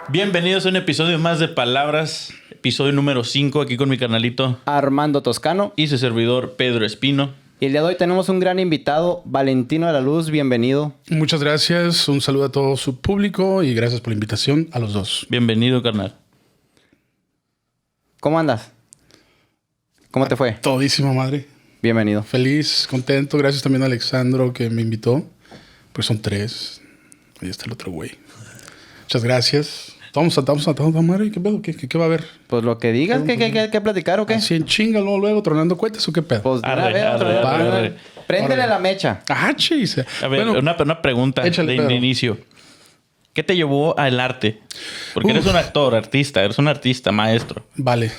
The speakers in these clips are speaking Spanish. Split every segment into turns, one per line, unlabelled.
Bienvenidos a un episodio más de Palabras, episodio número 5, aquí con mi carnalito
Armando Toscano.
y su servidor Pedro Espino.
Y el día de hoy tenemos un gran invitado, Valentino de la Luz, bienvenido.
Muchas gracias, un saludo a todo su público y gracias por la invitación a los dos.
Bienvenido, carnal.
¿Cómo andas? ¿Cómo te fue?
Todísima madre.
Bienvenido.
Feliz, contento. Gracias también a Alexandro que me invitó. Pues son 3. Ahí está el otro güey. Muchas gracias. Estamos a madre. ¿Qué pedo? ¿Qué va a haber?
Pues lo que digas, ¿qué platicar o qué?
¿Así en chinga luego tronando cohetes o qué pedo?
Pues de una
Arre,
vez,
arre,
otra vez.
arre, arre.
Préndele
Órale.
la mecha.
Ah, chis.
A ver,
Bueno,
una pregunta
échale,
de
Pedro.
inicio. ¿Qué te llevó al arte? Porque eres un actor, artista, eres un artista, maestro.
vale.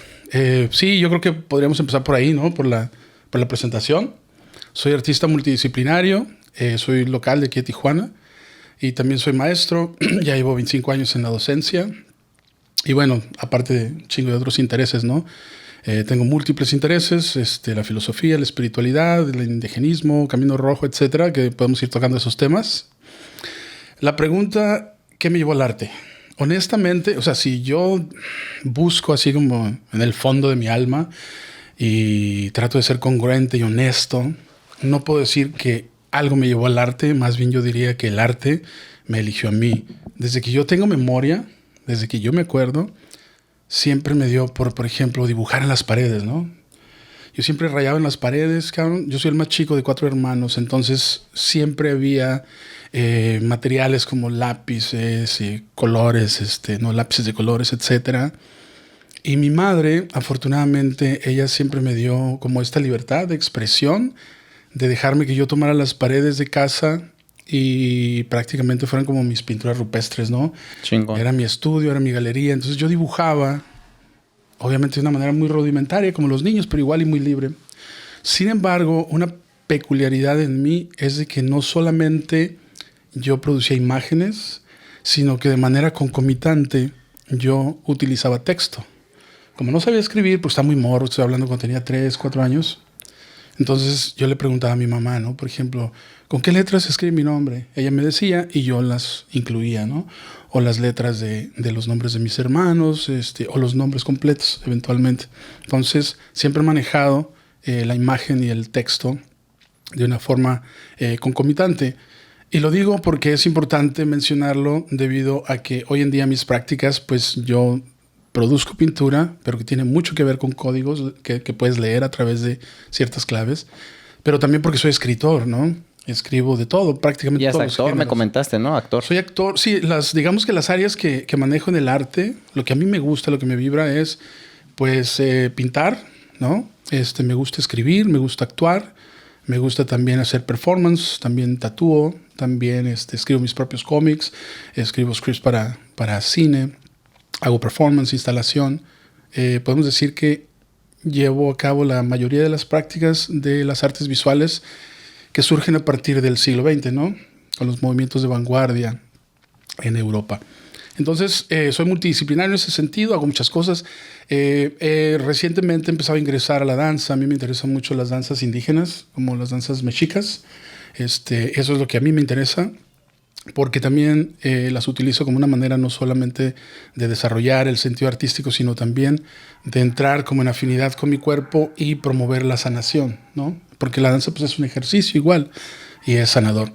Sí, yo creo que podríamos empezar por ahí, ¿no? Por la presentación. Soy artista multidisciplinario. Soy local de aquí de Tijuana. Y también soy maestro. Ya llevo 25 años en la docencia. Y bueno, aparte de un chingo de otros intereses, ¿no? Tengo múltiples intereses, la filosofía, la espiritualidad, el indigenismo, Camino Rojo, etcétera, que podemos ir tocando esos temas. La pregunta, ¿qué me llevó al arte? Honestamente, o sea, si yo busco así como en el fondo de mi alma y trato de ser congruente y honesto, no puedo decir que algo me llevó al arte, más bien yo diría que el arte me eligió a mí. Desde que yo tengo memoria, desde que yo me acuerdo, siempre me dio por ejemplo, dibujar en las paredes, ¿no? Yo siempre rayaba en las paredes, cabrón. Yo soy el más chico de 4 hermanos, entonces siempre había materiales como lápices y colores, lápices de colores, etcétera. Y mi madre, afortunadamente, ella siempre me dio como esta libertad de expresión, de dejarme que yo tomara las paredes de casa y prácticamente fueran como mis pinturas rupestres, ¿no?
Chingón.
Era mi estudio, era mi galería. Entonces yo dibujaba, obviamente de una manera muy rudimentaria, como los niños, pero igual y muy libre. Sin embargo, una peculiaridad en mí es de que no solamente yo producía imágenes, sino que de manera concomitante yo utilizaba texto. Como no sabía escribir, pues está muy morro, estoy hablando cuando tenía 3, 4 años. Entonces yo le preguntaba a mi mamá, ¿no? Por ejemplo, ¿con qué letras se escribe mi nombre? Ella me decía y yo las incluía, ¿no? O las letras de los nombres de mis hermanos, o los nombres completos, eventualmente. Entonces siempre he manejado la imagen y el texto de una forma concomitante. Y lo digo porque es importante mencionarlo debido a que hoy en día mis prácticas, pues yo produzco pintura, pero que tiene mucho que ver con códigos que puedes leer a través de ciertas claves, pero también porque soy escritor, ¿no? Escribo de todo, prácticamente
Y es
todos los
actor, me
géneros.
comentaste, ¿no? Actor.
Soy actor, sí, digamos que las áreas que manejo en el arte, lo que a mí me gusta, lo que me vibra es, pues, pintar, ¿no? Me gusta escribir, me gusta actuar, me gusta también hacer performance, también tatúo, también escribo mis propios cómics, escribo scripts para cine, hago performance, instalación. Podemos decir que llevo a cabo la mayoría de las prácticas de las artes visuales que surgen a partir del siglo XX, ¿no? Con los movimientos de vanguardia en Europa. Entonces, soy multidisciplinario en ese sentido, hago muchas cosas. Recientemente he empezado a ingresar a la danza. A mí me interesan mucho las danzas indígenas, como las danzas mexicas. Eso es lo que a mí me interesa, porque también las utilizo como una manera no solamente de desarrollar el sentido artístico, sino también de entrar como en afinidad con mi cuerpo y promover la sanación, ¿no? Porque la danza pues, es un ejercicio igual y es sanador.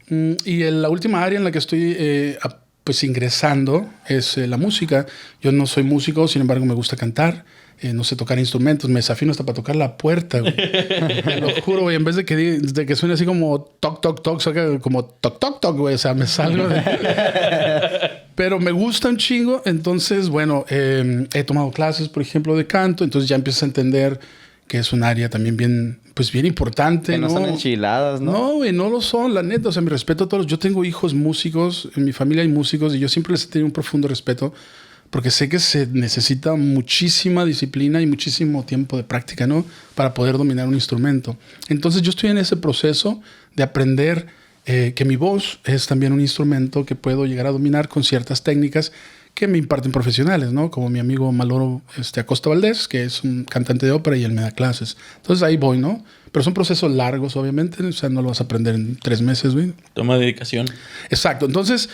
Y la última área en la que estoy pues ingresando es la música. Yo no soy músico, sin embargo me gusta cantar. No sé tocar instrumentos, me desafino hasta para tocar la puerta, güey. Te lo juro, güey. En vez de que suene así como toc, toc, toc, saca como toc, toc, toc, güey. O sea, me salgo de... Pero me gusta un chingo. Entonces, bueno, he tomado clases, por ejemplo, de canto. Entonces ya empiezas a entender que es un área también bien importante.
Que no son enchiladas, ¿no?
No, güey, no lo son, la neta. O sea, mi respeto a todos. Yo tengo hijos músicos, en mi familia hay músicos y yo siempre les he tenido un profundo respeto porque sé que se necesita muchísima disciplina y muchísimo tiempo de práctica, ¿no? Para poder dominar un instrumento. Entonces yo estoy en ese proceso de aprender que mi voz es también un instrumento que puedo llegar a dominar con ciertas técnicas que me imparten profesionales, ¿no? Como mi amigo Maloro Acosta Valdés, que es un cantante de ópera y él me da clases. Entonces ahí voy, ¿no? Pero son procesos largos, obviamente. O sea, no lo vas a aprender en 3 meses, güey.
Toma dedicación.
Exacto. Entonces,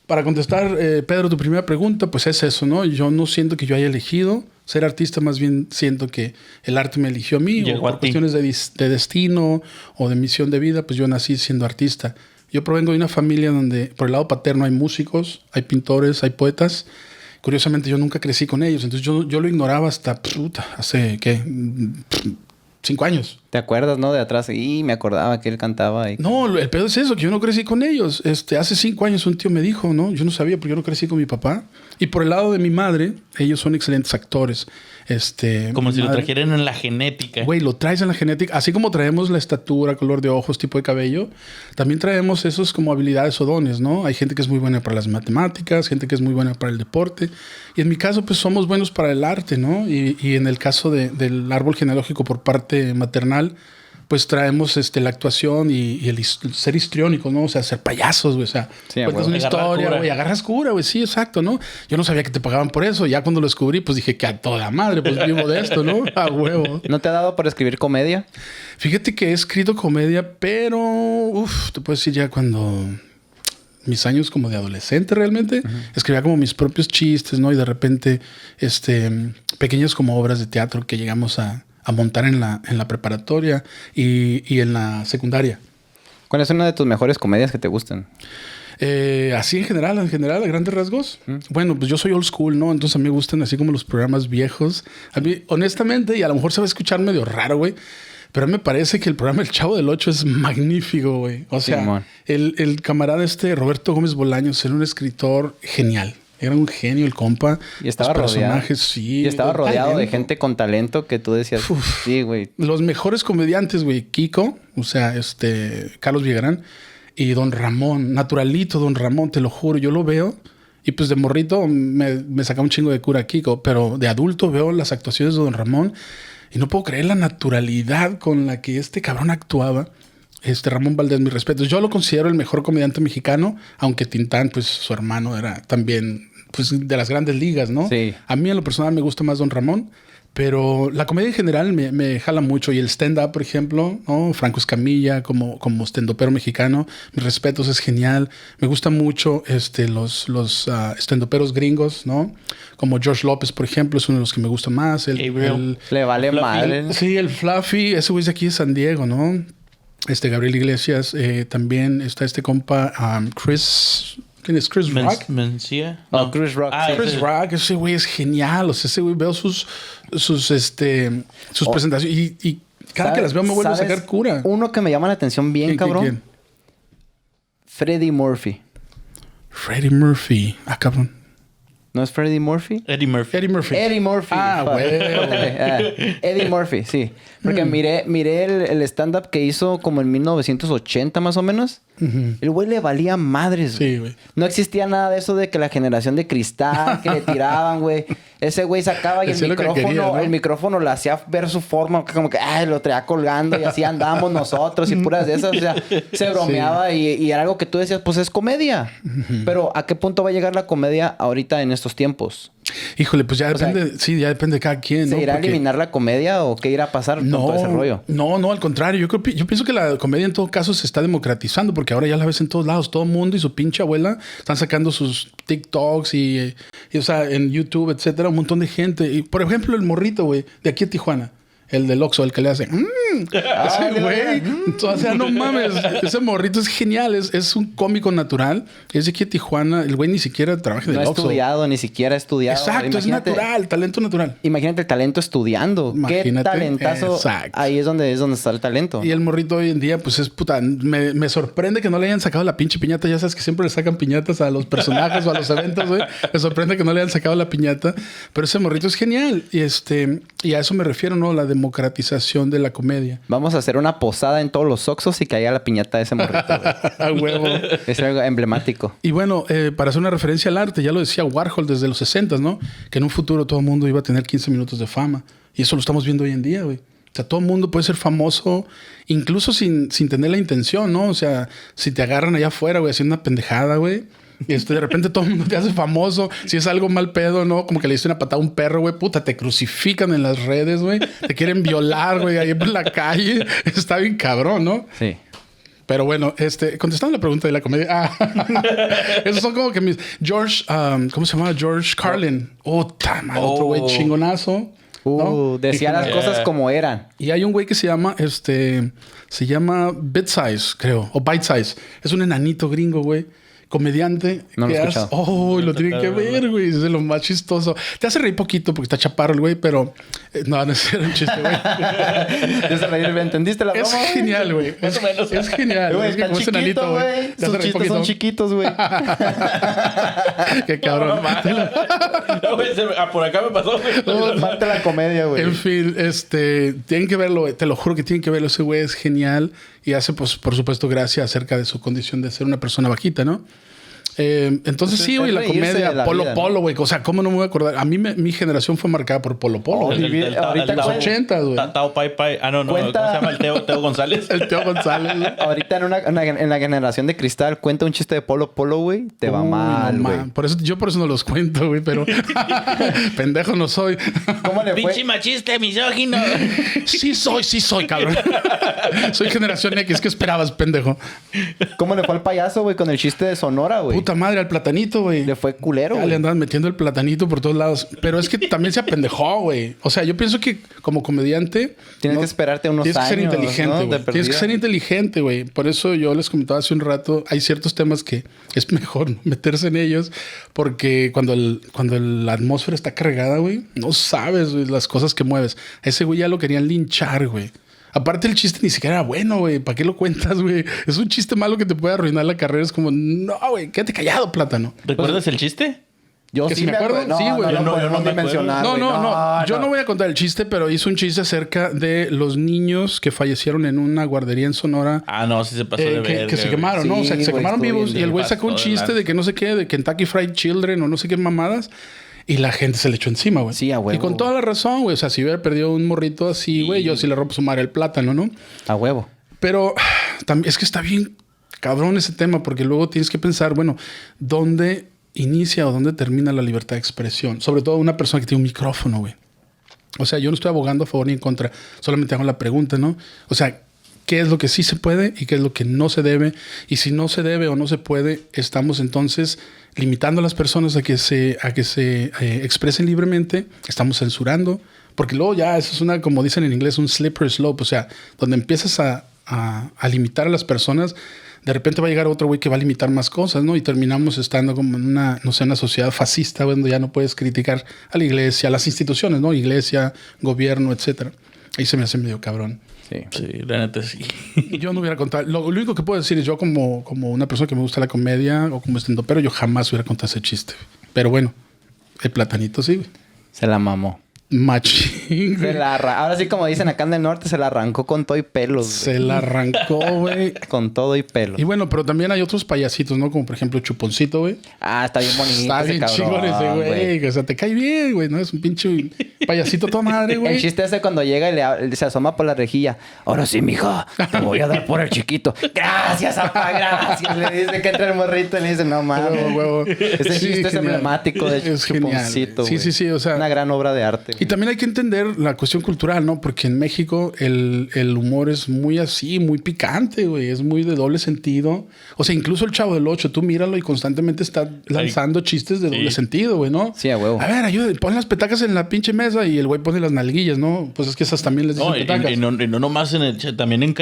para contestar, Pedro, tu primera pregunta, pues es eso, ¿no? Yo no siento que yo haya elegido ser artista, más bien siento que el arte me eligió a mí,
Llegó
o por
a ti.
cuestiones de destino o de misión de vida, pues yo nací siendo artista. Yo provengo de una familia donde por el lado paterno hay músicos, hay pintores, hay poetas. Curiosamente yo nunca crecí con ellos, entonces yo lo ignoraba hasta, hace, ¿qué? 5 años.
¿Te acuerdas, no? De atrás. Y me acordaba que él cantaba. Y...
No, el pedo es eso, que yo no crecí con ellos. Hace 5 años un tío me dijo, ¿no? Yo no sabía porque yo no crecí con mi papá. Y por el lado de mi madre, ellos son excelentes actores.
Como
mi
si lo
madre-
trajeran en la genética.
Güey, lo traes en la genética. Así como traemos la estatura, color de ojos, tipo de cabello, también traemos esos como habilidades o dones, ¿no? Hay gente que es muy buena para las matemáticas, gente que es muy buena para el deporte. Y en mi caso, pues somos buenos para el arte, ¿no? Y en el caso del árbol genealógico por parte maternal, pues traemos la actuación y el ser histriónico, ¿no? O sea, ser payasos, güey. O sea,
Sí, a
cuentas
huevo.
una
Agarrar
historia,
cura.
güey, agarras cura, güey. Sí, exacto, ¿no? Yo no sabía que te pagaban por eso. Ya cuando lo descubrí, pues dije que a toda madre, pues vivo de esto, ¿no? A huevo.
¿No te ha dado por escribir comedia?
Fíjate que he escrito comedia, pero, te puedo decir ya cuando mis años como de adolescente realmente, escribía como mis propios chistes, ¿no? Y de repente, pequeñas como obras de teatro que llegamos a montar en la preparatoria y en la secundaria.
¿Cuál es una de tus mejores comedias que te gustan?
Así en general, a grandes rasgos. Bueno, pues yo soy old school, ¿no? Entonces a mí me gustan así como los programas viejos. A mí, honestamente, y a lo mejor se va a escuchar medio raro, güey, pero a mí me parece que el programa El Chavo del Ocho es magnífico, güey. O sea,
Simón.
el camarada Roberto Gómez Bolaños era un escritor genial. Era un genio el compa.
Y estaba
Los
rodeado.
personajes, sí.
Y estaba
el
rodeado de
talento.
gente con talento que tú decías,
Uf.
sí, güey.
Los mejores comediantes, güey. Kiko, o sea, Carlos Villagrán y Don Ramón. Naturalito, Don Ramón, te lo juro. Yo lo veo y pues de morrito me saca un chingo de cura Kiko. Pero de adulto veo las actuaciones de Don Ramón y no puedo creer la naturalidad con la que este cabrón actuaba. Ramón Valdés, mis respetos. Yo lo considero el mejor comediante mexicano, aunque Tintán, pues su hermano era también pues, de las grandes ligas, ¿no?
Sí.
A mí en lo personal me gusta más Don Ramón, pero la comedia en general me jala mucho. Y el stand-up, por ejemplo, ¿no? Franco Escamilla como stand-upero mexicano, mis respetos, es genial. Me gustan mucho los stand-uperos gringos, ¿no? Como George López, por ejemplo, es uno de los que me gusta más.
Gabriel.
Le vale
Fluffy.
madre.
Sí, el Fluffy, ese güey es de aquí de San Diego, ¿no? Gabriel Iglesias, también está este compa, Chris. ¿Quién es? Chris Rock.
Mencía.
No, Chris Rock, sí.
ese-
Chris Rock, ese güey es genial. O sea, ese güey veo sus presentaciones y cada que las veo me vuelve a
¿Sabes?
sacar cura.
Uno que me llama la atención bien, cabrón.
¿Quién?
Freddie Murphy.
Freddie Murphy. Ah, cabrón.
¿No es Freddie Murphy?
Eddie Murphy.
Eddie Murphy.
Eddie Murphy.
Ah,
Fuck.
güey.
Eddie Murphy, sí. Porque miré el stand-up que hizo como en 1980 más o menos. El güey le valía madres, güey.
Sí, güey.
No existía nada de eso de que la generación de cristal que le tiraban, güey. Ese güey sacaba y
Hacía lo que quería, ¿no?
el micrófono le hacía ver su forma, como que lo traía colgando y así andamos nosotros y puras de esas. O sea, se bromeaba y era algo que tú decías, pues es comedia. Pero ¿a qué punto va a llegar la comedia ahorita en estos tiempos?
Híjole, pues ya
O sea,
depende, sí, ya depende de cada quien,
¿Se
¿no?
irá a
Porque-
eliminar la comedia o qué irá a pasar con todo ese rollo?
No, al contrario. Yo pienso que la comedia en todo caso se está democratizando porque ahora ya la ves en todos lados. Todo el mundo y su pinche abuela están sacando sus TikToks y, o sea, en YouTube, etcétera, un montón de gente. Y, por ejemplo, el morrito, güey, de aquí a Tijuana. El del Oxxo, el que le hace... ese güey. O sea, no mames. Ese morrito es genial. Es un cómico natural. Es de aquí a Tijuana. El güey ni siquiera trabaja en
No
el
ha
Oxxo.
estudiado, ni siquiera ha estudiado.
Exacto, es natural. Talento natural.
Imagínate el talento estudiando. Qué
Imagínate,
talentazo.
exacto.
Ahí es donde está el talento.
Y el morrito hoy en día, pues es puta. Me sorprende que no le hayan sacado la pinche piñata. Ya sabes que siempre le sacan piñatas a los personajes o a los eventos, güey. Me sorprende que no le hayan sacado la piñata. Pero ese morrito es genial. Y a eso me refiero, ¿no? La democratización de la comedia.
Vamos a hacer una posada en todos los Oxxos y que haya la piñata de ese morrito, güey.
A huevo.
Es algo emblemático.
Y bueno, para hacer una referencia al arte, ya lo decía Warhol desde los 60, ¿no? Que en un futuro todo el mundo iba a tener 15 minutos de fama. Y eso lo estamos viendo hoy en día, güey. O sea, todo el mundo puede ser famoso, incluso sin tener la intención, ¿no? O sea, si te agarran allá afuera, güey, haciendo una pendejada, güey. Y de repente todo el mundo te hace famoso. Si es algo mal pedo, ¿no? Como que le diste una patada a un perro, güey. Puta, te crucifican en las redes, güey. Te quieren violar, güey, ahí por la calle. Está bien cabrón, ¿no?
Sí.
Pero bueno, contestando la pregunta de la comedia. Esos son como que mis... George, ¿cómo se llama? George Carlin. Otro güey chingonazo. ¿no?
Decía las cosas como eran.
Y hay un güey que se llama, Bit Size, creo. O Bite Size. Es un enanito gringo, güey. Comediante.
No lo he escuchado.
Lo tienen que ver, güey. Es de lo más chistoso. Te hace reír poquito porque está chaparro el güey, pero... no es un chiste, güey.
Te hace reír, ¿entendiste la broma?
Es genial, güey.
Más o menos.
Es genial.
Güey,
Es que
está
como ese
chiquito,
enanito,
güey.
te hace
Sus
reír
chistes
poquito.
son chiquitos, güey.
Qué cabrón.
No, güey, por acá me pasó. güey.
Parte la comedia, güey.
En fin, tienen que verlo, te lo juro que tienen que verlo. Ese güey es genial y hace, pues, por supuesto, gracia acerca de su condición de ser una persona bajita, ¿no? Entonces, sí, güey, la
reírse
comedia,
de la
Polo
vida,
Polo, güey. O sea, ¿cómo no me voy a acordar? A mí, mi generación fue marcada por Polo Polo. güey.
Ahorita
los
cuenta-
80, güey.
Tao Pai Pai. Ah, no.
Cuenta-
¿Cómo se llama? El Teo González.
El Teo González, güey.
Ahorita en la generación de cristal cuenta un chiste de Polo Polo, güey. Te va
Uy,
mal,
no,
güey.
man. Yo por eso no los cuento, güey, pero pendejo no soy.
¿Cómo le fue?
Pinche machista, misógino.
Sí soy, cabrón. Soy generación X. ¿Qué esperabas, pendejo?
¿Cómo le fue al payaso, güey, con el chiste de Sonora, güey?
Puta madre, al platanito, güey.
Le fue culero,
Ya
güey.
le andaban metiendo el platanito por todos lados. Pero es que también se apendejó, güey. O sea, yo pienso que como comediante...
Tienes que esperarte unos
Tienes que ser
años,
inteligente,
¿no?
güey.
De
Tienes que
perdida.
ser inteligente, güey. Por eso yo les comentaba hace un rato, hay ciertos temas que es mejor no meterse en ellos porque cuando la atmósfera está cargada, güey, no sabes, güey, las cosas que mueves. A ese güey ya lo querían linchar, güey. Aparte el chiste ni siquiera era bueno, güey. ¿Para qué lo cuentas, güey? Es un chiste malo que te puede arruinar la carrera. Es como, no, güey, quédate callado, plátano.
¿Recuerdas el chiste?
Yo
¿Que
sí
si me acuerdo?
No,
Sí, güey.
No,
Yo no
podemos
me
ni
acuerdo.
mencionar,
No,
güey.
no. Yo no voy a contar el chiste, pero hizo un chiste acerca de los niños que fallecieron en una guardería en Sonora.
Ah, no, sí se pasó de verga.
Que se
güey.
quemaron, ¿no? O sea, que se
Sí, güey,
quemaron
estuvo
vivos.
bien
Y el güey
pasó
sacó un
de
chiste
lanza.
de que no sé qué, de Kentucky Fried Children o no sé qué mamadas. Y la gente se le echó encima, güey.
Sí, a huevo.
Y con toda la razón, güey. O sea, si hubiera perdido un morrito así, güey, yo sí le rompo su madre el plátano, ¿no?
A huevo.
Pero también es que está bien cabrón ese tema, porque luego tienes que pensar, bueno, ¿dónde inicia o dónde termina la libertad de expresión? Sobre todo una persona que tiene un micrófono, güey. O sea, yo no estoy abogando a favor ni en contra, solamente hago la pregunta, ¿no? O sea, ¿qué es lo que sí se puede y qué es lo que no se debe? Y si no se debe o no se puede, estamos entonces limitando a las personas a que se expresen libremente, estamos censurando, porque luego ya eso es una, como dicen en inglés, un slippery slope, o sea, donde empiezas a limitar a las personas, de repente va a llegar otro güey que va a limitar más cosas, ¿no? Y terminamos estando como en una, no sé, una sociedad fascista, donde ya no puedes criticar a la iglesia, a las instituciones, ¿no? Iglesia, gobierno, etcétera. Ahí se me hace medio cabrón.
Sí.
Sí, la neta sí.
Yo no hubiera contado. Lo único que puedo decir es yo como una persona que me gusta la comedia o como estendopero, yo jamás hubiera contado ese chiste. Pero bueno, el platanito sí, güey.
Se la mamó.
Machín, güey.
Ahora sí, como dicen acá en el norte, se la arrancó con todo y pelos. güey.
Se la arrancó, güey.
Con todo y pelos.
Y bueno, pero también hay otros payasitos, ¿no? Como por ejemplo Chuponcito, güey.
Ah, está bien bonito.
Está
ese
bien
cabrón,
chingón ese güey. O sea, te cae bien, güey. No es un pinche payasito toda madre, güey.
El chiste ese cuando llega y se asoma por la rejilla. Ahora sí, mija, te voy a dar por el chiquito. Gracias, papá, gracias. Le dice que entra el morrito y le dice, no mames.
Huevo.
Ese
Sí,
chiste es
genial.
emblemático de
Es genial,
Chuponcito,
güey. Sí,
güey.
o sea.
Una gran obra de arte.
Y
güey.
también hay que entender la cuestión cultural, ¿no? Porque en México el humor es muy así, muy picante, güey. Es muy de doble sentido. O sea, incluso el Chavo del Ocho, tú míralo y constantemente está lanzando chistes de doble sentido, güey, ¿no?
Sí, a huevo.
A ver, ayuda, pon las petacas en la pinche mesa y el güey pone las nalguillas, ¿no? Pues es que esas también les dicen
No,
petacas.
y no nomás también en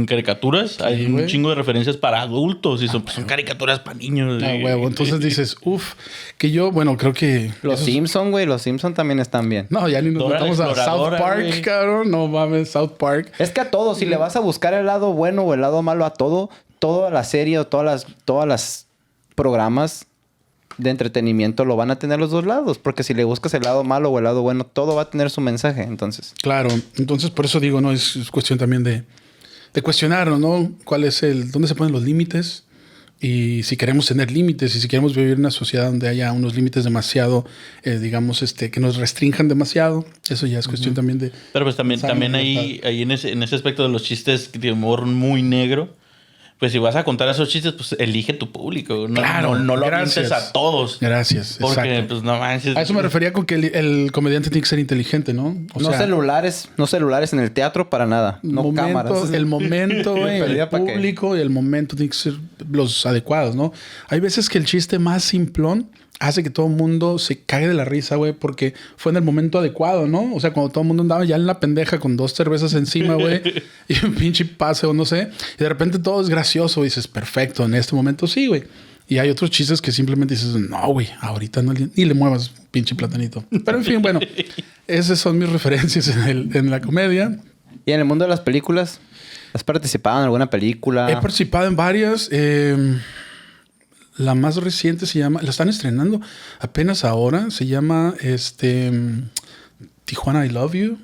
caricaturas hay un
güey.
chingo de referencias para adultos y son caricaturas para niños.
Ah, huevo. Entonces dices, uff, que yo, bueno, creo que...
Los Simpson, güey. Los Simpson también están bien.
No, ya ni nos
Dora la
metamos a South
Exploradora,
Park,
güey.
cabrón. No mames, South Park.
Es que a todo, si le vas a buscar el lado bueno o el lado malo a todo, toda la serie o todas las programas de entretenimiento lo van a tener los dos lados. Porque si le buscas el lado malo o el lado bueno, todo va a tener su mensaje. Entonces,
Claro, entonces por eso digo, ¿no? Es cuestión también de cuestionarnos, ¿no? ¿Dónde se ponen los límites? Y si queremos tener límites y si queremos vivir en una sociedad donde haya unos límites demasiado, digamos, que nos restrinjan demasiado, eso ya es cuestión también de...
Pero pues también
Pensar en
ahí en ese aspecto de los chistes de humor muy negro, Pues si vas a contar esos chistes, pues elige tu público. No,
Claro,
no lo
gracias.
avientes a todos.
Gracias,
Porque,
exacto.
pues, no manches.
A eso me refería con que el comediante tiene que ser inteligente, ¿no?
No celulares en el teatro para nada. No cámaras.
El momento, güey, el
Perdida pa' qué.
público y el momento tienen que ser los adecuados, ¿no? Hay veces que el chiste más simplón hace que todo el mundo se cague de la risa, güey, porque fue en el momento adecuado, ¿no? O sea, cuando todo el mundo andaba ya en la pendeja con 2 cervezas encima, güey, y un pinche pase o no sé, y de repente todo es gracioso, y dices, perfecto, en este momento sí, güey. Y hay otros chistes que simplemente dices, no, güey, ahorita no ni le muevas, pinche platanito. Pero en fin, bueno, esas son mis referencias en la comedia.
¿Y en el mundo de las películas? ¿Has participado en alguna película?
He participado en varias. La más reciente se llama... La están estrenando apenas ahora. Se llama Tijuana I Love You.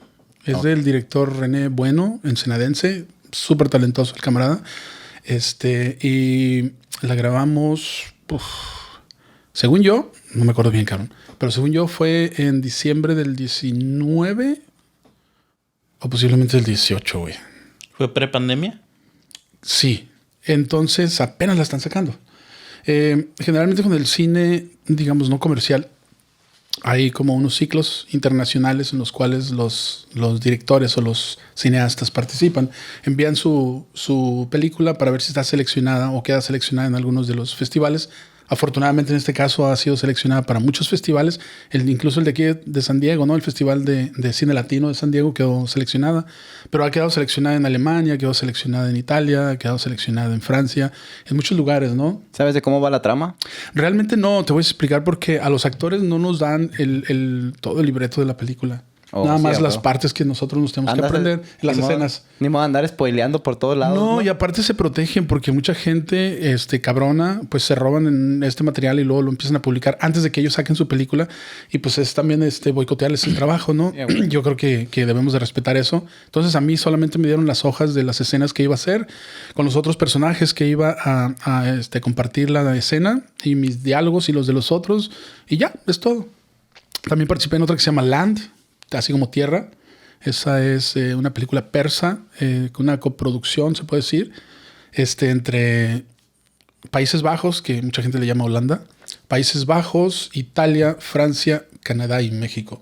Es del director René Bueno, ensenadense. Súper talentoso el camarada. Y la grabamos... según yo... No me acuerdo bien, cabrón. Pero según yo fue en diciembre del 19... O posiblemente el 18, güey.
¿Fue prepandemia?
Sí. Entonces apenas la están sacando. Generalmente con el cine, digamos, no comercial, hay como unos ciclos internacionales en los cuales los directores o los cineastas participan. Envían su película para ver si está seleccionada o queda seleccionada en algunos de los festivales. Afortunadamente en este caso ha sido seleccionada para muchos festivales, incluso el de aquí de San Diego, ¿no? El Festival de Cine Latino de San Diego quedó seleccionada, pero ha quedado seleccionada en Alemania, quedó seleccionada en Italia, ha quedado seleccionada en Francia, en muchos lugares, ¿no?
¿Sabes de cómo va la trama?
Realmente no, te voy a explicar porque a los actores no nos dan todo el libreto de la película. Nada más las partes que nosotros nos tenemos que aprender, las escenas.
Ni modo de andar spoileando por todos lados.
No, y aparte se protegen porque mucha gente cabrona, pues se roban en este material y luego lo empiezan a publicar antes de que ellos saquen su película. Y pues es también boicotearles el trabajo, ¿no? Yo creo que debemos de respetar eso. Entonces a mí solamente me dieron las hojas de las escenas que iba a hacer con los otros personajes que iba a compartir la escena y mis diálogos y los de los otros. Y ya, es todo. También participé en otra que se llama Land, así como Tierra. Esa es una película persa, con una coproducción, se puede decir, entre Países Bajos, que mucha gente le llama Holanda, Países Bajos, Italia, Francia, Canadá y México.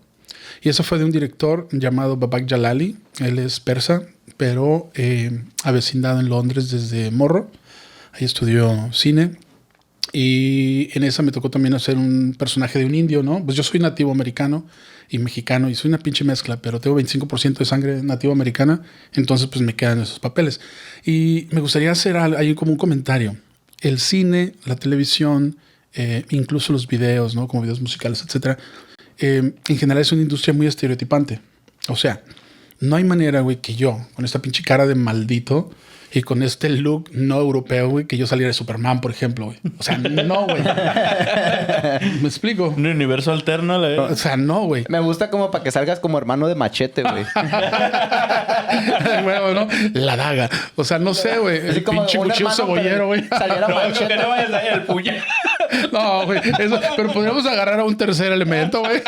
Y eso fue de un director llamado Babak Jalali. Él es persa, pero avecindado en Londres desde morro. Ahí estudió cine. Y en esa me tocó también hacer un personaje de un indio, ¿no? Pues yo soy nativo americano y mexicano y soy una pinche mezcla, pero tengo 25% de sangre nativo americana, entonces pues me quedan esos papeles. Y me gustaría hacer ahí como un comentario. El cine, la televisión, incluso los videos, ¿no? Como videos musicales, etcétera, en general es una industria muy estereotipante. O sea, no hay manera, güey, que yo, con esta pinche cara de maldito y con este look no europeo, güey, que yo saliera de Superman, por ejemplo, güey. O sea, no, güey. ¿Me explico?
Un universo alterno.
O sea, no, güey.
Me gusta como para que salgas como hermano de Machete, güey.
Bueno, ¿no? La daga. O sea, no sé, güey. El pinche cuchillo cebollero, güey.
Saliera Machete.
No vayas ahí al puñal.
No, güey. Pero podríamos agarrar a un tercer elemento, güey.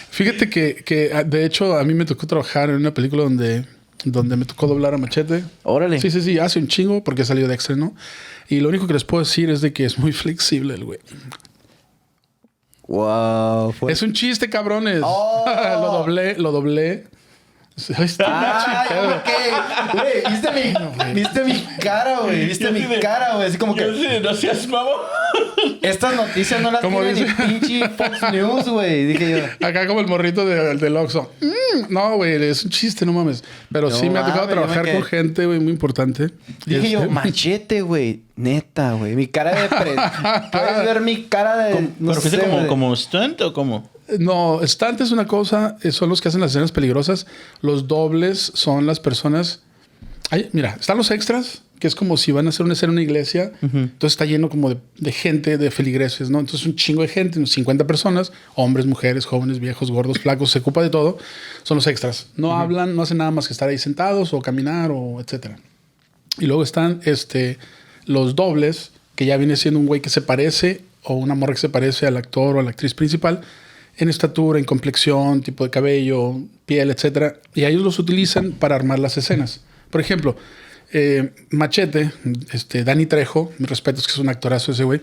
Fíjate que de hecho a mí me tocó trabajar en una película donde me tocó doblar a Machete.
Órale.
Sí, hace un chingo porque salió de extra, ¿no? Y lo único que les puedo decir es de que es muy flexible el güey.
Wow.
Es un chiste, cabrones.
Oh.
Lo doblé.
¿Viste mi cara, güey? ¿Viste mi cara, güey? Así como que...
No seas mamón.
Estas noticias no las tiene ni pinche Fox News, güey. Dije yo.
Acá como el morrito del Oxxo. No, güey, es un chiste, no mames. Pero
No
sí me ha tocado
mames,
trabajar con gente, güey, muy importante.
Dije yo, Machete, güey. Neta, güey. Mi cara de... Puedes ver mi cara de...
¿Pero fuiste como stunt o cómo?
No, stunt es una cosa, son los que hacen las escenas peligrosas. Los dobles son las personas... Ay, mira, están los extras, que es como si van a hacer una escena en una iglesia. Entonces está lleno como de gente, de feligreses, ¿no? Entonces un chingo de gente, unos 50 personas, hombres, mujeres, jóvenes, viejos, gordos, flacos, se ocupa de todo. Son los extras. No hablan, no hacen nada más que estar ahí sentados o caminar o etcétera. Y luego están los dobles, que ya viene siendo un güey que se parece o una morra que se parece al actor o a la actriz principal en estatura, en complexión, tipo de cabello, piel, etcétera. Y a ellos los utilizan para armar las escenas. Por ejemplo, Machete, Dani Trejo, mis respetos, que es un actorazo ese güey.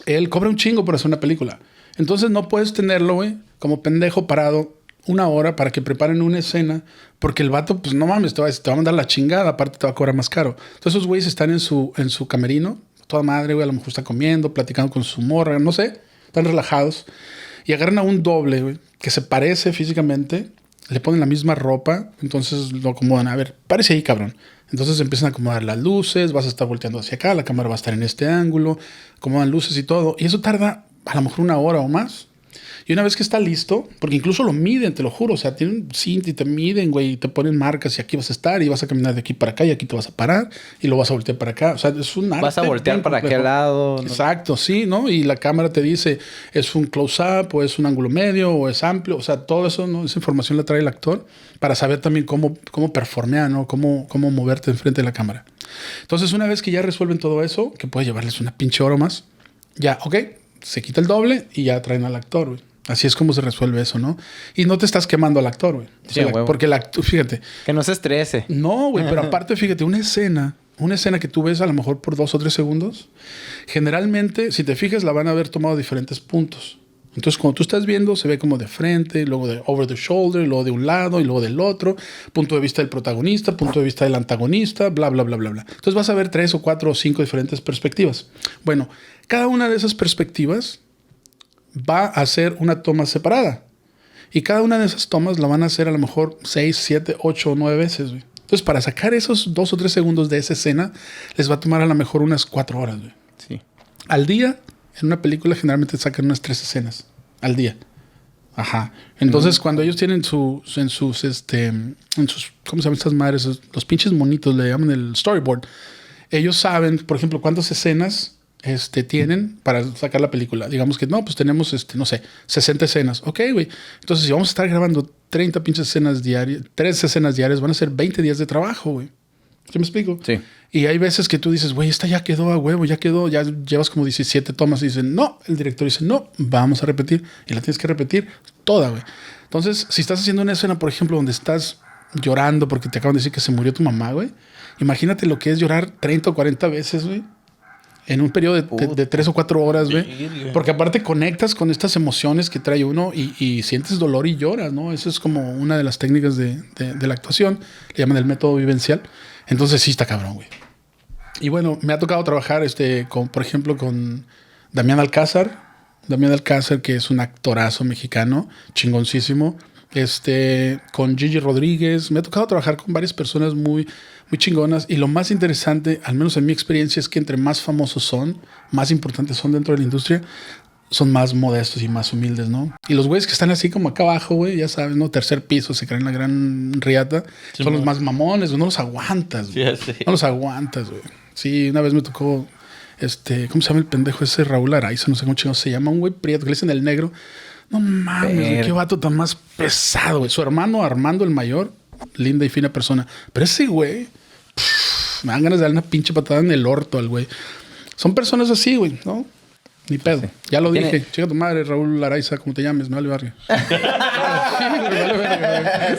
Él cobra un chingo por hacer una película. Entonces no puedes tenerlo, güey, como pendejo parado 1 hora para que preparen una escena, porque el vato, pues no mames, te va a mandar la chingada, aparte te va a cobrar más caro. Entonces esos güeyes están en su camerino, toda madre, güey, a lo mejor está comiendo, platicando con su morra, no sé, están relajados, y agarran a un doble, güey, que se parece físicamente, le ponen la misma ropa, entonces lo acomodan, a ver, parece ahí, cabrón. Entonces empiezan a acomodar las luces, vas a estar volteando hacia acá, la cámara va a estar en este ángulo, acomodan luces y todo, y eso tarda a lo mejor 1 hora o más. Y una vez que está listo, porque incluso lo miden, te lo juro, o sea, tienen un cinto y te miden, güey, y te ponen marcas y aquí vas a estar y vas a caminar de aquí para acá y aquí te vas a parar y lo vas a voltear para acá. O sea, es un arte.
Vas a voltear para
complejo.
aquel lado. ¿No?
Exacto, sí, ¿no? Y la cámara te dice, es un close-up o es un ángulo medio o es amplio. O sea, todo eso, ¿no? Esa información la trae el actor para saber también cómo performear, ¿no? Cómo moverte enfrente de la cámara. Entonces, una vez que ya resuelven todo eso, que puede llevarles una pinche hora más, ya, ok, se quita el doble y ya traen al actor, güey. Así es como se resuelve eso, ¿no? Y no te estás quemando al actor, güey. O sea,
Sí,
porque el actor, fíjate.
Que no se estrese.
No, güey, pero aparte, fíjate, una escena que tú ves a lo mejor por 2 o 3 segundos, generalmente, si te fijas, la van a haber tomado diferentes puntos. Entonces, cuando tú estás viendo, se ve como de frente, luego de over the shoulder, luego de un lado y luego del otro, punto de vista del protagonista, punto de vista del antagonista, bla, bla, bla, bla, bla. Entonces vas a ver 3 o 4 o 5 diferentes perspectivas. Bueno, cada una de esas perspectivas va a hacer una toma separada. Y cada una de esas tomas la van a hacer a lo mejor 6, 7, 8 o 9 veces, güey. Entonces, para sacar esos 2 o 3 segundos de esa escena, les va a tomar a lo mejor unas 4 horas, güey.
Sí.
Al día, en una película, generalmente sacan unas 3 escenas. Al día. Ajá. Entonces, cuando ellos tienen en sus, ¿cómo se llaman estas madres? Los pinches monitos, le llaman el storyboard. Ellos saben, por ejemplo, cuántas escenas tienen para sacar la película. Digamos que no, pues tenemos, no sé, 60 escenas. Ok, güey. Entonces, si vamos a estar grabando 30 pinches escenas diarias, 3 escenas diarias, van a ser 20 días de trabajo, güey. ¿Sí me explico?
Sí.
Y hay veces que tú dices, güey, esta ya quedó a huevo, ya quedó, ya llevas como 17 tomas y dicen, no, el director dice, no, vamos a repetir. Y la tienes que repetir toda, güey. Entonces, si estás haciendo una escena, por ejemplo, donde estás llorando porque te acaban de decir que se murió tu mamá, güey. Imagínate lo que es llorar 30 o 40 veces, güey. En un periodo de 3 o 4 horas, güey. Porque aparte conectas con estas emociones que trae uno y sientes dolor y lloras, ¿no? Eso es como una de las técnicas de la actuación. Le llaman el método vivencial. Entonces sí está cabrón, güey. Y bueno, me ha tocado trabajar, por ejemplo, con Damián Alcázar. Damián Alcázar, que es un actorazo mexicano, chingoncísimo. Con Gigi Rodríguez. Me ha tocado trabajar con varias personas muy chingonas. Y lo más interesante, al menos en mi experiencia, es que entre más famosos son, más importantes son dentro de la industria, son más modestos y más humildes, ¿no? Y los güeyes que están así como acá abajo, güey, ya sabes, ¿no? Tercer piso, se creen la gran riata. Sí, son los más mamones, güey. No los aguantas, güey. Sí, sí. No los aguantas, güey. Sí, una vez me tocó, ¿cómo se llama el pendejo ese? Raúl Araiza, no sé cómo chingados se llama. Un güey prieto que le dicen el negro. No mames, güey, qué vato tan más pesado, güey. Su hermano Armando, el mayor, linda y fina persona. Pero ese güey, me dan ganas de darle una pinche patada en el orto al güey. Son personas así, güey, ¿no? Ni pedo. Sí. Ya lo dije. Chica tu madre, Raúl Araiza, como te llames, me vale barrio.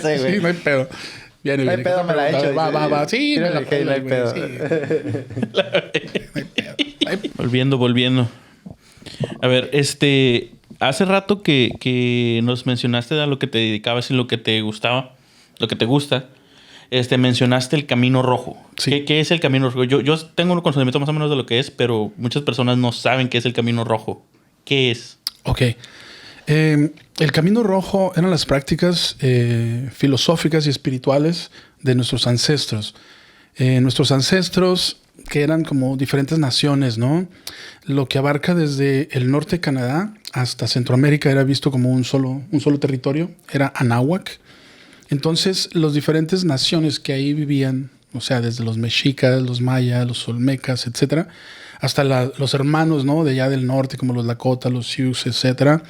Sí, no hay pedo. Viene,
no hay pedo, me la he hecho.
Va. Sí, me la
no hay pedo.
Volviendo. A ver, hace rato que nos mencionaste a lo que te dedicabas y lo que te gustaba, lo que te gusta. Mencionaste el Camino Rojo.
Sí.
¿Qué es el Camino Rojo? Yo tengo un conocimiento más o menos de lo que es, pero muchas personas no saben qué es el Camino Rojo. ¿Qué es?
Ok. El Camino Rojo eran las prácticas filosóficas y espirituales de nuestros ancestros. Nuestros ancestros, que eran como diferentes naciones, ¿no? Lo que abarca desde el norte de Canadá hasta Centroamérica era visto como un solo territorio. Era Anáhuac. Entonces, las diferentes naciones que ahí vivían, o sea, desde los mexicas, los mayas, los olmecas, etcétera, hasta los hermanos, ¿no? De allá del norte, como los Lakota, los Sioux, etcétera.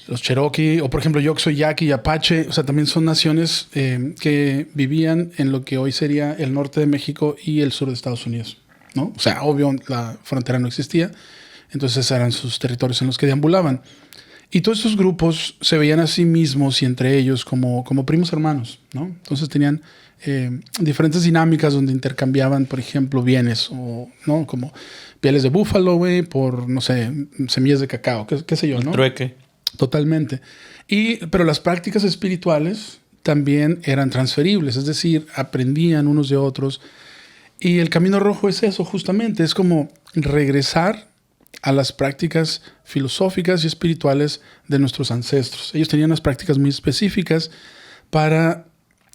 Los Cherokee, o por ejemplo, yo que soy Yaqui y Apache, o sea, también son naciones que vivían en lo que hoy sería el norte de México y el sur de Estados Unidos, ¿no? O sea, obvio, la frontera no existía, entonces eran sus territorios en los que deambulaban. Y todos estos grupos se veían a sí mismos y entre ellos como primos hermanos, ¿no? Entonces tenían diferentes dinámicas donde intercambiaban, por ejemplo, bienes o, ¿no? Como pieles de búfalo, güey, por, no sé, semillas de cacao, qué sé yo, ¿no?
Trueque.
Totalmente. Pero las prácticas espirituales también eran transferibles, es decir, aprendían unos de otros. Y el Camino Rojo es eso, justamente, es como regresar a las prácticas filosóficas y espirituales de nuestros ancestros. Ellos tenían unas prácticas muy específicas para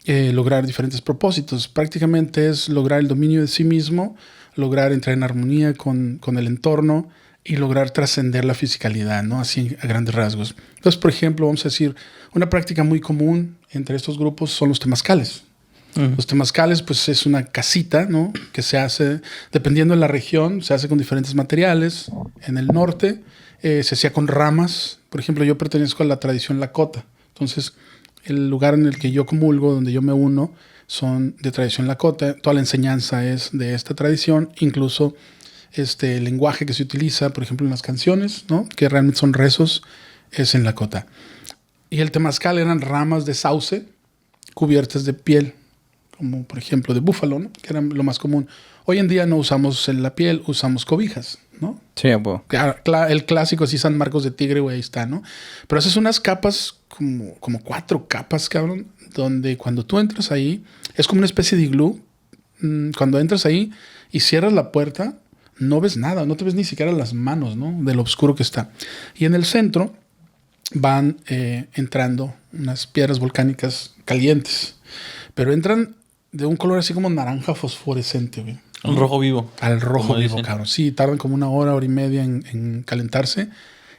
lograr diferentes propósitos. Prácticamente es lograr el dominio de sí mismo, lograr entrar en armonía con el entorno y lograr trascender la fisicalidad, ¿no? Así a grandes rasgos. Entonces, por ejemplo, vamos a decir, una práctica muy común entre estos grupos son los temazcales. Los temazcales, pues es una casita, ¿no? Que se hace, dependiendo de la región, se hace con diferentes materiales. En el norte se hacía con ramas. Por ejemplo, yo pertenezco a la tradición Lakota. Entonces, el lugar en el que yo comulgo, donde yo me uno, son de tradición Lakota. Toda la enseñanza es de esta tradición, incluso el lenguaje que se utiliza, por ejemplo, en las canciones, ¿no? Que realmente son rezos, es en Lakota. Y el temazcal eran ramas de sauce cubiertas de piel, como por ejemplo de búfalo, ¿no? Que era lo más común. Hoy en día no usamos la piel, usamos cobijas, ¿no?
Sí, bueno.
El clásico así San Marcos de Tigre, güey, ahí está, ¿no? Pero esas son unas capas, como 4 capas, cabrón, donde cuando tú entras ahí, es como una especie de iglú. Cuando entras ahí y cierras la puerta, no ves nada, no te ves ni siquiera las manos, ¿no? De lo oscuro que está. Y en el centro van entrando unas piedras volcánicas calientes, pero entran de un color así como naranja fosforescente, güey.
Un rojo vivo.
Al rojo vivo, dicen. Cabrón. Sí, tardan como 1 hora, 1 hora y media en calentarse.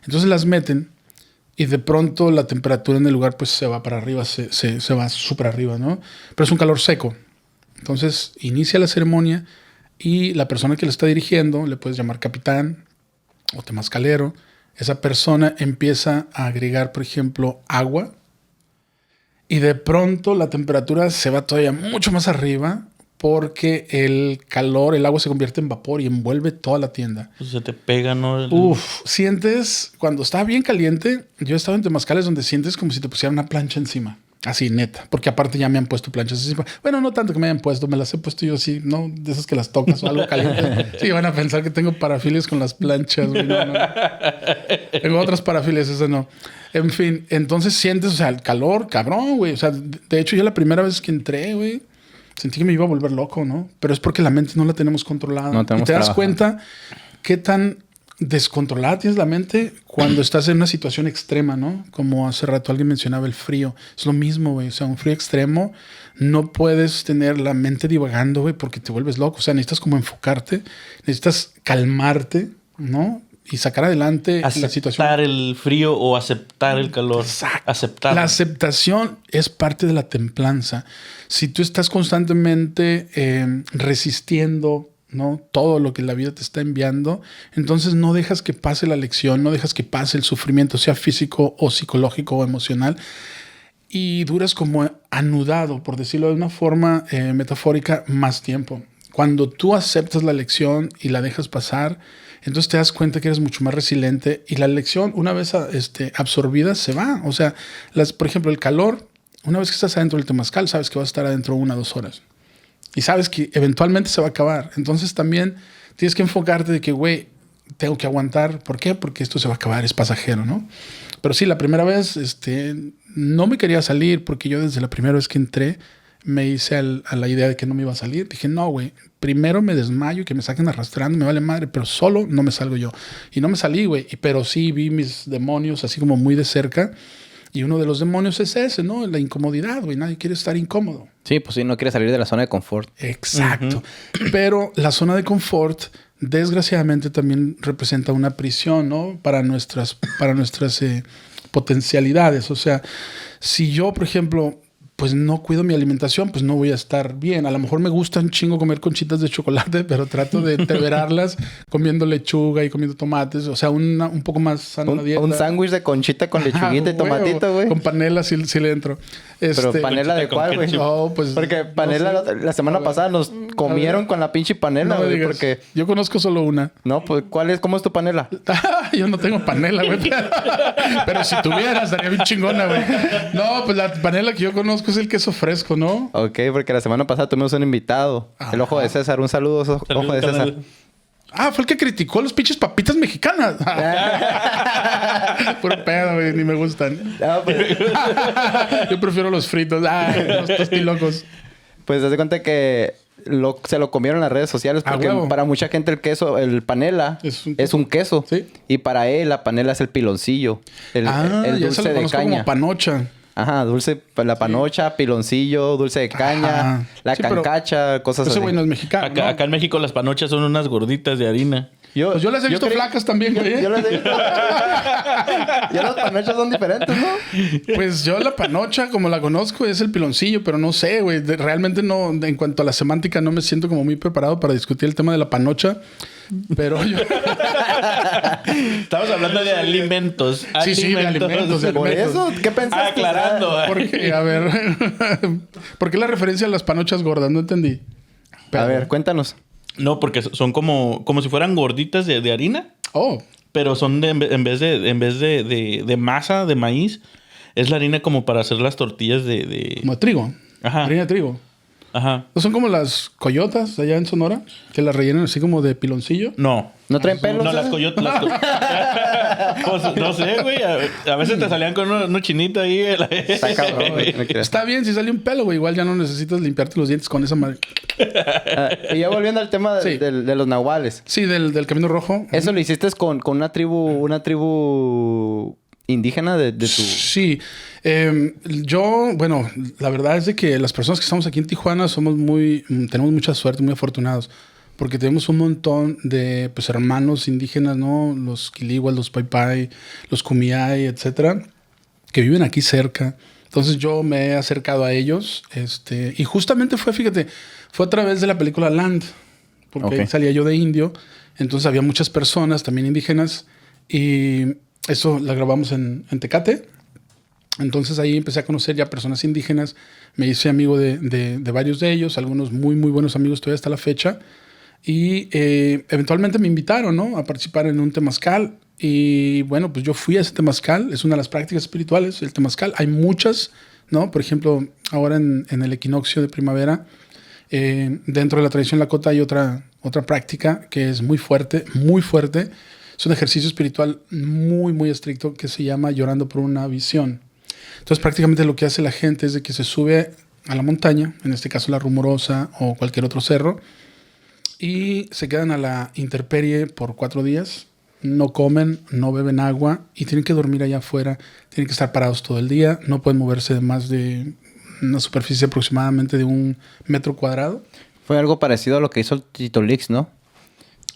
Entonces las meten y de pronto la temperatura en el lugar pues se va para arriba, se va súper arriba, ¿no? Pero es un calor seco. Entonces inicia la ceremonia y la persona que le está dirigiendo, le puedes llamar capitán o temazcalero, esa persona empieza a agregar, por ejemplo, agua. Y de pronto la temperatura se va todavía mucho más arriba porque el calor, el agua se convierte en vapor y envuelve toda la tienda.
Pues se te pega, ¿no?
Sientes, cuando está bien caliente, yo he estado en temazcales donde sientes como si te pusieran una plancha encima. Así, neta. Porque aparte ya me han puesto planchas encima. Bueno, no tanto que me hayan puesto, me las he puesto yo así, ¿no? De esas que las tocas o algo caliente. Sí, van a pensar que tengo parafilias con las planchas. Güey. No. Tengo otras parafilias, esas no. En fin, entonces sientes, o sea, el calor, cabrón, güey. O sea, de hecho, yo la primera vez que entré, güey, sentí que me iba a volver loco, ¿no? Pero es porque la mente no la tenemos controlada.
No tenemos
y te das cuenta qué tan descontrolada tienes la mente cuando estás en una situación extrema, ¿no? Como hace rato alguien mencionaba el frío. Es lo mismo, güey. O sea, un frío extremo, no puedes tener la mente divagando, güey, porque te vuelves loco. O sea, necesitas como enfocarte, necesitas calmarte, ¿no? Y sacar adelante la situación.
Aceptar el frío o aceptar el calor.
Exacto.
Aceptar.
La aceptación es parte de la templanza. Si tú estás constantemente resistiendo, ¿no? Todo lo que la vida te está enviando, entonces no dejas que pase la lección, no dejas que pase el sufrimiento, sea físico o psicológico o emocional, y duras como anudado, por decirlo de una forma metafórica, más tiempo. Cuando tú aceptas la lección y la dejas pasar, entonces te das cuenta que eres mucho más resiliente y la lección, una vez absorbida, se va. O sea, por ejemplo, el calor, una vez que estás adentro del temazcal, sabes que vas a estar adentro 1 o 2 horas. Y sabes que eventualmente se va a acabar. Entonces también tienes que enfocarte de que, güey, tengo que aguantar. ¿Por qué? Porque esto se va a acabar, es pasajero, ¿no? Pero sí, la primera vez no me quería salir porque yo desde la primera vez que entré me hice a la idea de que no me iba a salir. Dije, no, güey, primero me desmayo y que me saquen arrastrando, me vale madre, pero solo no me salgo yo. Y no me salí, güey, pero sí vi mis demonios así como muy de cerca. Y uno de los demonios es ese, ¿no? La incomodidad, güey. Nadie quiere estar incómodo.
Sí, pues sí, no quiere salir de la zona de confort.
Exacto. Pero la zona de confort, desgraciadamente, también representa una prisión, ¿no? Para nuestras potencialidades. O sea, si yo, por ejemplo, pues no cuido mi alimentación, pues no voy a estar bien. A lo mejor me gusta un chingo comer conchitas de chocolate, pero trato de entreverarlas comiendo lechuga y comiendo tomates. O sea, un poco más sana la dieta.
Un sándwich de conchita con lechuguita y tomatito, güey.
Con panela sí le entro.
Pero panela de cuál, güey.
No, pues...
Porque panela
no sé.
la semana pasada nos comieron con la pinche panela, güey. Porque...
Yo conozco solo una.
No, pues ¿cuál es? ¿Cómo es tu panela?
Yo no tengo panela, güey. Pero si tuviera, estaría bien chingona, güey. No, pues la panela que yo conozco es el queso fresco, ¿no?
Ok, porque la semana pasada tuvimos un invitado.
Ajá.
El Ojo de César. Un saludo, Ojo de César.
Ah, fue el que criticó los pinches papitas mexicanas. Puro pedo, güey. Ni me gustan.
No, pues,
Yo prefiero los fritos. Los tostilocos.
pues haz de cuenta que se lo comieron en las redes sociales
Ah,
porque
huevo.
para mucha gente el queso, el panela,
Es un queso.
queso.
Sí.
Y para él la panela es el piloncillo. El
Ya se
dulce
lo
de
conozco
caña.
como panocha.
Ajá, la panocha, piloncillo, dulce de caña,
Ajá.
la
Sí, pero
cancacha, cosas
Ese
así.
güey no es mexicano,
Acá,
¿no?
acá en México las panochas son unas gorditas de harina.
Pues yo las he visto
creí-
flacas también, güey.
Yo las he visto. Ya las panochas son diferentes, ¿no?
Pues yo la panocha, como la conozco, es el piloncillo, pero no sé, güey. Realmente no, en cuanto a la semántica, no me siento como muy preparado para discutir el tema de la panocha. Pero yo...
Estamos hablando de alimentos.
Sí, sí, de alimentos, de
Por
alimentos.
eso, ¿qué pensaste?
Aclarando.
Porque, a ver... ¿Por qué la referencia a las panochas gordas? No entendí.
A ver, cuéntanos.
No, porque son como si fueran gorditas de harina,
Oh,
pero son en vez de masa de maíz, es la harina como para hacer las tortillas de...
como de trigo.
Ajá.
Harina de trigo.
Ajá.
¿No son como las coyotas allá en Sonora? Que las rellenan así como de piloncillo.
No.
¿No traen pelos?
No, las
esas?
coyotas. Pues, no sé, güey. A veces te salían con uno chinito ahí.
Está cabrón, güey. No creas.
Está bien si sale un pelo, güey. Igual ya no necesitas limpiarte los dientes con esa madre.
Ah, y ya volviendo al tema
Sí.
de los nahuales.
Sí, del Camino Rojo.
¿Eso lo hiciste con una tribu indígena de tu...
Sí. Bueno, la verdad es de que las personas que estamos aquí en Tijuana tenemos mucha suerte, muy afortunados. Porque tenemos un montón de pues, hermanos indígenas, ¿no? Los Quilihuas, los Paipai, los Kumiai, etcétera, que viven aquí cerca. Entonces yo me he acercado a ellos. Y justamente fue a través de la película Land. Porque
Ok.
ahí salía yo de indio. Entonces había muchas personas también indígenas. Y eso la grabamos en Tecate. Entonces ahí empecé a conocer ya personas indígenas. Me hice amigo de varios de ellos. Algunos muy, muy buenos amigos todavía hasta la fecha. Y eventualmente me invitaron, ¿no? A participar en un temazcal. Y bueno, pues yo fui a ese temazcal. Es una de las prácticas espirituales, el temazcal. Hay muchas, ¿no? Por ejemplo, ahora en el equinoccio de primavera, dentro de la tradición lakota hay otra práctica que es muy fuerte, muy fuerte. Es un ejercicio espiritual muy, muy estricto que se llama llorando por una visión. Entonces prácticamente lo que hace la gente es de que se sube a la montaña, en este caso la Rumorosa o cualquier otro cerro, y se quedan a la intemperie por 4 días. No comen, no beben agua y tienen que dormir allá afuera. Tienen que estar parados todo el día. No pueden moverse de más de una superficie aproximadamente de 1 metro cuadrado.
Fue algo parecido a lo que hizo el Tito Lix, ¿no?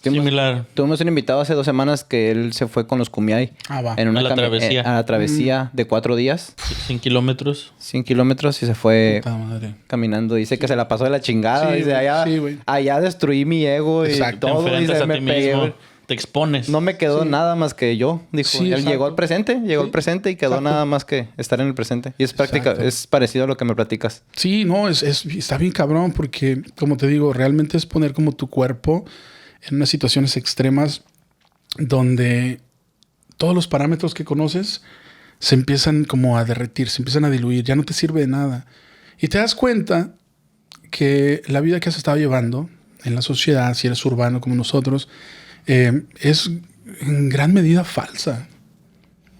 Similar.
Tuvimos un invitado hace 2 semanas que él se fue con los Kumiai.
Ah, va.
En una
A la travesía.
a la travesía de 4 días,
100 kilómetros.
100 kilómetros y se fue
Puta madre.
caminando. Dice que se la pasó de la chingada.
Sí,
Dice,
güey.
allá,
Sí, güey.
allá destruí mi ego y
Exacto.
Te
todo.
enfrentas
Dice,
a
me
ti
pegué.
mismo. Te expones.
No me quedó
Sí.
nada más que yo. Dijo,
Sí,
él
exacto.
llegó al presente,
Sí.
y quedó
Exacto.
nada más que estar en el presente. Y es práctica,
Exacto.
es parecido a lo que me platicas.
Sí, no, está bien cabrón porque, como te digo, realmente es poner como tu cuerpo en unas situaciones extremas donde todos los parámetros que conoces se empiezan como a derretir, se empiezan a diluir, ya no te sirve de nada. Y te das cuenta que la vida que has estado llevando en la sociedad, si eres urbano como nosotros, es en gran medida falsa.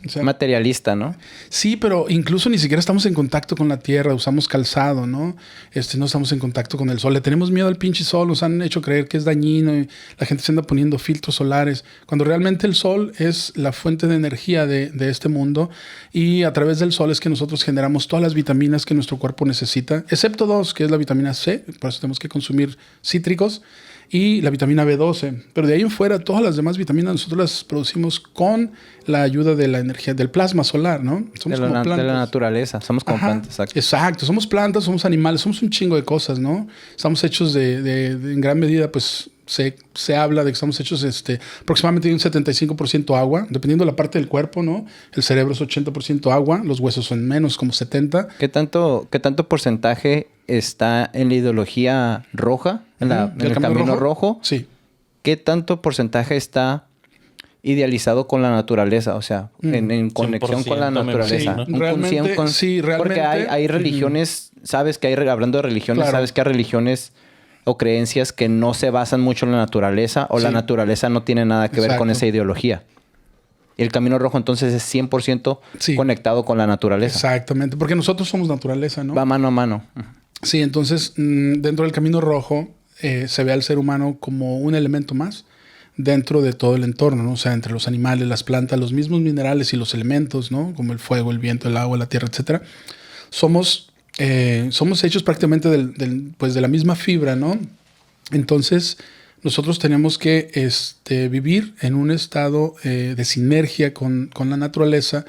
O sea,
Materialista, ¿no?
sí, pero incluso ni siquiera estamos en contacto con la tierra, usamos calzado, ¿no? No estamos en contacto con el sol. Le tenemos miedo al pinche sol, nos han hecho creer que es dañino y la gente se anda poniendo filtros solares, cuando realmente el sol es la fuente de energía de este mundo y a través del sol es que nosotros generamos todas las vitaminas que nuestro cuerpo necesita, excepto 2, que es la vitamina C, por eso tenemos que consumir cítricos, y la vitamina B12. Pero de ahí en fuera, todas las demás vitaminas nosotros las producimos con la ayuda de la energía del plasma solar, ¿no? Somos
De
como
la
plantas.
naturaleza. Somos como
Ajá,
plantas, exacto.
exacto. Somos plantas, somos animales, somos un chingo de cosas, ¿no? Estamos hechos en gran medida, pues se habla de que estamos hechos aproximadamente de un 75% agua, dependiendo de la parte del cuerpo, ¿no? El cerebro es 80% agua, los huesos son menos, como 70%.
¿Qué tanto porcentaje está en la ideología roja? En
Ujú,
el camino rojo.
Sí.
¿Qué tanto porcentaje está idealizado con la naturaleza, o sea, en conexión con la
100%
naturaleza.
sí,
¿no? Realmente,
Porque hay religiones, sabes que hablando de religiones,
Claro.
sabes que hay religiones o creencias que no se basan mucho en la naturaleza o la
Sí.
naturaleza no tiene nada que ver con
Exacto.
esa ideología. Y el Camino Rojo entonces es 100%
Sí.
conectado con la naturaleza.
Exactamente, porque nosotros somos naturaleza, ¿no?
Va mano a mano.
Sí, entonces dentro del Camino Rojo se ve al ser humano como un elemento más dentro de todo el entorno, ¿no? O sea, entre los animales, las plantas, los mismos minerales y los elementos, ¿no? Como el fuego, el viento, el agua, la tierra, etcétera. Somos hechos prácticamente pues de la misma fibra, ¿no? Entonces, nosotros tenemos que vivir en un estado de sinergia con la naturaleza,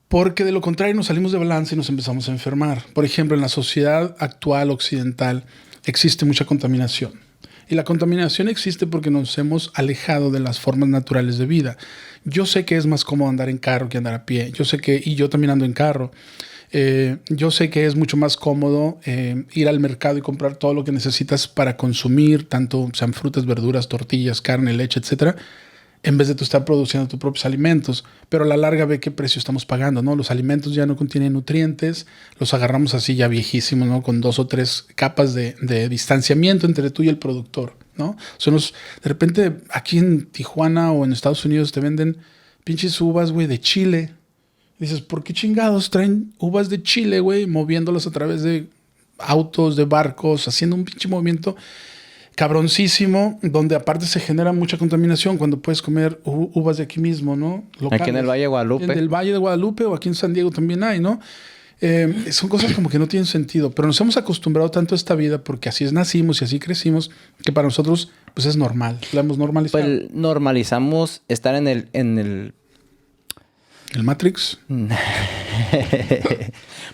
porque de lo contrario nos salimos de balance y nos empezamos a enfermar. Por ejemplo, en la sociedad actual occidental existe mucha contaminación. Y la contaminación existe porque nos hemos alejado de las formas naturales de vida. Yo sé que es más cómodo andar en carro que andar a pie. Y yo también ando en carro. Yo sé que es mucho más cómodo ir al mercado y comprar todo lo que necesitas para consumir, tanto sean frutas, verduras, tortillas, carne, leche, etcétera, en vez de tú estar produciendo tus propios alimentos. Pero a la larga ve qué precio estamos pagando, ¿no? Los alimentos ya no contienen nutrientes, los agarramos así ya viejísimos, ¿no? Con 2 o 3 capas de distanciamiento entre tú y el productor, ¿no? O sea, de repente aquí en Tijuana o en Estados Unidos te venden pinches uvas, güey, de Chile. Dices, ¿por qué chingados traen uvas de Chile, güey? Moviéndolas a través de autos, de barcos, haciendo un pinche movimiento cabroncísimo, donde aparte se genera mucha contaminación cuando puedes comer uvas de aquí mismo, ¿no? Locales.
Aquí en el Valle de Guadalupe.
En el Valle de Guadalupe o aquí en San Diego también hay, ¿no? Son cosas como que no tienen sentido, pero nos hemos acostumbrado tanto a esta vida porque así nacimos y así crecimos, que para nosotros pues es normal, la hemos normalizado.
Pues normalizamos estar en el
El Matrix.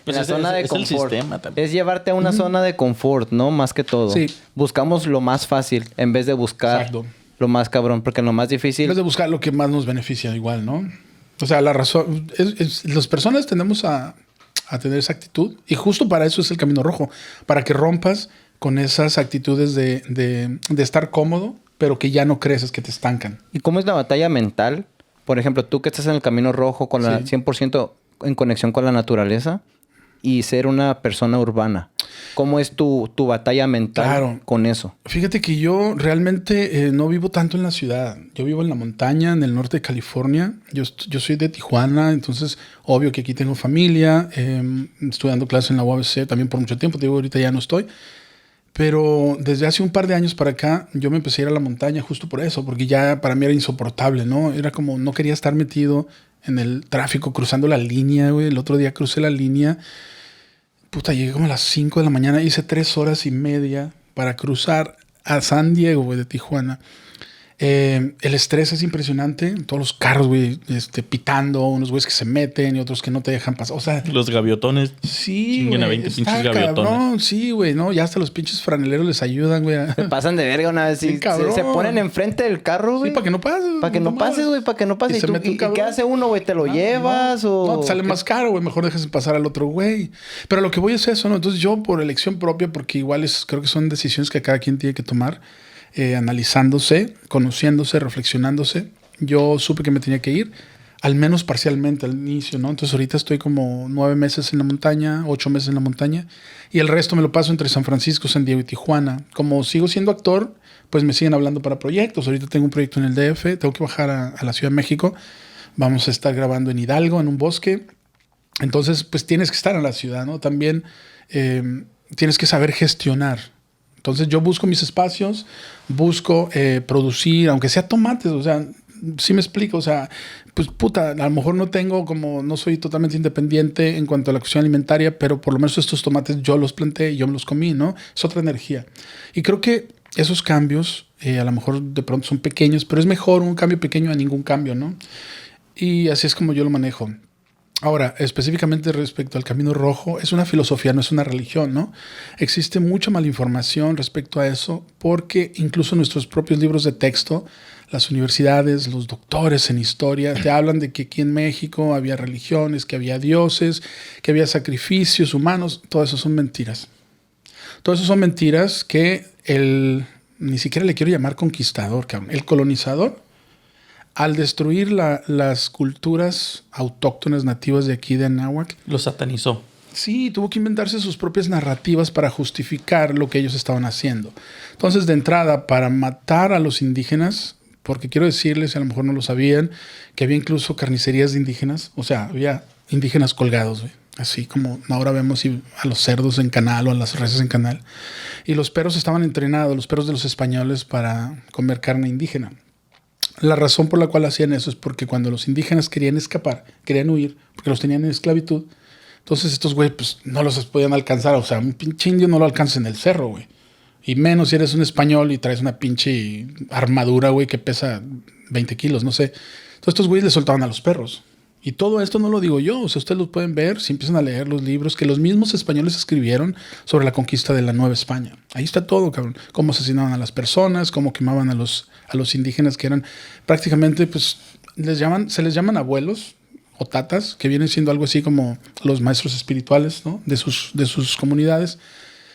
Pues
la
ese
zona de
es el
confort.
sistema también.
Es llevarte a una zona de confort, ¿no? Más que todo.
Sí.
Buscamos lo más fácil en vez de buscar
Exacto.
lo más cabrón, porque lo más
En
difícil.
vez de buscar lo que más nos beneficia igual, ¿no? O sea, la razón... las personas tendemos a tener esa actitud y justo para eso es el Camino Rojo, para que rompas con esas actitudes de estar cómodo, pero que ya no creces, que te estancan.
¿Y cómo es la batalla mental? Por ejemplo, tú que estás en el Camino Rojo con la
Sí.
100% en conexión con la naturaleza y ser una persona urbana. ¿Cómo es tu batalla mental
Claro.
con eso?
Fíjate que yo realmente no vivo tanto en la ciudad. Yo vivo en la montaña, en el norte de California. Yo soy de Tijuana, entonces obvio que aquí tengo familia. Estuve dando clases en la UABC también por mucho tiempo. Te digo, ahorita ya no estoy. Pero desde hace un par de años para acá yo me empecé a ir a la montaña justo por eso, porque ya para mí era insoportable, ¿no? Era como no quería estar metido en el tráfico cruzando la línea, güey. El otro día crucé la línea. Puta, llegué como a las 5 de la mañana. Hice 3 horas y media para cruzar a San Diego, güey, de Tijuana. El estrés es impresionante. Todos los carros, güey, pitando. Unos güeyes que se meten y otros que no te dejan pasar. O sea,
Los gaviotones.
sí,
Chinguen a
güey.
20
Está
pinches gaviota.
cabrón. Sí, güey, ¿no? Ya hasta los pinches franeleros les ayudan, güey.
Se pasan de verga una vez.
Sí,
Sí,
cabrón.
se ponen enfrente del carro, güey.
Sí, para que no pases.
Para que no pases, güey. Para que no pases.
Y se mete un
¿Y
cabrón.
qué hace uno, güey? ¿Te lo llevas o...?
No, te sale
qué?
más caro, güey. Mejor dejas pasar al otro güey. Pero lo que voy es eso, ¿no? Entonces yo, por elección propia, porque igual creo que son decisiones que cada quien tiene que tomar, analizándose, conociéndose, reflexionándose, yo supe que me tenía que ir, al menos parcialmente al inicio, ¿no? Entonces ahorita estoy como 9 meses en la montaña, 8 meses en la montaña, y el resto me lo paso entre San Francisco, San Diego y Tijuana. Como sigo siendo actor, pues me siguen hablando para proyectos. Ahorita tengo un proyecto en el DF, tengo que bajar a la Ciudad de México. Vamos a estar grabando en Hidalgo, en un bosque. Entonces, pues tienes que estar en la ciudad, ¿no? También tienes que saber gestionar. Entonces yo busco mis espacios, busco producir, aunque sea tomates, o sea, sí me explico, o sea, pues puta, a lo mejor no soy totalmente independiente en cuanto a la cuestión alimentaria, pero por lo menos estos tomates yo los planté y yo me los comí, ¿no? Es otra energía. Y creo que esos cambios, a lo mejor de pronto son pequeños, pero es mejor un cambio pequeño a ningún cambio, ¿no? Y así es como yo lo manejo. Ahora, específicamente respecto al Camino Rojo, es una filosofía, no es una religión, ¿no? Existe mucha malinformación respecto a eso, porque incluso nuestros propios libros de texto, las universidades, los doctores en historia, te hablan de que aquí en México había religiones, que había dioses, que había sacrificios humanos. Todo eso son mentiras. Todo eso son mentiras que ni siquiera le quiero llamar conquistador, cabrón. El colonizador al destruir las culturas autóctonas nativas de aquí de Anáhuac,
Lo satanizó.
sí, tuvo que inventarse sus propias narrativas para justificar lo que ellos estaban haciendo. Entonces, de entrada, para matar a los indígenas, porque quiero decirles, a lo mejor no lo sabían, que había incluso carnicerías de indígenas, o sea, había indígenas colgados, güey. Así como ahora vemos a los cerdos en canal o a las reses en canal. Y los perros estaban entrenados, los perros de los españoles, para comer carne indígena. La razón por la cual hacían eso es porque cuando los indígenas querían escapar, querían huir, porque los tenían en esclavitud, entonces estos güeyes pues no los podían alcanzar. O sea, un pinche indio no lo alcanza en el cerro, güey. Y menos si eres un español y traes una pinche armadura, güey, que pesa 20 kilos, no sé. Entonces estos güeyes le soltaban a los perros. Y todo esto no lo digo yo, o sea, ustedes lo pueden ver si empiezan a leer los libros que los mismos españoles escribieron sobre la conquista de la Nueva España. Ahí está todo, cabrón. Cómo asesinaban a las personas, cómo quemaban a los indígenas que eran prácticamente, pues, se les llaman abuelos o tatas, que vienen siendo algo así como los maestros espirituales, ¿no? de sus comunidades.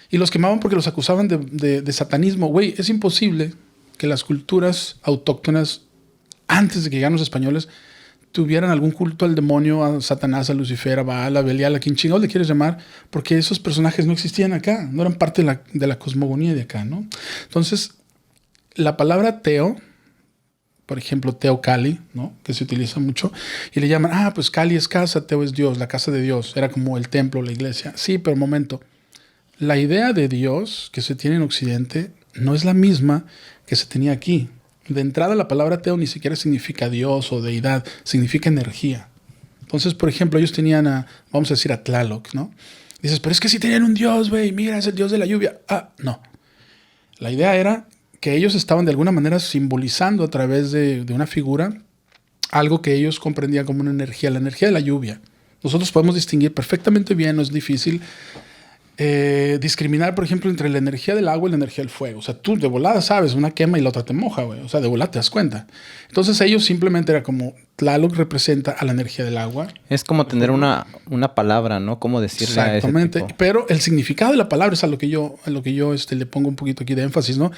Y los quemaban porque los acusaban de satanismo. Güey, es imposible que las culturas autóctonas, antes de que llegaran los españoles, tuvieran algún culto al demonio, a Satanás, a Lucifer, a Baal, a Belial, a quien chingado le quieres llamar, porque esos personajes no existían acá, no eran parte de la cosmogonía de acá, ¿no? Entonces, la palabra Teo, por ejemplo, Teo Cali, ¿no? Que se utiliza mucho, y le llaman, pues Cali es casa, Teo es Dios, la casa de Dios, era como el templo, la iglesia. Sí, pero un momento, la idea de Dios que se tiene en Occidente no es la misma que se tenía aquí. De entrada, la palabra Teo ni siquiera significa Dios o deidad, significa energía. Entonces, por ejemplo, ellos tenían vamos a decir, a Tlaloc, ¿no? Dices, pero es que sí tenían un dios, güey, mira, es el dios de la lluvia. No. La idea era que ellos estaban de alguna manera simbolizando a través de una figura algo que ellos comprendían como una energía, la energía de la lluvia. Nosotros podemos distinguir perfectamente bien, no es difícil discriminar, por ejemplo, entre la energía del agua y la energía del fuego. O sea, tú de volada sabes, una quema y la otra te moja, güey. O sea, de volada te das cuenta. Entonces ellos simplemente era como, Tlaloc representa a la energía del agua.
Es como tener una palabra, ¿no? ¿Cómo decirle a ese tipo?
Pero el significado de la palabra es a lo que yo le pongo un poquito aquí de énfasis, ¿no?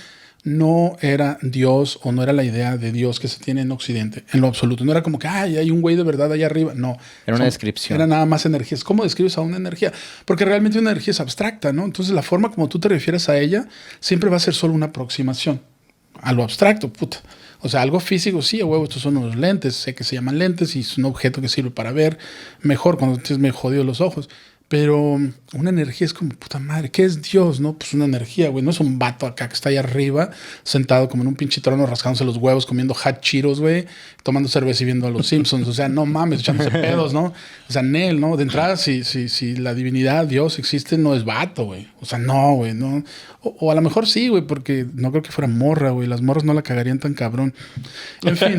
No era Dios o no era la idea de Dios que se tiene en Occidente, en lo absoluto. No era como que hay un güey de verdad allá arriba. No.
Era una descripción.
Era nada más energías. ¿Cómo describes a una energía? Porque realmente una energía es abstracta, ¿no? Entonces la forma como tú te refieres a ella siempre va a ser solo una aproximación a lo abstracto, puta. O sea, algo físico, sí, a huevo, estos son unos lentes. Sé que se llaman lentes y es un objeto que sirve para ver mejor cuando tienes medio jodido los ojos. Pero una energía es como, puta madre, ¿qué es Dios? No, pues una energía, güey. No es un vato acá que está ahí arriba, sentado como en un pinche trono, rascándose los huevos, comiendo hot Cheetos, güey, tomando cerveza y viendo a los Simpsons. O sea, no mames, echándose pedos, ¿no? O sea, Nel, ¿no? De entrada, si la divinidad, Dios existe, no es vato, güey. O sea, no, güey, no. O a lo mejor sí, güey, porque no creo que fuera morra, güey. Las morras no la cagarían tan cabrón. En fin,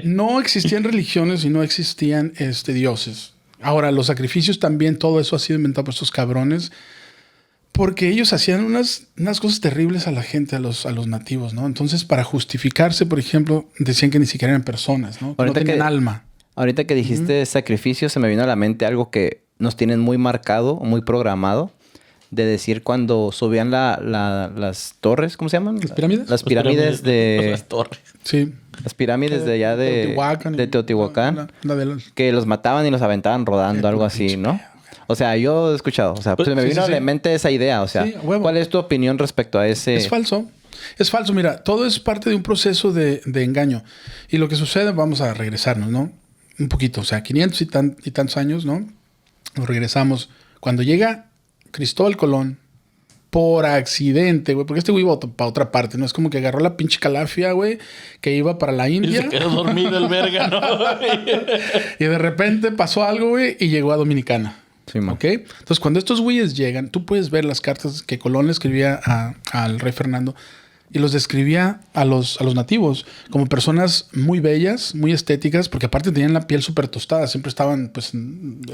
no existían religiones y no existían dioses. Ahora, los sacrificios también, todo eso ha sido inventado por estos cabrones, porque ellos hacían unas cosas terribles a la gente, a los nativos, ¿no? Entonces, para justificarse, por ejemplo, decían que ni siquiera eran personas, ¿no? Que no tenían alma.
Ahorita que dijiste sacrificio, se me vino a la mente algo que nos tienen muy marcado, muy programado, de decir cuando subían las torres, ¿cómo se llaman?
¿Las pirámides?
Las pirámides de...
Las torres.
Sí.
Las pirámides de allá de Teotihuacán, que los mataban y los aventaban rodando, algo así, ¿no? O sea, yo he escuchado. O sea, pues me vino a la mente esa idea. O sea, ¿cuál es tu opinión respecto a ese...?
Es falso. Es falso. Mira, todo es parte de un proceso de engaño. Y lo que sucede, vamos a regresarnos, ¿no? Un poquito. O sea, 500 y tantos años, ¿no? Nos regresamos. Cuando llega Cristóbal Colón, por accidente, güey, porque este güey iba para otra parte, ¿no? Es como que agarró la pinche calafia, güey, que iba para la India.
Y se quedó dormido el verga, ¿no?
Y de repente pasó algo, güey, y llegó a Dominicana.
Sí, man.
¿Ok? Entonces, cuando estos güeyes llegan, tú puedes ver las cartas que Colón le escribía al rey Fernando y los describía a los nativos como personas muy bellas, muy estéticas, porque aparte tenían la piel súper tostada, siempre estaban pues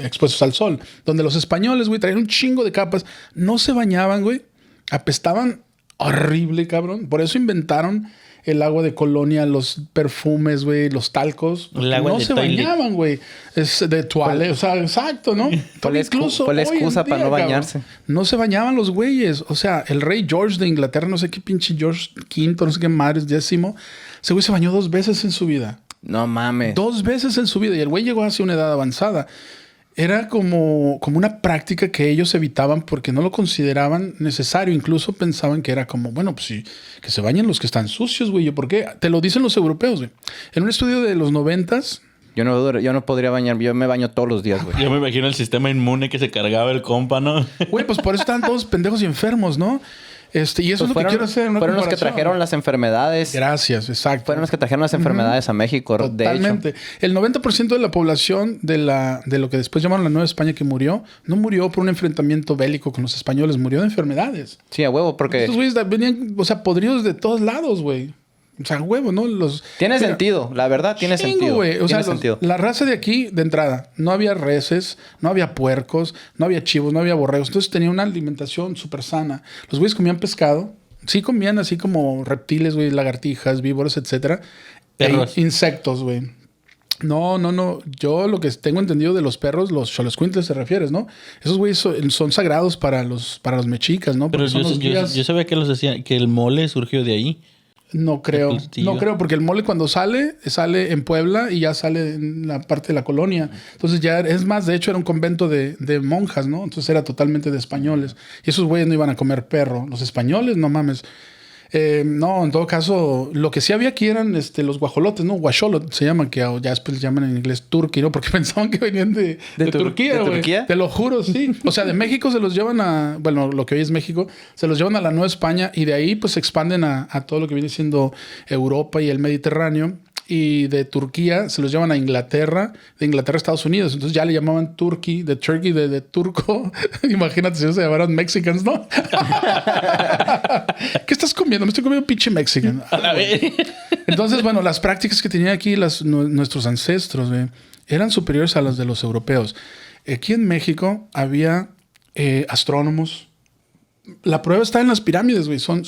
expuestos al sol. Donde los españoles, güey, traían un chingo de capas, no se bañaban, güey, apestaban horrible, cabrón. Por eso inventaron el agua de colonia, los perfumes, güey, los talcos.
El agua
no
de
se bañaban, güey. Es de toalé, o sea, exacto, ¿no?
Fue la excusa para no bañarse.
Cabrón, no se bañaban los güeyes. O sea, el rey George de Inglaterra, no sé qué pinche George V, no sé qué madres, 10º, Ese güey se bañó 2 veces en su vida.
No mames.
2 veces en su vida. Y el güey llegó hacia una edad avanzada. Era como una práctica que ellos evitaban porque no lo consideraban necesario. Incluso pensaban que era como, bueno, pues sí, que se bañen los que están sucios, güey. ¿Por qué? Te lo dicen los europeos, güey. En un estudio de los 90s.
Yo no podría bañar. Yo me baño todos los días, güey.
Yo me imagino el sistema inmune que se cargaba el compa, ¿no?
Güey, pues por eso estaban todos pendejos y enfermos, ¿no? Y eso es lo que quiero hacer.
Fueron los que trajeron las enfermedades.
Gracias, exacto.
Fueron los que trajeron las enfermedades a México,
Totalmente.
de hecho.
El 90% de la población de lo que después llamaron la Nueva España que murió, no murió por un enfrentamiento bélico con los españoles, murió de enfermedades.
Sí, a huevo, porque...
Estos güeyes venían, o sea, podridos de todos lados, güey. O sea, huevo, ¿no?
Tiene sentido, la verdad, tiene sentido.
Güey. O sea,
sentido.
La raza de aquí, de entrada, no había reses, no había puercos, no había chivos, no había borregos. Entonces tenía una alimentación súper sana. Los güeyes comían pescado. Sí comían así como reptiles, güey, lagartijas, víboras, etcétera.
Perros.
Insectos, güey. No. Yo lo que tengo entendido de los perros, los xoloscuintles te refieres, ¿no? Esos güeyes son sagrados para los mexicas, ¿no?
Pero
Porque
yo sabía que los hacían, que el mole surgió de ahí.
No creo. No creo, porque el mole cuando sale en Puebla y ya sale en la parte de la colonia. Entonces ya, es más, de hecho era un convento de monjas, ¿no? Entonces era totalmente de españoles. Y esos güeyes no iban a comer perro. Los españoles, no mames. No, en todo caso, lo que sí había aquí eran los guajolotes, ¿no? Guacholot se llaman, que ya después les llaman en inglés turqui, ¿no? Porque pensaban que venían de Turquía, güey. ¿Turquía? Te lo juro, sí. O sea, de México se los llevan a... Bueno, lo que hoy es México, se los llevan a la Nueva España y de ahí pues se expanden a todo lo que viene siendo Europa y el Mediterráneo. Y de Turquía se los llevan a Inglaterra, de Inglaterra a Estados Unidos. Entonces ya le llamaban Turkey, de turco. Imagínate si se llamaran Mexicans, ¿no? ¿Qué estás comiendo? Me estoy comiendo pinche Mexican.
A la vez.
Entonces, bueno, las prácticas que tenían aquí nuestros ancestros eran superiores a las de los europeos. Aquí en México había astrónomos. La prueba está en las pirámides, güey. Son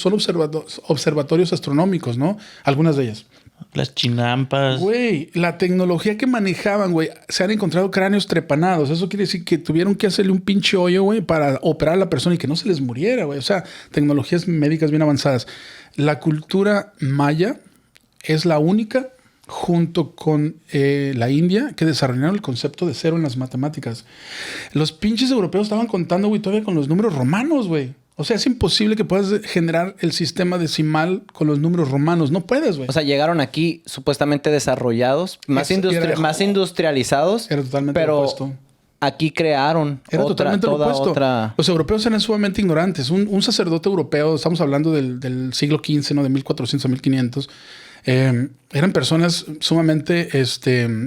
observatorios astronómicos, ¿no? Algunas de ellas.
Las chinampas.
Güey, la tecnología que manejaban, güey, se han encontrado cráneos trepanados. Eso quiere decir que tuvieron que hacerle un pinche hoyo, güey, para operar a la persona y que no se les muriera, güey. O sea, tecnologías médicas bien avanzadas. La cultura maya es la única, junto con la India, que desarrollaron el concepto de cero en las matemáticas. Los pinches europeos estaban contando, güey, todavía con los números romanos, güey. O sea, es imposible que puedas generar el sistema decimal con los números romanos. No puedes, güey.
O sea, llegaron aquí supuestamente desarrollados, más industrializados.
Era totalmente
pero
opuesto.
Aquí crearon
totalmente lo opuesto.
otra...
Los europeos eran sumamente ignorantes. Un sacerdote europeo, estamos hablando del siglo XV, ¿no? De 1400 a 1500. Eran personas sumamente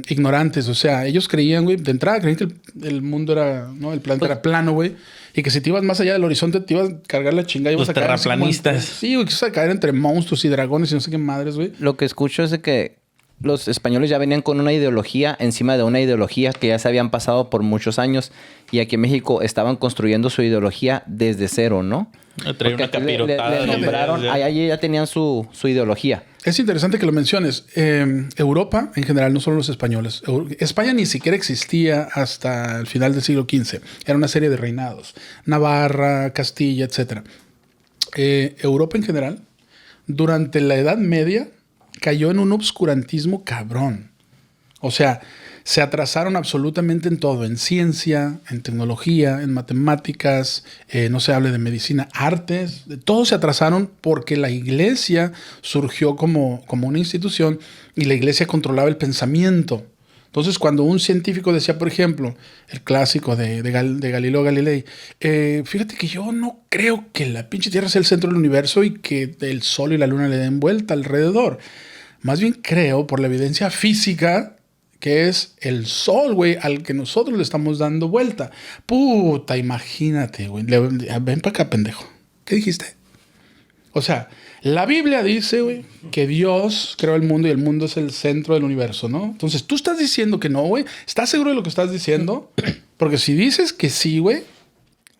ignorantes. O sea, ellos creían, güey, de entrada creían que el mundo era, ¿no? El planeta era plano, güey. Y que si te ibas más allá del horizonte te ibas a cargar la chingada.
Los terraplanistas.
Sí, güey, que ibas a caer entre monstruos y dragones y no sé qué madres, güey.
Lo que escucho es de que los españoles ya venían con una ideología encima de una ideología que ya se habían pasado por muchos años. Y aquí en México estaban construyendo su ideología desde cero, ¿no?
Traía una capirotada.
Le nombraron, allá ya tenían su ideología.
Es interesante que lo menciones. Europa, en general, no solo los españoles. España ni siquiera existía hasta el final del siglo XV. Era una serie de reinados. Navarra, Castilla, etc. Europa en general, durante la Edad Media, cayó en un obscurantismo cabrón. O sea, se atrasaron absolutamente en todo. En ciencia, en tecnología, en matemáticas, no se hable de medicina, artes. De todo se atrasaron porque la iglesia surgió como una institución y la iglesia controlaba el pensamiento. Entonces, cuando un científico decía, por ejemplo, el clásico de Galileo Galilei, fíjate que yo no creo que la pinche Tierra sea el centro del universo y que el Sol y la Luna le den vuelta alrededor. Más bien creo, por la evidencia física, que es el Sol, güey, al que nosotros le estamos dando vuelta. Puta, imagínate, güey. Ven para acá, pendejo. ¿Qué dijiste? O sea, la Biblia dice, güey, que Dios creó el mundo y el mundo es el centro del universo, ¿no? Entonces, tú estás diciendo que no, güey. ¿Estás seguro de lo que estás diciendo? Porque si dices que sí, güey,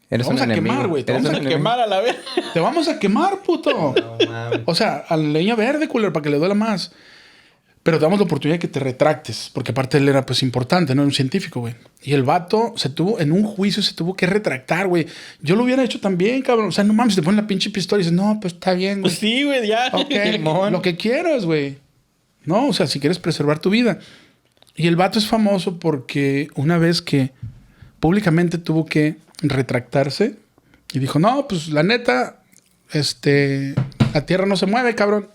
te vamos a quemar, güey. Te vamos a
quemar a la vez.
Te vamos a quemar, puto. No, o sea, a la leña verde, culero, para que le duela más. Pero te damos la oportunidad de que te retractes. Porque aparte él era, pues, importante, ¿no? Era un científico, güey. Y el vato en un juicio se tuvo que retractar, güey. Yo lo hubiera hecho también, cabrón. O sea, no mames, te ponen la pinche pistola y dices, no, pues está bien, güey.
Pues sí, güey, ya.
Ok, lo que quieras, güey. ¿no? O sea, si quieres preservar tu vida. Y el vato es famoso porque una vez que públicamente tuvo que retractarse y dijo, no, pues la neta, la tierra no se mueve, cabrón.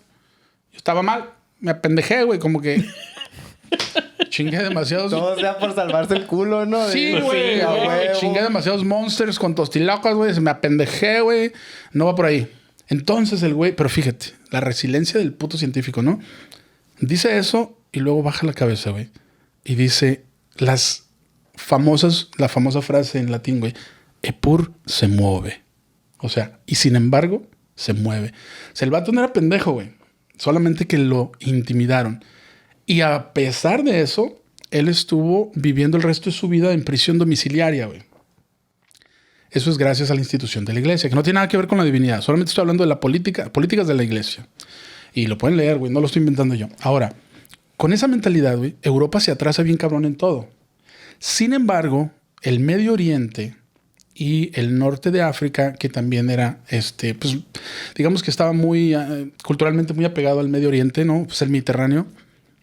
Yo estaba mal, me apendejé, güey, como que chingué demasiados.
Todo sea por salvarse el culo, ¿no?
Sí, güey. Chingué demasiados monsters con tostilocas, güey. Se me apendejé, güey. No va por ahí. Entonces el güey, pero fíjate, la resiliencia del puto científico, ¿no? Dice eso y luego baja la cabeza, güey. Y dice la famosa frase en latín, güey. Epur se mueve. O sea, y sin embargo, se mueve. O sea, el vato no era pendejo, güey. Solamente que lo intimidaron. Y a pesar de eso, él estuvo viviendo el resto de su vida en prisión domiciliaria, güey. Eso es gracias a la institución de la iglesia, que no tiene nada que ver con la divinidad. Solamente estoy hablando de la políticas de la iglesia. Y lo pueden leer, güey. No lo estoy inventando yo. Ahora, con esa mentalidad, güey, Europa se atrasa bien cabrón en todo. Sin embargo, el Medio Oriente y el norte de África, que también era, pues, digamos que estaba muy, culturalmente muy apegado al Medio Oriente, ¿no? Pues el Mediterráneo.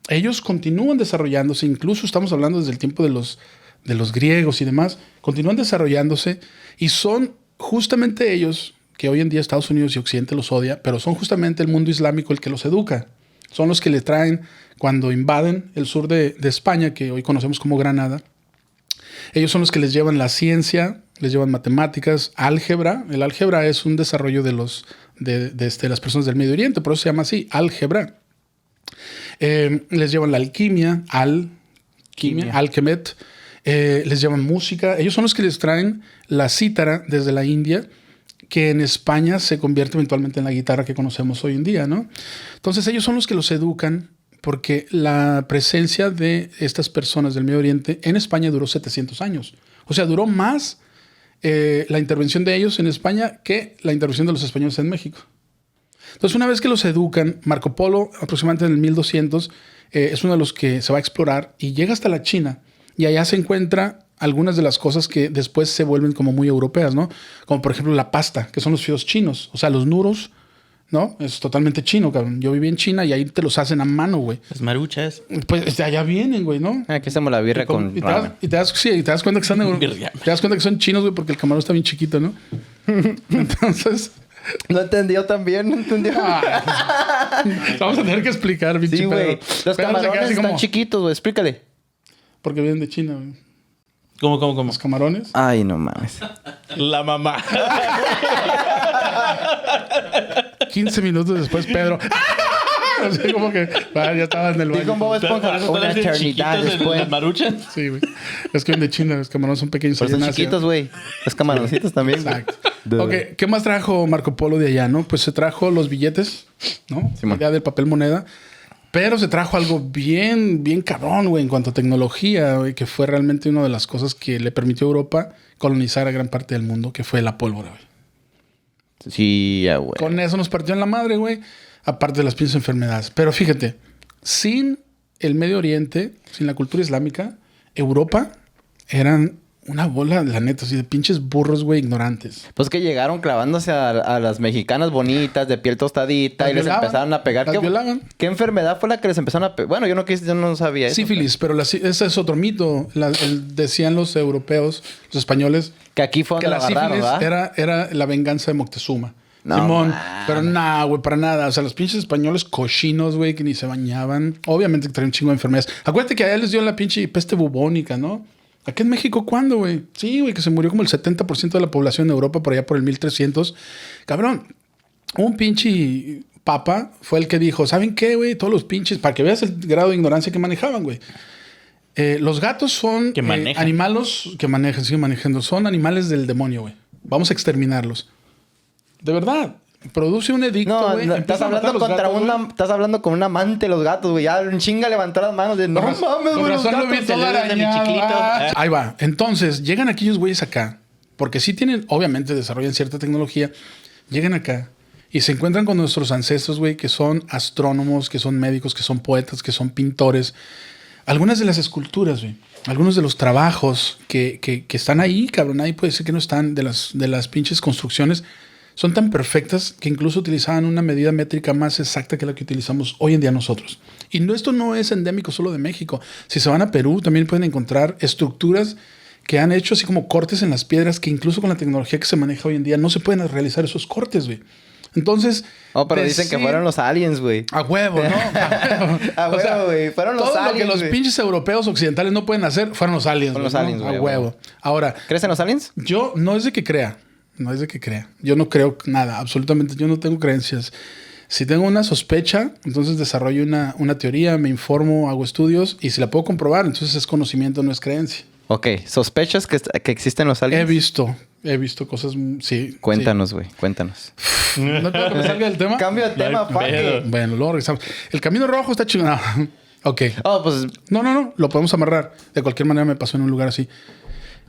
Ellos continúan desarrollándose, incluso estamos hablando desde el tiempo de los griegos y demás, continúan desarrollándose y son justamente ellos, que hoy en día Estados Unidos y Occidente los odia, pero son justamente el mundo islámico el que los educa. Son los que le traen, cuando invaden el sur de España, que hoy conocemos como Granada, ellos son los que les llevan la ciencia, les llevan matemáticas, álgebra. El álgebra es un desarrollo de las personas del Medio Oriente, por eso se llama así, álgebra. Les llevan la alquimia, alquemet. Les llevan música. Ellos son los que les traen la cítara desde la India, que en España se convierte eventualmente en la guitarra que conocemos hoy en día, ¿no? Entonces ellos son los que los educan, porque la presencia de estas personas del Medio Oriente en España duró 700 años. O sea, duró más la intervención de ellos en España que la intervención de los españoles en México. Entonces, una vez que los educan, Marco Polo, aproximadamente en el 1200, es uno de los que se va a explorar y llega hasta la China. Y allá se encuentra algunas de las cosas que después se vuelven como muy europeas, ¿no? Como por ejemplo la pasta, que son los fideos chinos. O sea, los nuros, ¿no? Es totalmente chino, cabrón. Yo viví en China y ahí te los hacen a mano, güey.
Las maruchas.
Pues de allá vienen, güey, ¿no?
Aquí hacemos la birria con ramen.
Y te das cuenta que son te das cuenta que son chinos, güey, porque el camarón está bien chiquito, ¿no? Entonces...
No entendió también, no entendió.
Vamos a tener que explicar, bicho.
Sí, güey. Los camarones están chiquitos, güey. Explícale.
Porque vienen de China, güey.
¿Cómo?
Los camarones.
Ay, no mames.
La mamá.
15 minutos después, Pedro. Así como que ya estaba en el baño.
Dijo Bob Esponja. Una eternidad después.
¿Las maruchas?
Sí, güey. Es que vienen de China. Los camarones son pequeños.
Pero son chiquitos, güey. Los camaroncitos también.
Exacto. Ok, ¿qué más trajo Marco Polo de allá, no? Pues se trajo los billetes, ¿no? La idea del papel moneda. Pero se trajo algo bien, bien cabrón, güey, en cuanto a tecnología, güey, que fue realmente una de las cosas que le permitió a Europa colonizar a gran parte del mundo, que fue la pólvora, güey.
Sí, ya, güey.
Con eso nos partió en la madre, güey. Aparte de las pinches enfermedades. Pero fíjate, sin el Medio Oriente, sin la cultura islámica, Europa eran una bola, la neta, así de pinches burros, güey, ignorantes.
Pues que llegaron clavándose a las mexicanas bonitas, de piel tostadita,
Las
y les
violaban,
empezaron a pegar.
las violaban.
¿Qué enfermedad fue la que les empezaron a pegar? Bueno, yo no sabía eso.
Sífilis, pero ese es otro mito. Decían los europeos, los españoles,
Que aquí fue
que
donde
la
la agarraron,
sífilis
¿verdad?
era la venganza de Moctezuma.
No,
Simón,
man.
pero nada, güey, para nada. O sea, los pinches españoles cochinos, güey, que ni se bañaban. Obviamente que traían un chingo de enfermedades. Acuérdate que a él les dio la pinche peste bubónica, ¿no? ¿Aquí en México cuándo, güey? Sí, güey, que se murió como el 70% de la población de Europa por allá por el 1300. Cabrón, un pinche papa fue el que dijo, ¿saben qué, güey? Todos los pinches, para que veas el grado de ignorancia que manejaban, güey. Los gatos son animales que manejan, siguen manejando. Son animales del demonio, güey. Vamos a exterminarlos. De verdad. Produce un edicto, güey.
Estás hablando con un amante de los gatos, güey. Ya un chinga levantó las manos de no mames, güey, los gatos.
Ahí va. Entonces, llegan aquellos güeyes acá, porque sí tienen, obviamente, desarrollan cierta tecnología. Llegan acá y se encuentran con nuestros ancestros, güey, que son astrónomos, que son médicos, que son poetas, que son pintores. Algunas de las esculturas, güey. Algunos de los trabajos que están ahí, cabrón, ahí puede ser que no están, de las pinches construcciones, son tan perfectas que incluso utilizaban una medida métrica más exacta que la que utilizamos hoy en día nosotros. Y esto no es endémico solo de México. Si se van a Perú, también pueden encontrar estructuras que han hecho así como cortes en las piedras que incluso con la tecnología que se maneja hoy en día no se pueden realizar esos cortes, güey. Entonces...
pero dicen que fueron los aliens, güey.
A huevo, ¿no?
A huevo, güey. Fueron los aliens,
todo lo que los pinches europeos occidentales no pueden hacer, fueron los aliens.
Fueron los aliens, güey.
A huevo. Ahora...
¿Crees en los aliens?
Yo no es de que crea. No es de que crea. Yo no creo nada. Absolutamente. Yo no tengo creencias. Si tengo una sospecha, entonces desarrollo una teoría, me informo, hago estudios. Y si la puedo comprobar, entonces es conocimiento, no es creencia.
Ok. ¿Sospechas que existen los aliens?
He visto cosas, sí.
Cuéntanos, güey. Cuéntanos.
¿No tengo que me salga del tema?
Cambio de tema, fuck it.
Bueno, luego regresamos. El camino rojo está chido. No. Ok.
Oh, pues...
No. Lo podemos amarrar. De cualquier manera me pasó en un lugar así.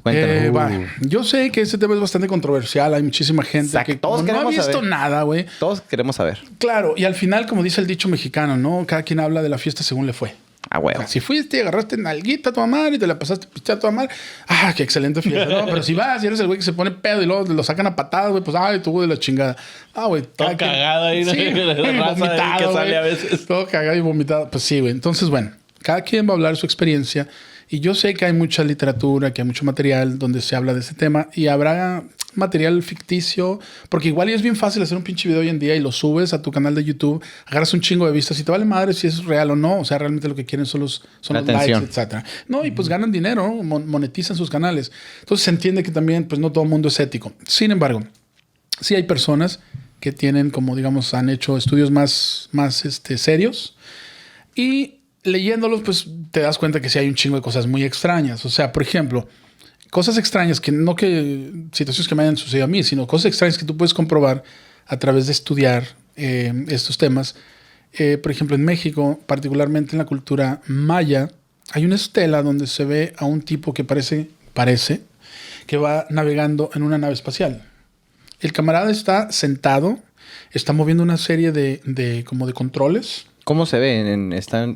Cuéntanos.
Yo sé que este tema es bastante controversial. Hay muchísima gente
Exacto.
que
Todos
no ha
queremos
visto
saber.
nada, güey.
Todos queremos saber.
Claro, y al final, como dice el dicho mexicano, ¿no? Cada quien habla de la fiesta según le fue.
Ah,
O
huevo.
sea, si fuiste y agarraste nalguita a tu mamá y te la pasaste pichada a tu mamá, qué excelente fiesta, ¿no? Pero si vas y eres el güey que se pone pedo y luego lo sacan a patadas, güey, pues, tú de la chingada. Güey.
Todo cagado ahí, ¿no?
Sí,
La raza ahí que sale a
güey.
veces.
Todo cagado y vomitado. Pues sí, güey. Entonces, bueno, cada quien va a hablar de su experiencia. Y yo sé que hay mucha literatura, que hay mucho material donde se habla de ese tema. Y habrá material ficticio. Porque igual y es bien fácil hacer un pinche video hoy en día y lo subes a tu canal de YouTube. Agarras un chingo de vistas y te vale madre si es real o no. O sea, realmente lo que quieren son los likes, etc. No, y pues ganan dinero, ¿no? Monetizan sus canales. Entonces se entiende que también pues no todo el mundo es ético. Sin embargo, sí hay personas que tienen, como digamos, han hecho estudios más serios. Y leyéndolos, pues te das cuenta que sí hay un chingo de cosas muy extrañas. O sea, por ejemplo, cosas extrañas que no que situaciones que me hayan sucedido a mí, sino cosas extrañas que tú puedes comprobar a través de estudiar estos temas. Por ejemplo, en México, particularmente en la cultura maya, hay una estela donde se ve a un tipo que parece que va navegando en una nave espacial. El camarada está sentado, está moviendo una serie de controles.
¿Cómo se ve?
Está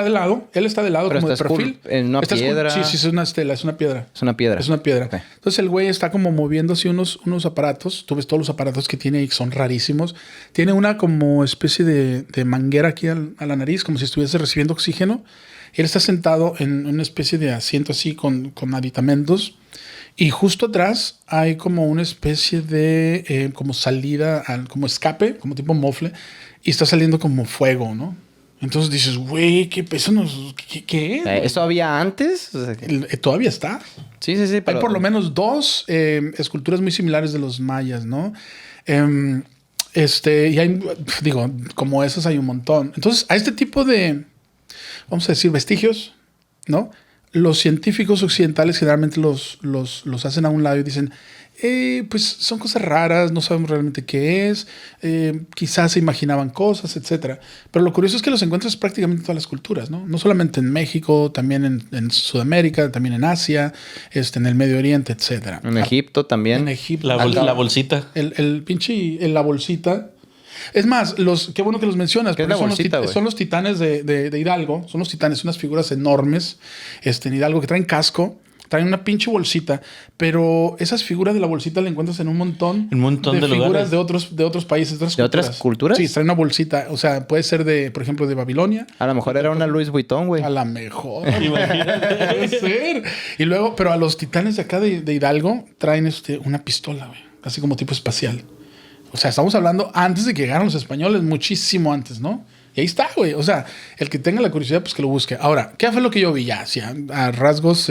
de lado. Él está de lado,
pero
como de perfil.
En una piedra.
Sí, es una estela, es una piedra.
Es una piedra.
Es una piedra.
Okay.
Entonces el güey está como moviéndose unos aparatos. Tú ves todos los aparatos que tiene y son rarísimos. Tiene una como especie de manguera aquí a la nariz, como si estuviese recibiendo oxígeno. Él está sentado en una especie de asiento así con aditamentos. Y justo atrás hay como una especie de como salida, como escape, como tipo mofle. Y está saliendo como fuego, ¿no? Entonces dices, güey, ¿qué peso qué es?
¿Eso había antes? O sea,
todavía está.
Sí. Pero...
Hay por lo menos 2 esculturas muy similares de los mayas, ¿no? Y hay, digo, como esas hay un montón. Entonces, a este tipo de, vamos a decir, vestigios, ¿no? Los científicos occidentales generalmente los hacen a un lado y dicen, pues son cosas raras, no sabemos realmente qué es, quizás se imaginaban cosas, etc. Pero lo curioso es que los encuentras prácticamente en todas las culturas, ¿no? No solamente en México, también en Sudamérica, también en Asia, en el Medio Oriente, etc.
En Egipto también.
En Egipto.
La bolsita.
La bolsita. Es más, qué bueno que los mencionas.
¿Qué es la bolsita,
son los titanes de Hidalgo. Son los titanes, unas figuras enormes en Hidalgo que traen casco. Traen una pinche bolsita. Pero esas figuras de la bolsita la encuentras en un montón
de
figuras
lugares.
de otros países,
¿De otras culturas?
Sí, traen una bolsita. O sea, puede ser por ejemplo, de Babilonia.
A lo mejor era una Louis Vuitton, güey.
A lo mejor. Puede ser. Y luego, pero a los titanes de acá de Hidalgo traen una pistola, güey. Así como tipo espacial. O sea, estamos hablando antes de que llegaran los españoles, muchísimo antes, ¿no? Y ahí está, güey. O sea, el que tenga la curiosidad, pues que lo busque. Ahora, ¿qué fue lo que yo vi ya? Sí, a rasgos,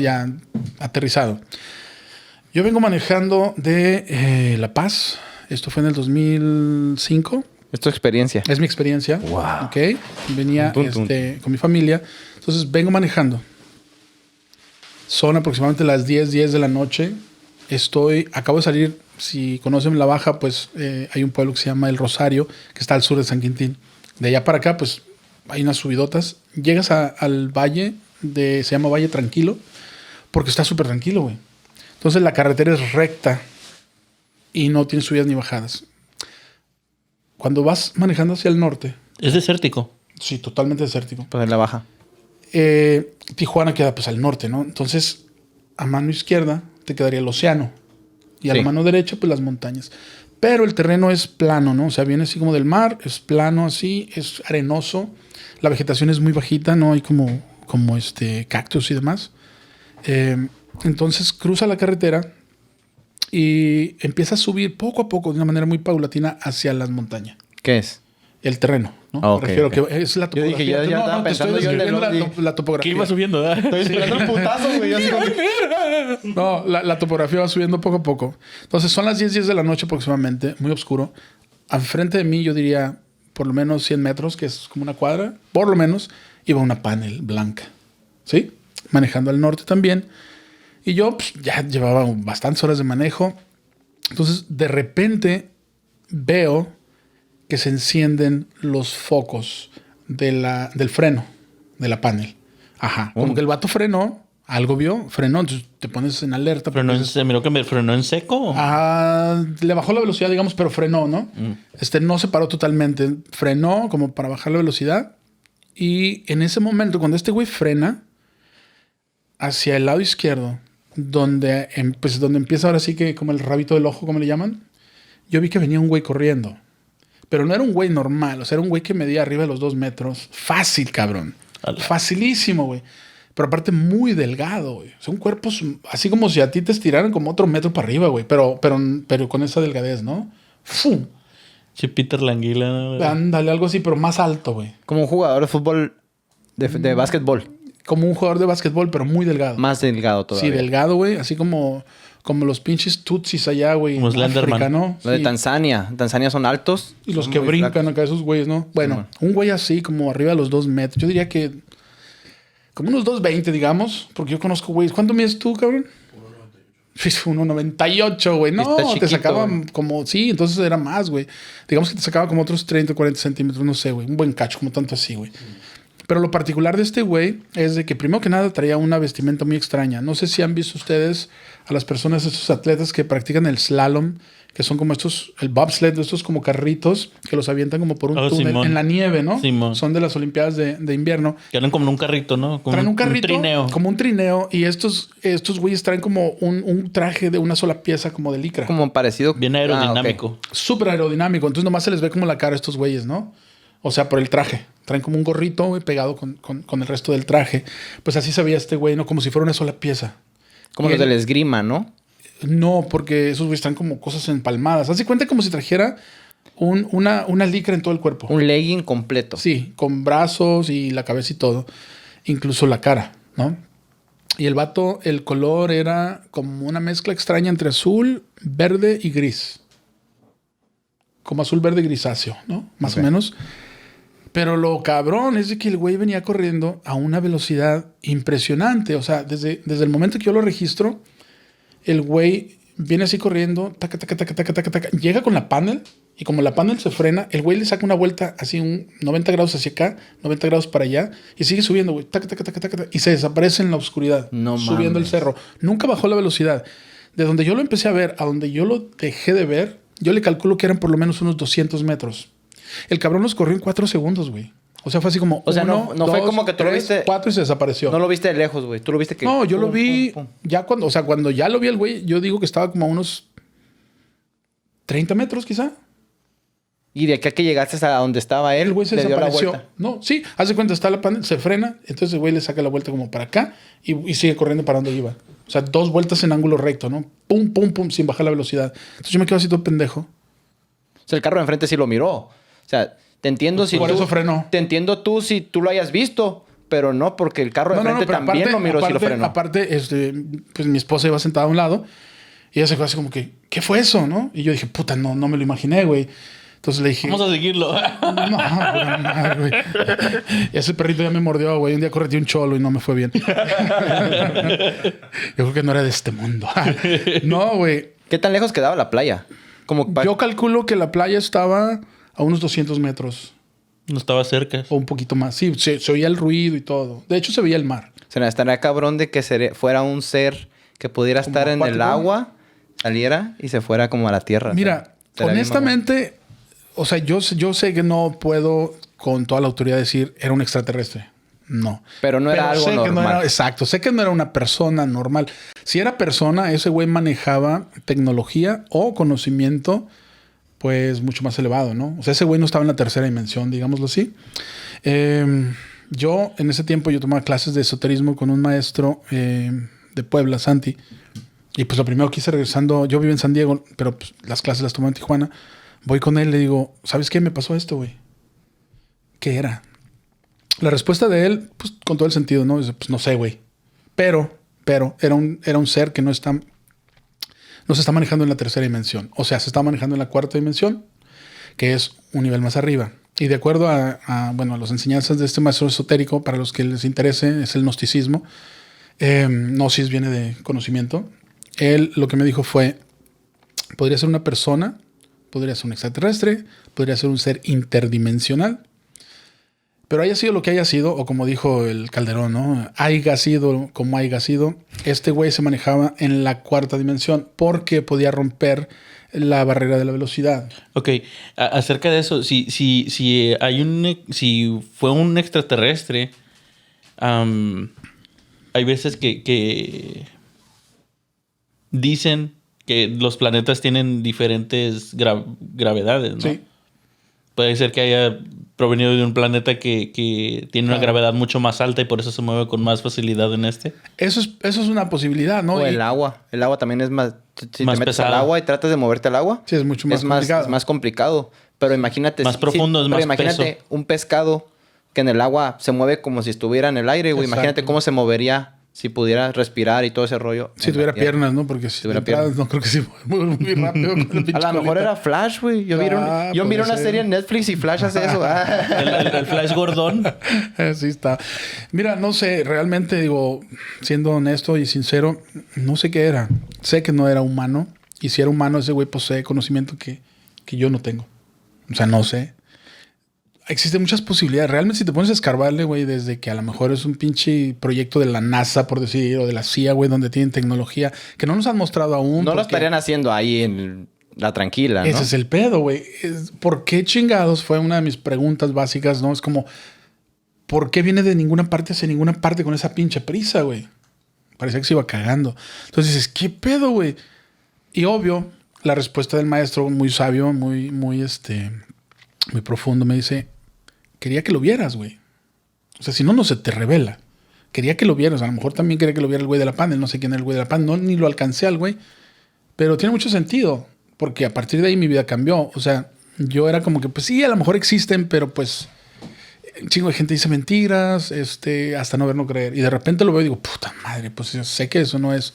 ya aterrizado. Yo vengo manejando de La Paz. Esto fue en el 2005.
Es tu experiencia.
Es mi experiencia.
Wow.
Ok. Venía con mi familia. Entonces, vengo manejando. Son aproximadamente las 10 de la noche. Acabo de salir. Si conocen La Baja, pues hay un pueblo que se llama El Rosario, que está al sur de San Quintín. De allá para acá, pues hay unas subidotas. Llegas al valle, se llama Valle Tranquilo, porque está súper tranquilo, güey. Entonces la carretera es recta y no tiene subidas ni bajadas. Cuando vas manejando hacia el norte...
¿Es desértico?
Sí, totalmente desértico.
Pues en La Baja.
Tijuana queda pues al norte, ¿no? Entonces, a mano izquierda te quedaría el océano. Y a la mano derecha, pues las montañas. Pero el terreno es plano, ¿no? O sea, viene así como del mar, es plano así, es arenoso. La vegetación es muy bajita, no hay como cactus y demás. Entonces cruza la carretera y empieza a subir poco a poco, de una manera muy paulatina, hacia las montañas.
¿Qué es?
El terreno, ¿no?
Ah, ok,
Me refiero
ok.
que es la
Yo dije,
topografía.
ya estaba
te estoy
pensando yo en el
describiendo
Lodi.
la topografía.
Que iba subiendo, ¿verdad?
Estoy esperando el putazo, güey.
No, la topografía va subiendo poco a poco. Entonces son las 10 de la noche aproximadamente, muy oscuro. Al frente de mí yo diría por lo menos 100 metros, que es como una cuadra, por lo menos, iba una panel blanca. ¿Sí? Manejando al norte también. Y yo pues, ya llevaba bastantes horas de manejo. Entonces de repente veo que se encienden los focos del freno, de la panel. Ajá. Como que el vato frenó, algo vio, frenó, entonces te pones en alerta.
Se miró que me frenó en seco.
Le bajó la velocidad, digamos, pero frenó, ¿no? No se paró totalmente. Frenó como para bajar la velocidad. Y en ese momento, cuando este güey frena hacia el lado izquierdo, donde empieza ahora sí que como el rabito del ojo, como le llaman, yo vi que venía un güey corriendo. Pero no era un güey normal, o sea, era un güey que medía arriba de los 2 metros. Fácil, cabrón. Facilísimo, güey. Pero aparte muy delgado, güey. O sea, un cuerpo así como si a ti te estiraran como otro metro para arriba, güey. Pero con esa delgadez, ¿no? ¡Fum!
Sí, Peter Languila. ¿No?
Ándale, algo así, pero más alto, güey.
Como un jugador de fútbol, de básquetbol.
Como un jugador de básquetbol, pero muy delgado.
Más delgado todavía.
Sí, delgado, güey. Así como los pinches tutsis allá, güey.
Como Slenderman.
¿No?
Lo de Tanzania. Tanzania son altos.
Y los
son
que
muy
brincan
flacos.
acá, esos güeyes, ¿no? Bueno, un güey así, como arriba de los 2 metros. Yo diría que como unos 2.20, digamos. Porque yo conozco güeyes. ¿Cuánto mides tú, cabrón? 1.98, güey. No,
chiquito,
te sacaba
güey.
como... Sí, entonces era más, güey. Digamos que te sacaba como otros 30, 40 centímetros. No sé, güey. Un buen cacho, como tanto así, güey. Pero lo particular de este güey es de que primero que nada traía una vestimenta muy extraña. No sé si han visto ustedes a las personas, estos atletas que practican el slalom, que son como el bobsled, estos como carritos que los avientan como por un túnel
Simón.
en la nieve, ¿no?
Simón.
Son de las Olimpiadas de invierno.
Que eran como en un carrito, ¿no? Como
Traen un carrito,
Un trineo.
como un trineo, y estos güeyes traen como un traje de una sola pieza, como de licra.
Como parecido.
Bien aerodinámico.
ok.
Súper aerodinámico. Entonces nomás se les ve como la cara a estos güeyes, ¿no? O sea, por el traje. Traen como un gorrito, güey, pegado con el resto del traje. Pues así se veía este güey, ¿no? Como si fuera una sola pieza.
Como
Y
los del esgrima, ¿no?
No, porque esos güeyes traen como cosas empalmadas. Haz de cuenta como si trajera una licra en todo el cuerpo.
Un legging completo.
Sí, con brazos y la cabeza y todo. Incluso la cara, ¿no? Y el vato, el color era como una mezcla extraña entre azul, verde y gris. Como azul, verde, grisáceo, ¿no? Más o menos. Pero lo cabrón es de que el güey venía corriendo a una velocidad impresionante. O sea, desde el momento que yo lo registro, el güey viene así corriendo, taca, taca, taca, taca, taca, taca, llega con la panel y como la panel se frena, el güey le saca una vuelta así un 90 grados hacia acá, 90 grados para allá y sigue subiendo, güey, taca, taca, taca, taca, taca, y se desaparece en la oscuridad,
No
subiendo el
mames.
cerro. Nunca bajó la velocidad. De donde yo lo empecé a ver a donde yo lo dejé de ver, yo le calculo que eran por lo menos unos 200 metros. El cabrón los corrió en 4 segundos, güey. O sea, fue así como.
O sea, no fue como que tú lo
3,
viste-
4 y se desapareció.
No lo viste de lejos, güey. Tú lo viste que.
No, yo lo
pum,
vi
pum, pum.
ya cuando ya lo vi el güey, yo digo que estaba como a unos 30 metros quizá.
Y de aquí a que llegaste a donde estaba él,
El güey se
le dio la
desapareció.
vuelta.
No, sí, hace cuenta, está la panel, se frena, entonces el güey le saca la vuelta como para acá y sigue corriendo para donde iba. O sea, 2 vueltas en ángulo recto, ¿no? Pum, pum, pum, sin bajar la velocidad. Entonces yo me quedo así todo pendejo.
O sea, el carro de enfrente sí lo miró. O sea, te entiendo si
Por
tú...
eso frenó.
Te entiendo tú si tú lo hayas visto, pero no porque el carro de enfrente también lo miró si lo frenó.
Aparte, pues mi esposa iba sentada a un lado y ella se quedó así como que, ¿qué fue eso, no? Y yo dije, puta, no me lo imaginé, güey. Entonces le dije...
Vamos a seguirlo.
güey. Y ese perrito ya me mordió, güey. Un día corretí un cholo y no me fue bien. Yo creo que no era de este mundo. No, güey.
¿Qué tan lejos quedaba la playa? Como
Yo calculo que la playa estaba a unos 200 metros.
No estaba cerca.
O un poquito más. Sí, se oía el ruido y todo. De hecho, se veía el mar.
Se me estaría cabrón de que fuera un ser que pudiera
Como
estar en el
acuático.
agua, saliera y se fuera como a la tierra.
Mira,
Estaría bien
honestamente, o sea, yo sé que no puedo con toda la autoridad decir era un extraterrestre. No.
Pero no era algo
sé que no
normal.
era, exacto. Sé que no era una persona normal. Si era persona, ese güey manejaba tecnología o conocimiento pues mucho más elevado, ¿no? O sea, ese güey no estaba en la tercera dimensión, digámoslo así. Yo, en ese tiempo, yo tomaba clases de esoterismo con un maestro de Puebla, Santi. Y pues lo primero que hice regresando, yo vivo en San Diego, pero pues, las clases las tomaba en Tijuana. Voy con él y le digo, ¿sabes qué me pasó esto, güey? ¿Qué era? La respuesta de él, pues con todo el sentido, ¿no? Dice, pues no sé, güey. Pero era un ser que no se está manejando en la tercera dimensión. O sea, se está manejando en la cuarta dimensión, que es un nivel más arriba. Y de acuerdo a las enseñanzas de este maestro esotérico, para los que les interese, es el gnosticismo. Gnosis viene de conocimiento. Él lo que me dijo fue, podría ser una persona, podría ser un extraterrestre, podría ser un ser interdimensional, pero haya sido lo que haya sido, o como dijo el Calderón, ¿no? Haya sido como haya sido, este güey se manejaba en la cuarta dimensión porque podía romper la barrera de la velocidad.
Ok, acerca de eso, si fue un extraterrestre, hay veces que dicen que los planetas tienen diferentes gravedades, ¿no? Sí. Puede ser que haya provenido de un planeta que tiene una gravedad mucho más alta y por eso se mueve con más facilidad en este.
Eso es una posibilidad, ¿no?
O el agua. El agua también es más... Si más te metes pesado al agua y tratas de moverte al agua...
Sí, es mucho más complicado.
Es más complicado. Pero imagínate...
Más profundo, es más peso.
Imagínate un pescado que en el agua se mueve como si estuviera en el aire, güey. Imagínate cómo se movería si pudiera respirar y todo ese rollo.
Si tuviera piernas, ¿no? Porque si tuviera piernas, no creo que se mueva muy rápido.
A lo mejor era Flash, güey. Yo vi una serie en Netflix y Flash hace eso.
el Flash gordón.
Así está. Mira, no sé, realmente digo, siendo honesto y sincero, no sé qué era. Sé que no era humano. Y si era humano, ese güey posee conocimiento que yo no tengo. O sea, no sé. Existen muchas posibilidades. Realmente, si te pones a escarbarle, güey, desde que a lo mejor es un pinche proyecto de la NASA, por decir, o de la CIA, güey, donde tienen tecnología que no nos han mostrado aún.
No lo estarían haciendo ahí en la tranquila, ¿no?
Ese es el pedo, güey. ¿Por qué chingados? Fue una de mis preguntas básicas, ¿no? Es como, ¿por qué viene de ninguna parte hacia ninguna parte con esa pinche prisa, güey? Parecía que se iba cagando. Entonces dices, ¿qué pedo, güey? Y obvio, la respuesta del maestro, muy sabio, muy profundo, me dice... Quería que lo vieras, güey. O sea, si no, no se te revela. Quería que lo vieras. A lo mejor también quería que lo viera el güey de la Panel. No sé quién era el güey de la Panel. No, ni lo alcancé al güey. Pero tiene mucho sentido. Porque a partir de ahí mi vida cambió. O sea, yo era como que, pues sí, a lo mejor existen, pero pues... Un chingo de gente dice mentiras, hasta no ver, no creer. Y de repente lo veo y digo, puta madre, pues yo sé que eso no es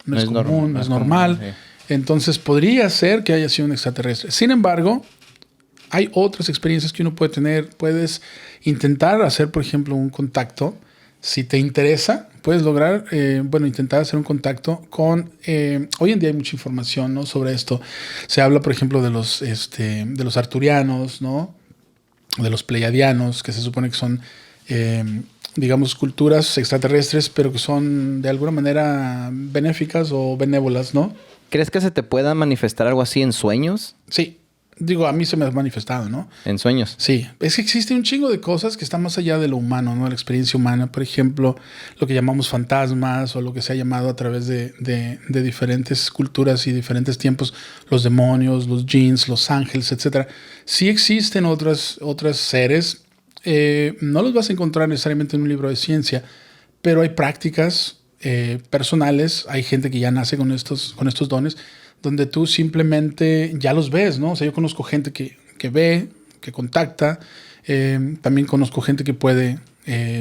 común, no es normal. Sí. Entonces podría ser que haya sido un extraterrestre. Sin embargo... Hay otras experiencias que uno puede tener. Puedes intentar hacer, por ejemplo, un contacto. Si te interesa, puedes lograr, intentar hacer un contacto con... hoy en día hay mucha información, ¿no? Sobre esto. Se habla, por ejemplo, de los arturianos, ¿no? De los pleiadianos, que se supone que son, digamos, culturas extraterrestres, pero que son de alguna manera benéficas o benévolas, ¿no?
¿Crees que se te pueda manifestar algo así en sueños?
Sí. Digo, a mí se me ha manifestado, ¿no?
¿En sueños?
Sí. Es que existe un chingo de cosas que están más allá de lo humano, ¿no? De la experiencia humana. Por ejemplo, lo que llamamos fantasmas o lo que se ha llamado a través de diferentes culturas y diferentes tiempos, los demonios, los jinns, los ángeles, etc. Sí existen otros seres. No los vas a encontrar necesariamente en un libro de ciencia, pero hay prácticas personales. Hay gente que ya nace con estos dones, donde tú simplemente ya los ves, ¿no? O sea, yo conozco gente que ve, que contacta. También conozco gente que puede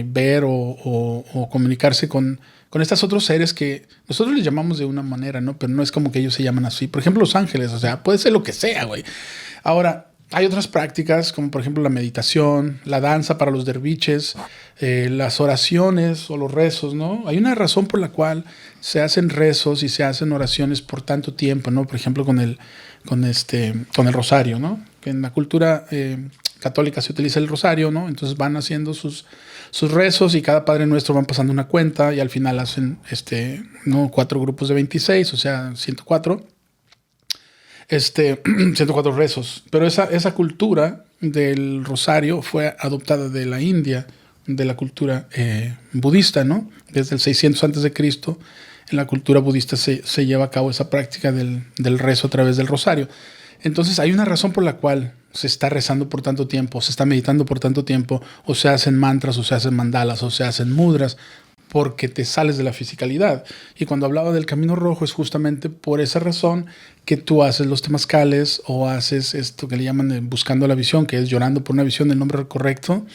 ver o comunicarse con estos otros seres que nosotros les llamamos de una manera, ¿no? Pero no es como que ellos se llaman así. Por ejemplo, los ángeles. O sea, puede ser lo que sea, güey. Ahora, hay otras prácticas, como por ejemplo la meditación, la danza para los derviches, las oraciones o los rezos, ¿no? Hay una razón por la cual se hacen rezos y se hacen oraciones por tanto tiempo, ¿no? Por ejemplo, con el rosario, ¿no? Que en la cultura católica se utiliza el rosario, ¿no? Entonces van haciendo sus rezos y cada Padre Nuestro van pasando una cuenta y al final hacen 4 grupos de 26, o sea, 104. 104 rezos. Pero esa cultura del rosario fue adoptada de la India, de la cultura budista, ¿no? Desde el 600 a.C., en la cultura budista se lleva a cabo esa práctica del rezo a través del rosario. Entonces hay una razón por la cual se está rezando por tanto tiempo, se está meditando por tanto tiempo, o se hacen mantras, o se hacen mandalas, o se hacen mudras, porque te sales de la fisicalidad. Y cuando hablaba del camino rojo es justamente por esa razón que tú haces los temazcales o haces esto que le llaman buscando la visión, que es llorando por una visión, el nombre correcto,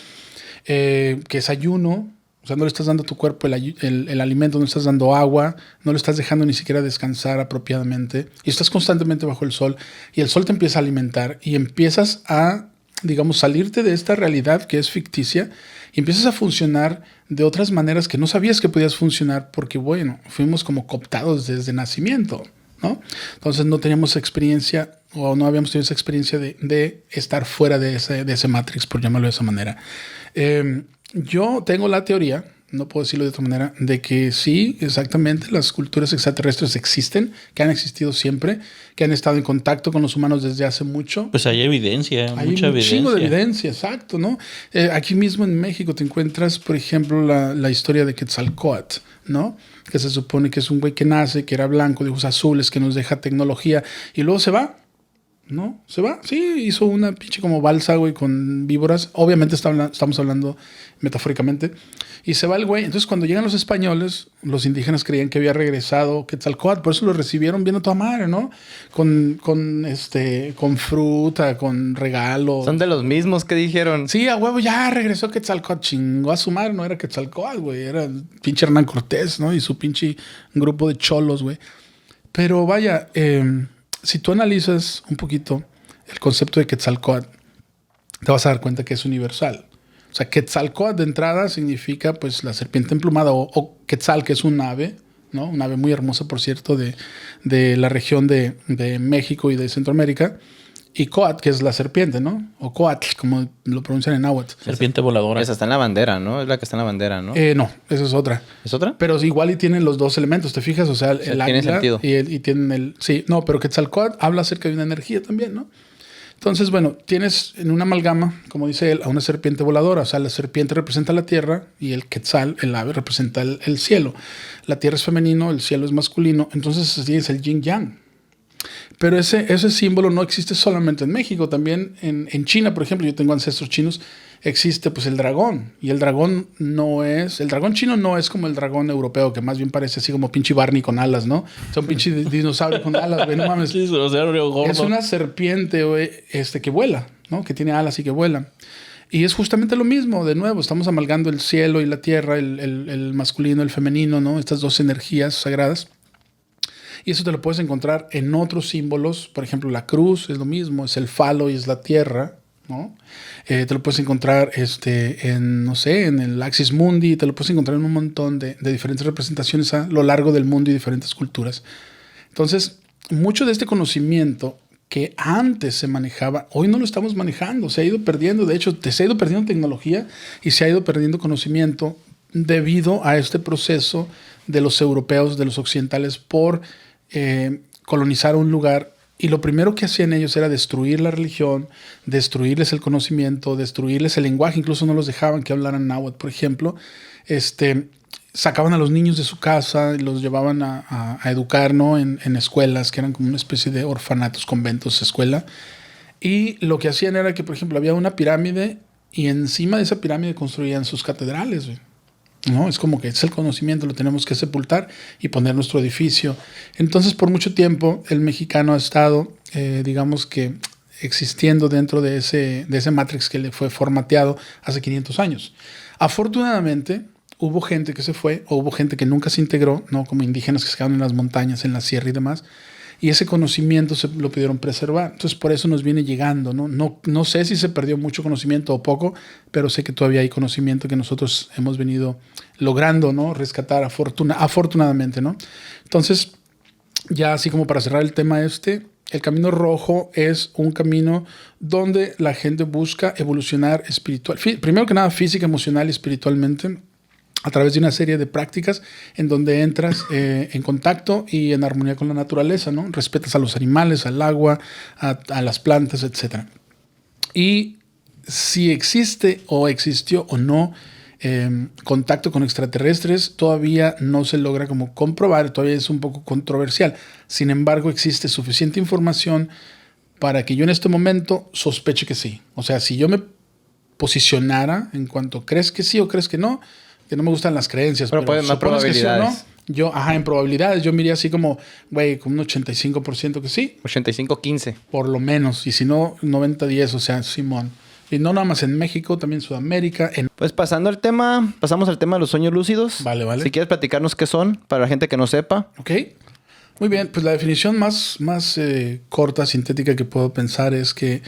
que es ayuno. O sea, no le estás dando a tu cuerpo el alimento, no le estás dando agua, no le estás dejando ni siquiera descansar apropiadamente. Y estás constantemente bajo el sol. Y el sol te empieza a alimentar y empiezas a, digamos, salirte de esta realidad que es ficticia y empiezas a funcionar de otras maneras que no sabías que podías funcionar porque, bueno, fuimos como cooptados desde nacimiento, ¿no? Entonces no teníamos experiencia o no habíamos tenido esa experiencia de estar fuera de ese Matrix, por llamarlo de esa manera. Yo tengo la teoría, no puedo decirlo de otra manera, de que sí, exactamente, las culturas extraterrestres existen, que han existido siempre, que han estado en contacto con los humanos desde hace mucho.
Pues hay evidencia,
Hay
mucha
un
evidencia.
chingo de evidencia, exacto, ¿no? Aquí mismo en México te encuentras, por ejemplo, la historia de Quetzalcóatl, ¿no? Que se supone que es un güey que nace, que era blanco, de ojos azules, que nos deja tecnología y luego se va. ¿No? Se va. Sí, hizo una pinche como balsa, güey, con víboras. Obviamente estamos hablando metafóricamente. Y se va el güey. Entonces, cuando llegan los españoles, los indígenas creían que había regresado Quetzalcóatl. Por eso lo recibieron bien a toda madre, ¿no? Con fruta, con regalos.
Son de los mismos que dijeron.
Sí, a huevo, ya regresó Quetzalcóatl. Chingó a su madre. No era Quetzalcóatl, güey. Era pinche Hernán Cortés, ¿no? Y su pinche grupo de cholos, güey. Pero vaya, si tú analizas un poquito el concepto de Quetzalcóatl, te vas a dar cuenta que es universal. O sea, Quetzalcóatl de entrada significa pues la serpiente emplumada o Quetzal, que es un ave, ¿no? Un ave muy hermosa, por cierto, de la región de México y de Centroamérica. Y Coatl, que es la serpiente, ¿no? O Coatl, como lo pronuncian en náhuatl.
Serpiente voladora.
Esa está en la bandera, ¿no? Es la que está en la bandera, ¿no?
No, esa es otra.
¿Es otra?
Pero igual y tienen los dos elementos, ¿te fijas? O sea, el
tiene
águila
sentido.
y tienen el... Sí, no, pero Quetzalcóatl habla acerca de una energía también, ¿no? Entonces, bueno, tienes en una amalgama, como dice él, a una serpiente voladora. O sea, la serpiente representa la tierra y el Quetzal, el ave, representa el cielo. La tierra es femenino, el cielo es masculino. Entonces tienes el yin-yang. Pero ese símbolo no existe solamente en México, también en China, por ejemplo, yo tengo ancestros chinos, existe pues el dragón. Y el dragón chino no es como el dragón europeo, que más bien parece así como pinche Barney con alas, ¿no? O sea, un pinche dinosaurio con alas, güey, no mames.
Sí, gordo.
Es una serpiente, güey, que vuela, ¿no? Que tiene alas y que vuela. Y es justamente lo mismo, de nuevo, estamos amalgando el cielo y la tierra, el masculino, el femenino, ¿no? Estas dos energías sagradas. Y eso te lo puedes encontrar en otros símbolos. Por ejemplo, la cruz es lo mismo, es el falo y es la tierra, ¿no? Te lo puedes encontrar en el Axis Mundi, te lo puedes encontrar en un montón de diferentes representaciones a lo largo del mundo y diferentes culturas. Entonces, mucho de este conocimiento que antes se manejaba, hoy no lo estamos manejando, se ha ido perdiendo. De hecho, se ha ido perdiendo tecnología y se ha ido perdiendo conocimiento debido a este proceso de los europeos, de los occidentales, por colonizar un lugar. Y lo primero que hacían ellos era destruir la religión, destruirles el conocimiento, destruirles el lenguaje. Incluso no los dejaban que hablaran náhuatl, por ejemplo. Sacaban a los niños de su casa y los llevaban a educar, ¿no? en escuelas que eran como una especie de orfanatos, conventos, escuela. Y lo que hacían era que, por ejemplo, había una pirámide y encima de esa pirámide construían sus catedrales, güey. ¿No? Es como que es el conocimiento, lo tenemos que sepultar y poner nuestro edificio. Entonces, por mucho tiempo, el mexicano ha estado, digamos que, existiendo dentro de ese Matrix que le fue formateado hace 500 años. Afortunadamente, hubo gente que se fue, o hubo gente que nunca se integró, ¿no? Como indígenas que se quedaron en las montañas, en la sierra y demás. Y ese conocimiento se lo pudieron preservar. Entonces, por eso nos viene llegando, ¿no? No sé si se perdió mucho conocimiento o poco, pero sé que todavía hay conocimiento que nosotros hemos venido logrando, ¿no? Rescatar afortunadamente, ¿no? Entonces, ya así como para cerrar el tema el camino rojo es un camino donde la gente busca evolucionar espiritual. Primero que nada, física, emocional y espiritualmente, a través de una serie de prácticas en donde entras en contacto y en armonía con la naturaleza, ¿no? Respetas a los animales, al agua, a las plantas, etc. Y si existe o existió o no contacto con extraterrestres, todavía no se logra como comprobar, todavía es un poco controversial. Sin embargo, existe suficiente información para que yo en este momento sospeche que sí. O sea, si yo me posicionara en cuanto crees que sí o crees que no me gustan las creencias,
pero pueden más
supones que sí o
probabilidades.
no, yo, en probabilidades, yo me iría así como, güey, con un 85% que sí,
85-15.
por lo menos. Y si no, 90-10, o sea, Simón. Y no nada más en México, también en Sudamérica.
Pues pasamos al tema de los sueños lúcidos.
Vale.
Si quieres platicarnos qué son, para la gente que no sepa.
Ok. Muy bien, pues la definición más corta, sintética que puedo pensar es que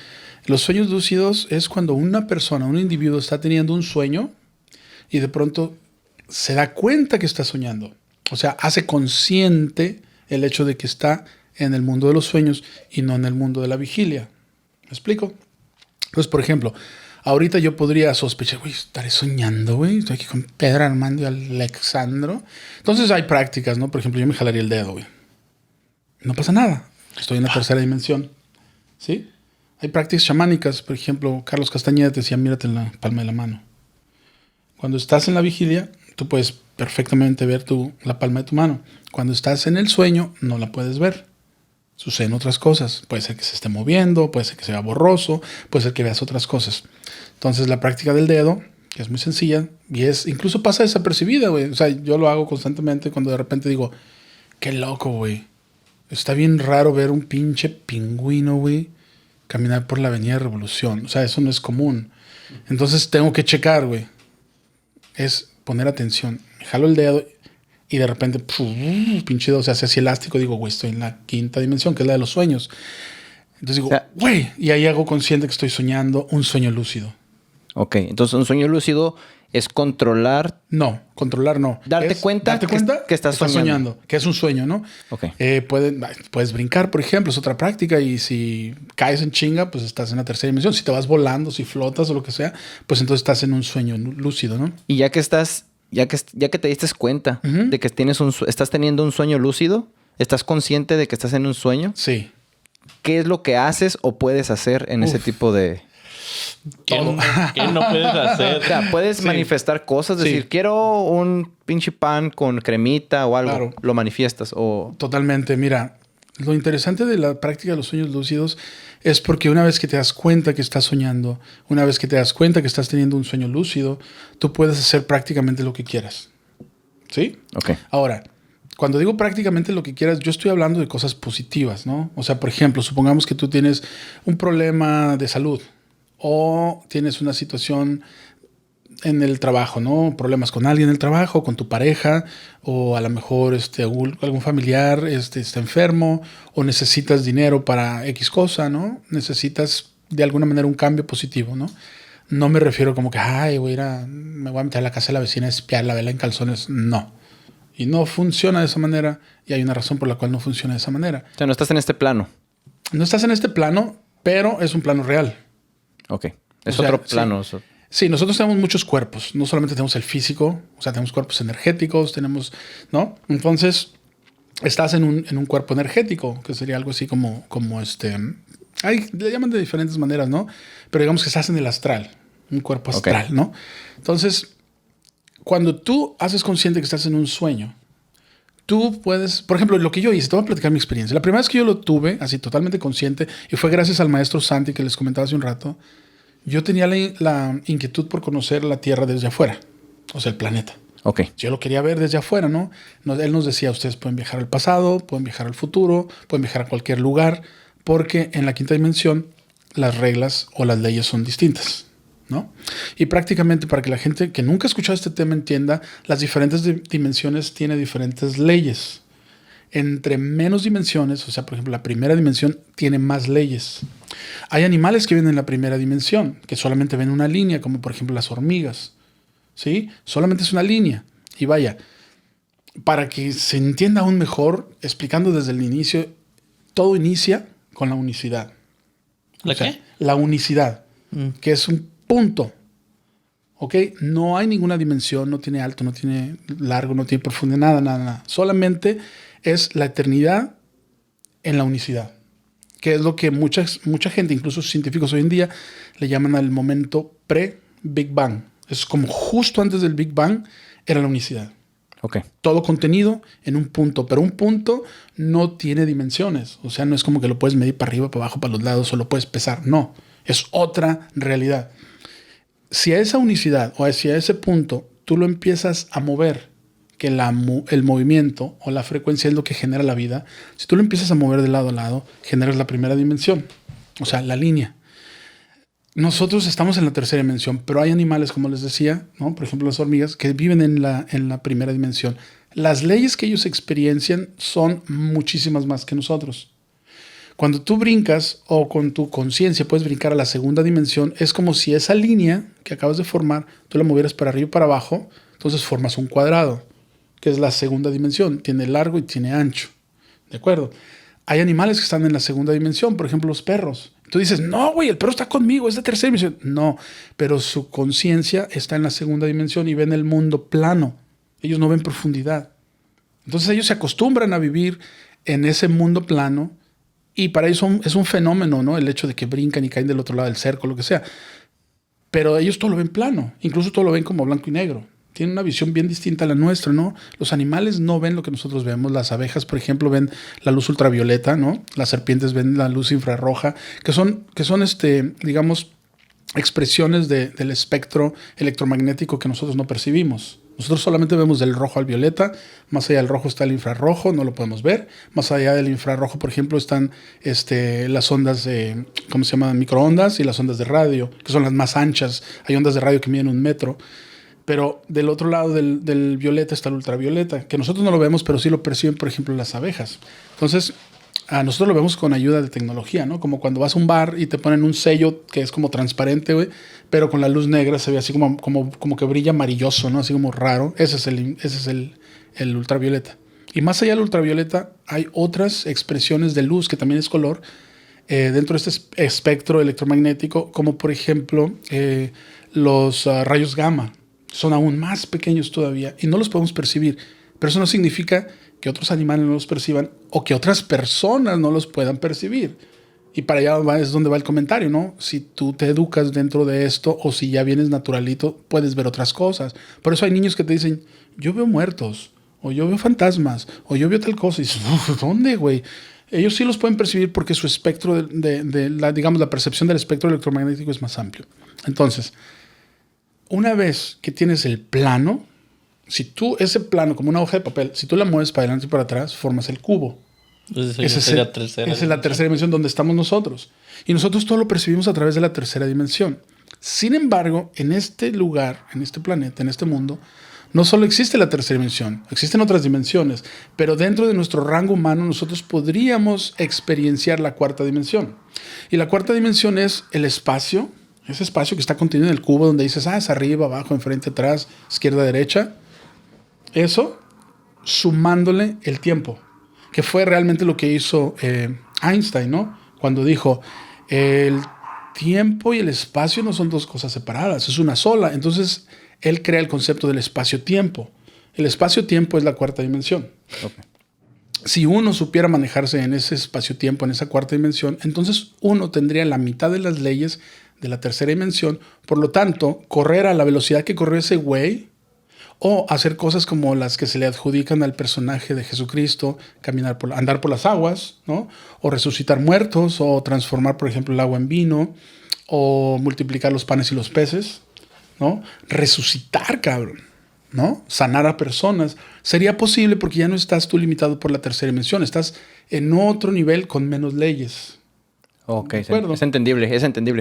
los sueños lúcidos es cuando una persona, un individuo está teniendo un sueño y de pronto se da cuenta que está soñando. O sea, hace consciente el hecho de que está en el mundo de los sueños y no en el mundo de la vigilia. ¿Me explico? Entonces, por ejemplo, ahorita yo podría sospechar, güey, estaré soñando, güey. Estoy aquí con Pedro Armando y Alexandro. Entonces hay prácticas, ¿no? Por ejemplo, yo me jalaría el dedo, güey. No pasa nada. Estoy en la tercera dimensión. ¿Sí? Hay prácticas chamánicas. Por ejemplo, Carlos Castañeda te decía, mírate en la palma de la mano. Cuando estás en la vigilia, tú puedes perfectamente ver la palma de tu mano. Cuando estás en el sueño, no la puedes ver. Suceden otras cosas. Puede ser que se esté moviendo, puede ser que sea borroso, puede ser que veas otras cosas. Entonces, la práctica del dedo, que es muy sencilla, y incluso pasa desapercibida, güey. O sea, yo lo hago constantemente cuando de repente digo, qué loco, güey. Está bien raro ver un pinche pingüino, güey, caminar por la Avenida Revolución. O sea, eso no es común. Entonces, tengo que checar, güey. Es poner atención. Me jalo el dedo y de repente, pinche dedo se hace así elástico. Digo, güey, estoy en la quinta dimensión, que es la de los sueños. Entonces digo, güey, y ahí hago consciente que estoy soñando un sueño lúcido.
Ok, entonces un sueño lúcido es controlar.
No, controlar no.
Darte cuenta que estás soñando.
Que es un sueño, ¿no?
Ok.
Puedes brincar, por ejemplo, es otra práctica. Y si caes en chinga, pues estás en la tercera dimensión. Si te vas volando, si flotas o lo que sea, pues entonces estás en un sueño lúcido, ¿no?
Y ya que te diste cuenta de que estás teniendo un sueño lúcido, ¿estás consciente de que estás en un sueño?
Sí.
¿Qué es lo que haces o puedes hacer en ese tipo de...
¿Qué no puedes hacer?
O sea, puedes manifestar cosas, decir, quiero un pinche pan con cremita o algo.
Claro.
Lo manifiestas o...
Totalmente. Mira, lo interesante de la práctica de los sueños lúcidos es porque una vez que te das cuenta que estás soñando, una vez que te das cuenta que estás teniendo un sueño lúcido, tú puedes hacer prácticamente lo que quieras. ¿Sí?
Ok.
Ahora, cuando digo prácticamente lo que quieras, yo estoy hablando de cosas positivas, ¿no? O sea, por ejemplo, supongamos que tú tienes un problema de salud o tienes una situación en el trabajo, ¿no? Problemas con alguien en el trabajo, con tu pareja, o a lo mejor algún familiar está enfermo, o necesitas dinero para X cosa, ¿no? Necesitas de alguna manera un cambio positivo, ¿no? No me refiero como que, me voy a meter a la casa de la vecina a espiar la vela en calzones. No. Y no funciona de esa manera, y hay una razón por la cual no funciona de esa manera.
O sea, no estás en este plano.
No estás en este plano, pero es un plano real.
Ok. Es otro plano.
Sí. Sí, nosotros tenemos muchos cuerpos. No solamente tenemos el físico, o sea, tenemos cuerpos energéticos, ¿no? Entonces, estás en un cuerpo energético, que sería algo así como le llaman de diferentes maneras, ¿no? Pero digamos que estás en el astral, un cuerpo astral, okay, ¿no? Entonces, cuando tú haces consciente que estás en un sueño, tú puedes, por ejemplo, lo que yo hice, te voy a platicar mi experiencia. La primera vez que yo lo tuve, así totalmente consciente, y fue gracias al maestro Santi que les comentaba hace un rato, yo tenía la inquietud por conocer la Tierra desde afuera, o sea, el planeta.
Ok.
Yo lo quería ver desde afuera, ¿no? Él nos decía, ustedes pueden viajar al pasado, pueden viajar al futuro, pueden viajar a cualquier lugar, porque en la quinta dimensión las reglas o las leyes son distintas, ¿no? Y prácticamente para que la gente que nunca ha escuchado este tema entienda, las diferentes dimensiones tienen diferentes leyes. Entre menos dimensiones, o sea, por ejemplo, la primera dimensión tiene más leyes. Hay animales que viven en la primera dimensión, que solamente ven una línea, como por ejemplo las hormigas, ¿sí? Solamente es una línea. Y vaya, para que se entienda aún mejor, explicando desde el inicio, todo inicia con la unicidad.
¿La qué?
La unicidad, que es un punto. ¿Ok? No hay ninguna dimensión, no tiene alto, no tiene largo, no tiene profundidad, nada. Solamente es la eternidad en la unicidad, que es lo que mucha gente, incluso científicos hoy en día, le llaman al momento pre-Big Bang. Es como justo antes del Big Bang era la unicidad.
Ok.
Todo contenido en un punto, pero un punto no tiene dimensiones. O sea, no es como que lo puedes medir para arriba, para abajo, para los lados, o lo puedes pesar. No, es otra realidad. Si a esa unicidad o hacia ese punto tú lo empiezas a mover, que el movimiento o la frecuencia es lo que genera la vida, si tú lo empiezas a mover de lado a lado, generas la primera dimensión, o sea, la línea. Nosotros estamos en la tercera dimensión, pero hay animales, como les decía, ¿no? Por ejemplo, las hormigas, que viven en la primera dimensión. Las leyes que ellos experiencian son muchísimas más que nosotros. Cuando tú brincas o con tu conciencia puedes brincar a la segunda dimensión, es como si esa línea que acabas de formar, tú la movieras para arriba y para abajo, entonces formas un cuadrado, que es la segunda dimensión. Tiene largo y tiene ancho. ¿De acuerdo? Hay animales que están en la segunda dimensión, por ejemplo, los perros. Tú dices, no, güey, el perro está conmigo, es de tercera dimensión. No, pero su conciencia está en la segunda dimensión y ven el mundo plano. Ellos no ven profundidad. Entonces ellos se acostumbran a vivir en ese mundo plano y para ellos es un fenómeno, ¿no? El hecho de que brincan y caen del otro lado del cerco, lo que sea. Pero ellos todo lo ven plano, incluso todo lo ven como blanco y negro. Tienen una visión bien distinta a la nuestra, ¿no? Los animales no ven lo que nosotros vemos. Las abejas, por ejemplo, ven la luz ultravioleta, ¿no? Las serpientes ven la luz infrarroja, que son digamos, expresiones del espectro electromagnético que nosotros no percibimos. Nosotros solamente vemos del rojo al violeta. Más allá del rojo está el infrarrojo, no lo podemos ver. Más allá del infrarrojo, por ejemplo, están las ondas de, ¿cómo se llama? Microondas y las ondas de radio, que son las más anchas. Hay ondas de radio que miden 1 metro. Pero del otro lado del violeta está el ultravioleta, que nosotros no lo vemos, pero sí lo perciben, por ejemplo, las abejas. Entonces, nosotros lo vemos con ayuda de tecnología, ¿no? Como cuando vas a un bar y te ponen un sello que es como transparente, güey, pero con la luz negra se ve así como que brilla amarilloso, ¿no? Así como raro. Ese es el ultravioleta. Y más allá del ultravioleta hay otras expresiones de luz que también es color dentro de este espectro electromagnético, como por ejemplo los rayos gamma. Son aún más pequeños todavía y no los podemos percibir. Pero eso no significa que otros animales no los perciban o que otras personas no los puedan percibir. Y para allá es donde va el comentario, ¿no? Si tú te educas dentro de esto o si ya vienes naturalito, puedes ver otras cosas. Por eso hay niños que te dicen, yo veo muertos, o yo veo fantasmas, o yo veo tal cosa. Y dices, ¿dónde, güey? Ellos sí los pueden percibir porque su espectro la percepción del espectro electromagnético es más amplio. Entonces, una vez que tienes el plano, si tú, ese plano como una hoja de papel, si tú la mueves para adelante y para atrás, formas el cubo.
Esa es
la tercera dimensión donde estamos nosotros. Y nosotros todo lo percibimos a través de la tercera dimensión. Sin embargo, en este lugar, en este planeta, en este mundo, no solo existe la tercera dimensión, existen otras dimensiones, pero dentro de nuestro rango humano nosotros podríamos experienciar la cuarta dimensión. Y la cuarta dimensión es el espacio. Ese espacio que está contenido en el cubo donde dices, es arriba, abajo, enfrente, atrás, izquierda, derecha. Eso sumándole el tiempo, que fue realmente lo que hizo Einstein, ¿no? Cuando dijo, el tiempo y el espacio no son dos cosas separadas, es una sola. Entonces, él crea el concepto del espacio-tiempo. El espacio-tiempo es la cuarta dimensión. Okay. Si uno supiera manejarse en ese espacio-tiempo, en esa cuarta dimensión, entonces uno tendría la mitad de las leyes de la tercera dimensión. Por lo tanto, correr a la velocidad que corrió ese güey o hacer cosas como las que se le adjudican al personaje de Jesucristo, andar por las aguas, ¿no? O resucitar muertos, o transformar, por ejemplo, el agua en vino, o multiplicar los panes y los peces, ¿no? Resucitar, cabrón, ¿no? Sanar a personas. Sería posible porque ya no estás tú limitado por la tercera dimensión, estás en otro nivel con menos leyes.
Ok, es entendible.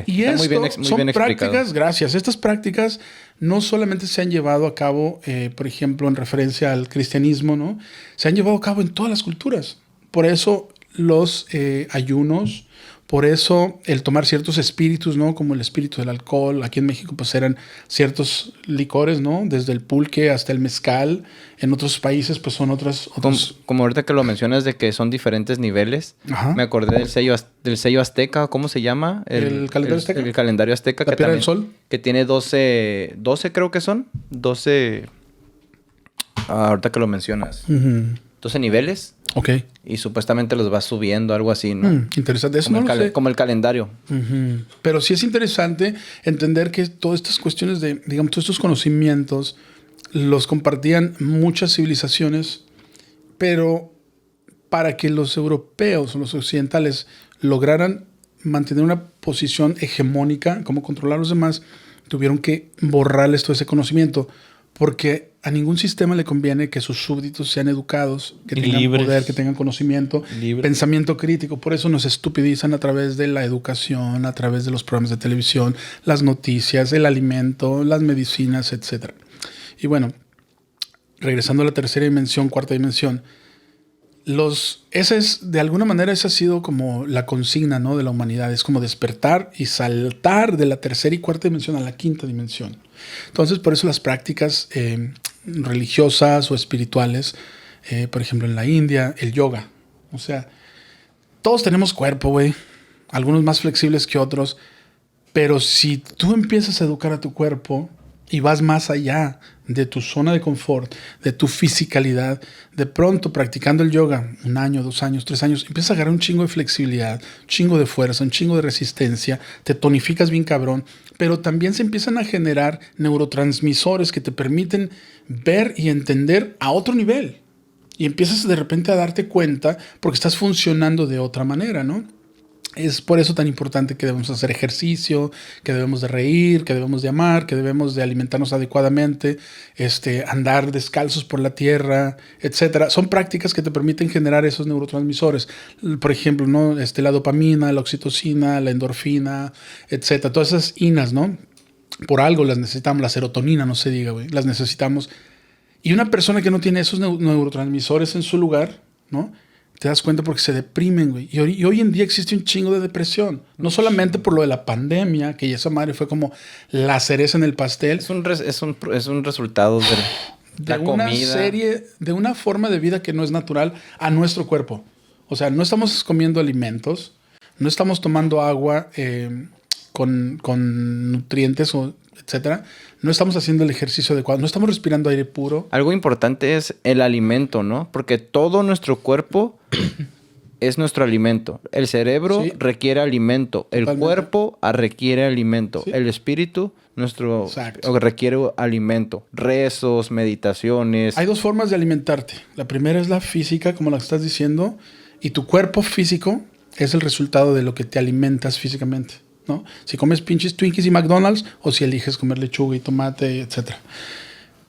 Y
está muy bien explicado. Prácticas, gracias. Estas prácticas no solamente se han llevado a cabo, por ejemplo, en referencia al cristianismo, ¿no? Se han llevado a cabo en todas las culturas. Por eso los ayunos, por eso el tomar ciertos espíritus, ¿no? Como el espíritu del alcohol. Aquí en México pues eran ciertos licores, ¿no? Desde el pulque hasta el mezcal. En otros países pues son otros...
Como ahorita que lo mencionas de que son diferentes niveles. Ajá. Me acordé del sello azteca. ¿Cómo se llama?
¿El calendario azteca?
El calendario azteca.
La piedra del sol.
Que tiene 12 creo que son. 12... ahorita que lo mencionas. 12 niveles.
Ok.
Y supuestamente los vas subiendo, algo así, ¿no?
Interesante. Eso
como el calendario.
Pero sí es interesante entender que todas estas cuestiones de, digamos, todos estos conocimientos los compartían muchas civilizaciones, pero para que los europeos o los occidentales lograran mantener una posición hegemónica, como controlar a los demás, tuvieron que borrarles todo ese conocimiento, porque a ningún sistema le conviene que sus súbditos sean educados, que tengan
libres.
poder, que tengan conocimiento,
Libres.
pensamiento crítico. Por eso nos estupidizan a través de la educación, a través de los programas de televisión, las noticias, el alimento, las medicinas, etc. Y bueno, regresando a la tercera dimensión, cuarta dimensión, de alguna manera esa ha sido como la consigna, ¿no?, de la humanidad. Es como despertar y saltar de la tercera y cuarta dimensión a la quinta dimensión. Entonces, por eso las prácticas religiosas o espirituales, por ejemplo en la India, el yoga. O sea, todos tenemos cuerpo, güey. Algunos más flexibles que otros. Pero si tú empiezas a educar a tu cuerpo y vas más allá de tu zona de confort, de tu fisicalidad, de pronto practicando el yoga 1 año, 2 años, 3 años, empiezas a agarrar un chingo de flexibilidad, un chingo de fuerza, un chingo de resistencia, te tonificas bien cabrón, pero también se empiezan a generar neurotransmisores que te permiten ver y entender a otro nivel. Y empiezas de repente a darte cuenta porque estás funcionando de otra manera, ¿no? Es por eso tan importante que debemos hacer ejercicio, que debemos de reír, que debemos de amar, que debemos de alimentarnos adecuadamente, andar descalzos por la tierra, etc. Son prácticas que te permiten generar esos neurotransmisores. Por ejemplo, ¿no? La dopamina, la oxitocina, la endorfina, etc. Todas esas inas, ¿no? Por algo las necesitamos. La serotonina, no se diga, güey. Las necesitamos. Y una persona que no tiene esos neurotransmisores en su lugar, ¿no?, te das cuenta porque se deprimen, güey. Y hoy en día existe un chingo de depresión. No solamente por lo de la pandemia, que esa madre fue como la cereza en el pastel.
Es un resultado de la
una
comida.
serie, de una forma de vida que no es natural a nuestro cuerpo. O sea, no estamos comiendo alimentos, no estamos tomando agua con nutrientes, etcétera. No estamos haciendo el ejercicio adecuado, no estamos respirando aire puro.
Algo importante es el alimento, ¿no? Porque todo nuestro cuerpo es nuestro alimento. El cerebro requiere alimento. El cuerpo requiere alimento. Sí. El espíritu requiere alimento. Rezos, meditaciones.
Hay 2 formas de alimentarte. La primera es la física, como la que estás diciendo. Y tu cuerpo físico es el resultado de lo que te alimentas físicamente, ¿no? Si comes pinches Twinkies y McDonald's o si eliges comer lechuga y tomate, etc.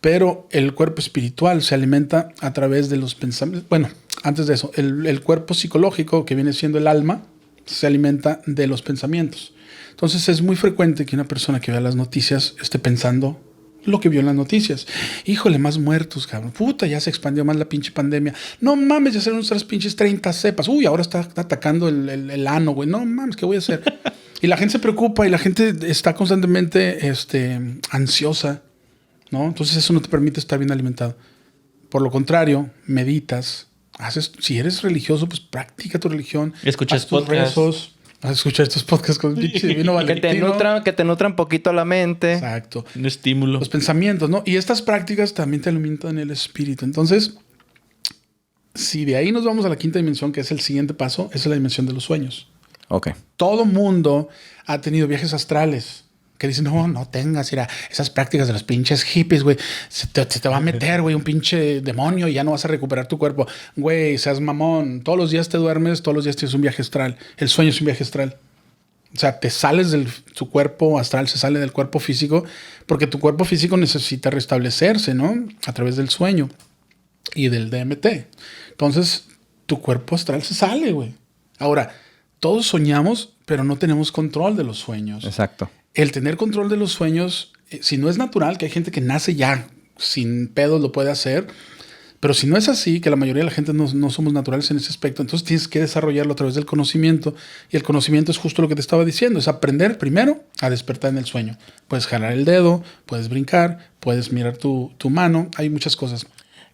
Pero el cuerpo espiritual se alimenta a través de los pensamientos. Bueno, antes de eso, el cuerpo psicológico, que viene siendo el alma, se alimenta de los pensamientos. Entonces es muy frecuente que una persona que vea las noticias esté pensando lo que vio en las noticias. Híjole, más muertos, cabrón. Puta, ya se expandió más la pinche pandemia. No mames, ya serán nuestras pinches 30 cepas. Uy, ahora está atacando el ano, güey. No mames, ¿qué voy a hacer? Y la gente se preocupa y la gente está constantemente ansiosa, ¿no? Entonces eso no te permite estar bien alimentado. Por lo contrario, meditas, si eres religioso, pues practica tu religión.
Escuchas
tus rezos. Vas a escuchar estos podcasts con pinche divino Valentino.
Que te nutran poquito la mente.
Exacto.
Un estímulo.
Los pensamientos, ¿no? Y estas prácticas también te alimentan el espíritu. Entonces, si de ahí nos vamos a la quinta dimensión, que es el siguiente paso, esa es la dimensión de los sueños.
Ok.
Todo mundo ha tenido viajes astrales. Que dicen, no tengas, mira, esas prácticas de los pinches hippies, güey. Se te va a meter, güey, un pinche demonio y ya no vas a recuperar tu cuerpo. Güey, seas mamón. Todos los días te duermes, todos los días tienes un viaje astral. El sueño es un viaje astral. O sea, te sales de tu cuerpo astral, se sale del cuerpo físico, porque tu cuerpo físico necesita restablecerse, ¿no? A través del sueño y del DMT. Entonces, tu cuerpo astral se sale, güey. Ahora, todos soñamos, pero no tenemos control de los sueños.
Exacto.
El tener control de los sueños, si no es natural, que hay gente que nace ya sin pedos lo puede hacer, pero si no es así, que la mayoría de la gente no somos naturales en ese aspecto, entonces tienes que desarrollarlo a través del conocimiento, y el conocimiento es justo lo que te estaba diciendo, es aprender primero a despertar en el sueño. Puedes jalar el dedo, puedes brincar, puedes mirar tu mano, hay muchas cosas.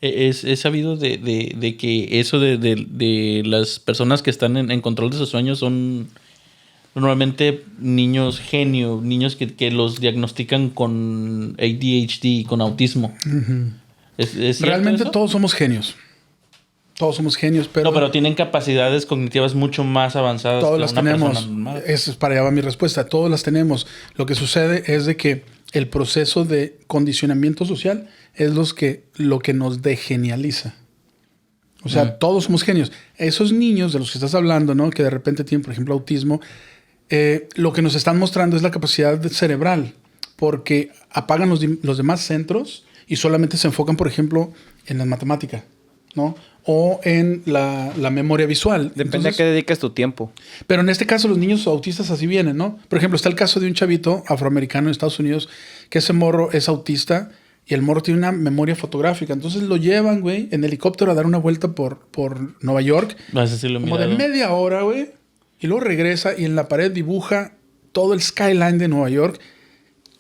Es sabido de que eso de las personas que están en control de sus sueños son normalmente niños genio, niños que los diagnostican con ADHD, con autismo.
Uh-huh.
¿Es
realmente
eso?
todos somos genios. Todos somos genios, pero...
No, pero tienen capacidades cognitivas mucho más avanzadas.
Todas
que
las
una
tenemos.
persona normal.
Esa es para allá va mi respuesta. Todas las tenemos. Lo que sucede es de que el proceso de condicionamiento social es lo que nos degenializa. O sea, todos somos genios. Esos niños de los que estás hablando, ¿no? Que de repente tienen, por ejemplo, autismo, lo que nos están mostrando es la capacidad cerebral, porque apagan los demás centros y solamente se enfocan, por ejemplo, en la matemática, ¿no? O en la memoria visual.
Depende
Entonces,
a qué dediques tu tiempo.
pero en este caso los niños autistas así vienen, ¿no? Por ejemplo, está el caso de un chavito afroamericano en Estados Unidos que ese morro es autista y el morro tiene una memoria fotográfica. Entonces lo llevan, güey, en helicóptero a dar una vuelta por Nueva York.
Ese sí lo he
Como de
mirado.
media hora, güey. Y luego regresa y en la pared dibuja todo el skyline de Nueva York.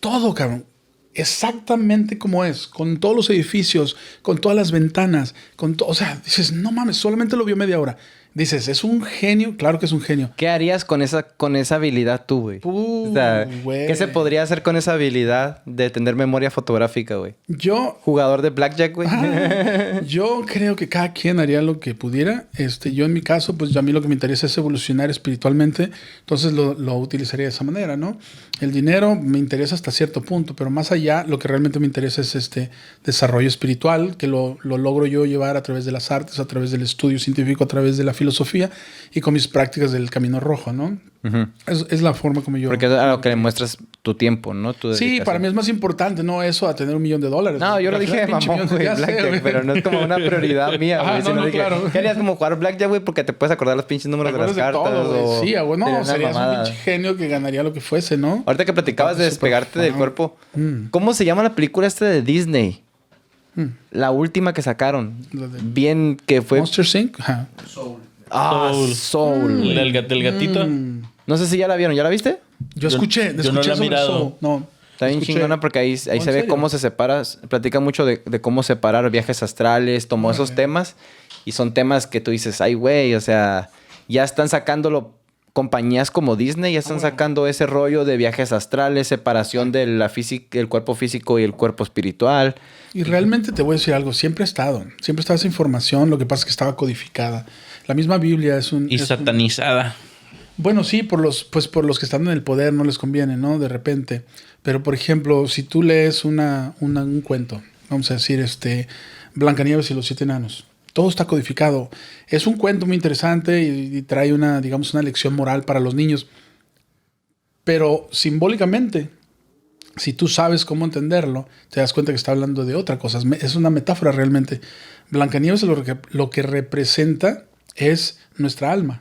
Todo, cabrón. Exactamente como es. Con todos los edificios, con todas las ventanas, con todo. O sea, dices, no mames, solamente lo vio media hora. Dices, ¿es un genio? Claro que es un genio.
¿Qué harías con esa habilidad tú, güey? O sea,
Güey.
¿qué se podría hacer con esa habilidad de tener memoria fotográfica, güey?
Yo
Jugador de blackjack, güey.
Yo creo que cada quien haría lo que pudiera. Yo en mi caso, pues a mí lo que me interesa es evolucionar espiritualmente. Entonces lo utilizaría de esa manera, ¿no? El dinero me interesa hasta cierto punto, pero más allá lo que realmente me interesa es este desarrollo espiritual, que lo logro yo llevar a través de las artes, a través del estudio científico, a través de la filosofía y con mis prácticas del camino rojo, ¿no?
Ujú.
Es la forma como yo...
Porque es a lo que le muestras tu tiempo, ¿no? Tu
Sí,
dedicación.
para mí es más importante, no eso a tener $1 millón.
No, yo lo dije de
Pinche
mamón,
millón,
güey,
ya sé,
blackjack,
güey.
pero no es como una prioridad mía,
Ah,
güey.
no,
Sino
no,
dije,
claro.
¿qué harías como jugar blackjack, güey? Porque te puedes acordar los pinches números de las
¿Te acuerdas
cartas.
de todo,
o...
güey? Sí, güey,
Sería
no,
una
serías un
mamada.
pinche genio que ganaría lo que fuese, ¿no?
Ahorita que platicabas de
Aparte, súper
despegarte del
fan.
cuerpo, ¿cómo se llama la película esta de Disney? La última que sacaron.
La de-
Bien, que fue...
Monster Inc. Ajá.
Ah, Soul.
El
güey.
del gatito.
No sé si ya la vieron. ¿Ya la viste?
Yo escuché
yo no la he
sobre
mirado.
Soul. No.
Está bien
escuché.
chingona porque ahí
¿En
se ve
serio?
cómo se separa. Platica mucho de cómo separar viajes astrales. Tomó esos temas. Y son temas que tú dices, ay, güey, o sea, ya están sacándolo. Compañías como Disney ya están sacando ese rollo de viajes astrales, separación de la el cuerpo físico y el cuerpo espiritual.
Y realmente te voy a decir algo, siempre ha estado esa información, lo que pasa es que estaba codificada. La misma Biblia es un...
Y satanizada.
Bueno, sí, por los que están en el poder no les conviene, ¿no? De repente. Pero, por ejemplo, si tú lees un cuento, vamos a decir, Blancanieves y los 7 enanos. Todo está codificado. Es un cuento muy interesante y trae una lección moral para los niños. Pero simbólicamente, si tú sabes cómo entenderlo, te das cuenta que está hablando de otra cosa. Es una metáfora realmente. Blancanieves lo que representa es nuestra alma.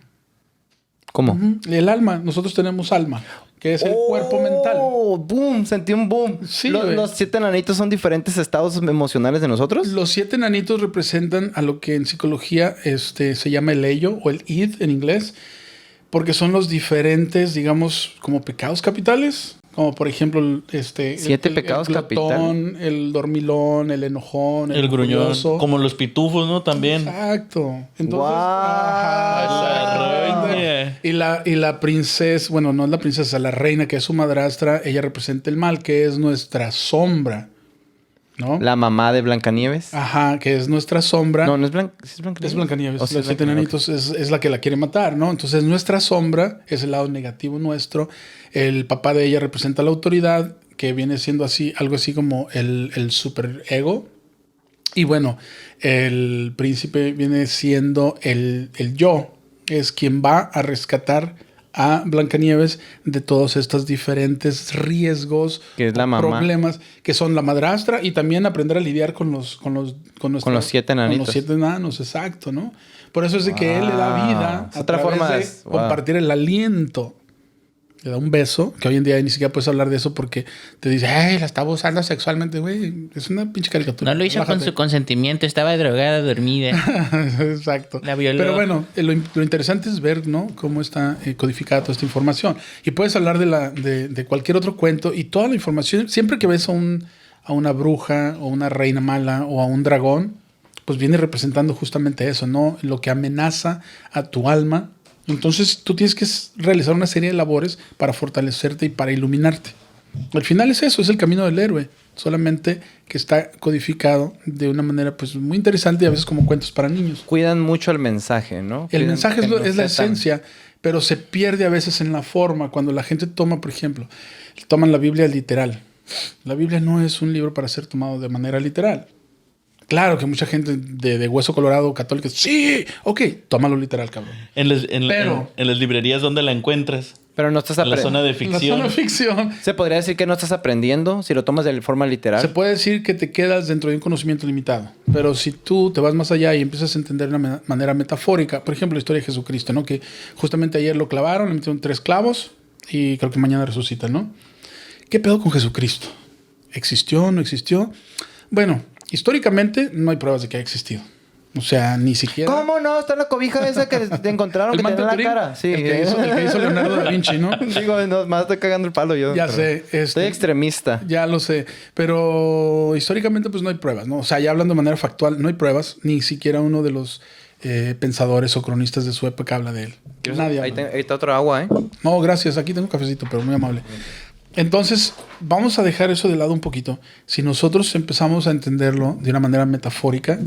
¿Cómo?
El alma, nosotros tenemos alma, que es el cuerpo mental.
¡Oh! ¡Boom! Sentí un boom.
Sí,
los,
güey.
los 7 enanitos son diferentes estados emocionales de nosotros.
Los 7 enanitos representan a lo que en psicología se llama el ello o el id en inglés, porque son los diferentes, digamos, como pecados capitales. Como por ejemplo,
7 pecados
el glotón,
capitales.
el dormilón, el enojón,
El gruñón.
orgulloso.
Como los pitufos, ¿no? También.
Exacto. Entonces,
¡Guau!
ajá,
roña.
y la princesa, bueno, no es la princesa, la reina que es su madrastra, ella representa el mal, que es nuestra sombra, ¿no?
La mamá de Blancanieves.
Ajá, que es nuestra sombra.
No, no es Blancanieves. ¿Sí es Blancanieves?
Es Blancanieves,
Oh, sí,
los
es
7
Blancanieves.
enanitos es la que la quiere matar, ¿no? Entonces nuestra sombra es el lado negativo nuestro. El papá de ella representa la autoridad, que viene siendo algo así como el superego. Y bueno, el príncipe viene siendo el yo, es quien va a rescatar a Blancanieves de todos estos diferentes riesgos,
Que es la mamá.
problemas, que son la madrastra y también aprender a lidiar con los
7 enanitos.
Con los 7 enanos, exacto, ¿no? Por eso es de que él le da vida
Es otra
través
forma
de
de- wow.
compartir el aliento. Le da un beso, que hoy en día ni siquiera puedes hablar de eso porque te dice, ay, la estaba usando sexualmente, güey. Es una pinche caricatura.
No lo hizo con
Relájate.
su consentimiento. Estaba drogada, dormida.
Exacto.
La violó.
Pero bueno, lo interesante es ver, ¿no? Cómo está codificada toda esta información. Y puedes hablar de cualquier otro cuento y toda la información, siempre que ves a una bruja o una reina mala o a un dragón, pues viene representando justamente eso, ¿no? Lo que amenaza a tu alma. Entonces tú tienes que realizar una serie de labores para fortalecerte y para iluminarte. Al final es eso, es el camino del héroe. solamente que está codificado de una manera pues muy interesante y a veces como cuentos para niños.
Cuidan mucho el mensaje, ¿no?
El
Cuidan
mensaje
que no
es la
sea tan-
esencia, pero se pierde a veces en la forma. Cuando la gente toma, por ejemplo, toman la Biblia literal. La Biblia no es un libro para ser tomado de manera literal. Claro que mucha gente de hueso colorado católica, sí, ok, tómalo literal, cabrón.
En las librerías, ¿dónde la encuentras?
Pero no estás
En la zona
aprendiendo.
de
La zona
ficción.
ficción.
¿Se podría decir que no estás aprendiendo si lo tomas de forma literal?
Se puede decir que te quedas dentro de un conocimiento limitado, pero si tú te vas más allá y empiezas a entender de una manera metafórica, por ejemplo, la historia de Jesucristo, ¿no? Que justamente ayer lo clavaron, le metieron 3 clavos y creo que mañana resucita, ¿no? ¿Qué pedo con Jesucristo? ¿Existió? ¿No existió? Bueno, históricamente no hay pruebas de que haya existido. O sea, ni siquiera...
¿Cómo no? Está la cobija esa que te encontraron
El
que
manto
tenía en
de
la
Turín,
cara. Sí.
el que hizo Leonardo da Vinci, ¿no?
Digo, no, más estoy cagando el palo yo.
Ya
pero
sé.
Soy extremista.
Ya lo sé. Pero históricamente pues no hay pruebas, ¿no? O sea, ya hablando de manera factual, no hay pruebas. Ni siquiera uno de los pensadores o cronistas de su época habla de él. Nadie
Ahí,
habla.
ahí está otro agua, ¿eh?
No, gracias. Aquí tengo un cafecito, pero muy amable. Entonces, vamos a dejar eso de lado un poquito. Si nosotros empezamos a entenderlo de una manera metafórica,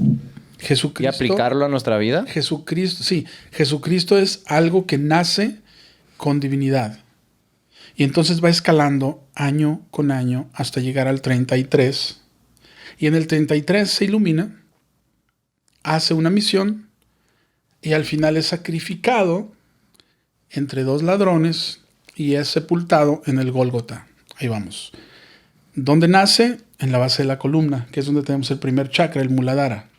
Jesucristo...
Y aplicarlo a nuestra vida.
Jesucristo, sí. Jesucristo es algo que nace con divinidad. Y entonces va escalando año con año hasta llegar al 33. Y en el 33 se ilumina, hace una misión y al final es sacrificado entre 2 ladrones y es sepultado en el Gólgota. Ahí vamos. ¿Dónde nace? En la base de la columna, que es donde tenemos el primer chakra, el Muladhara.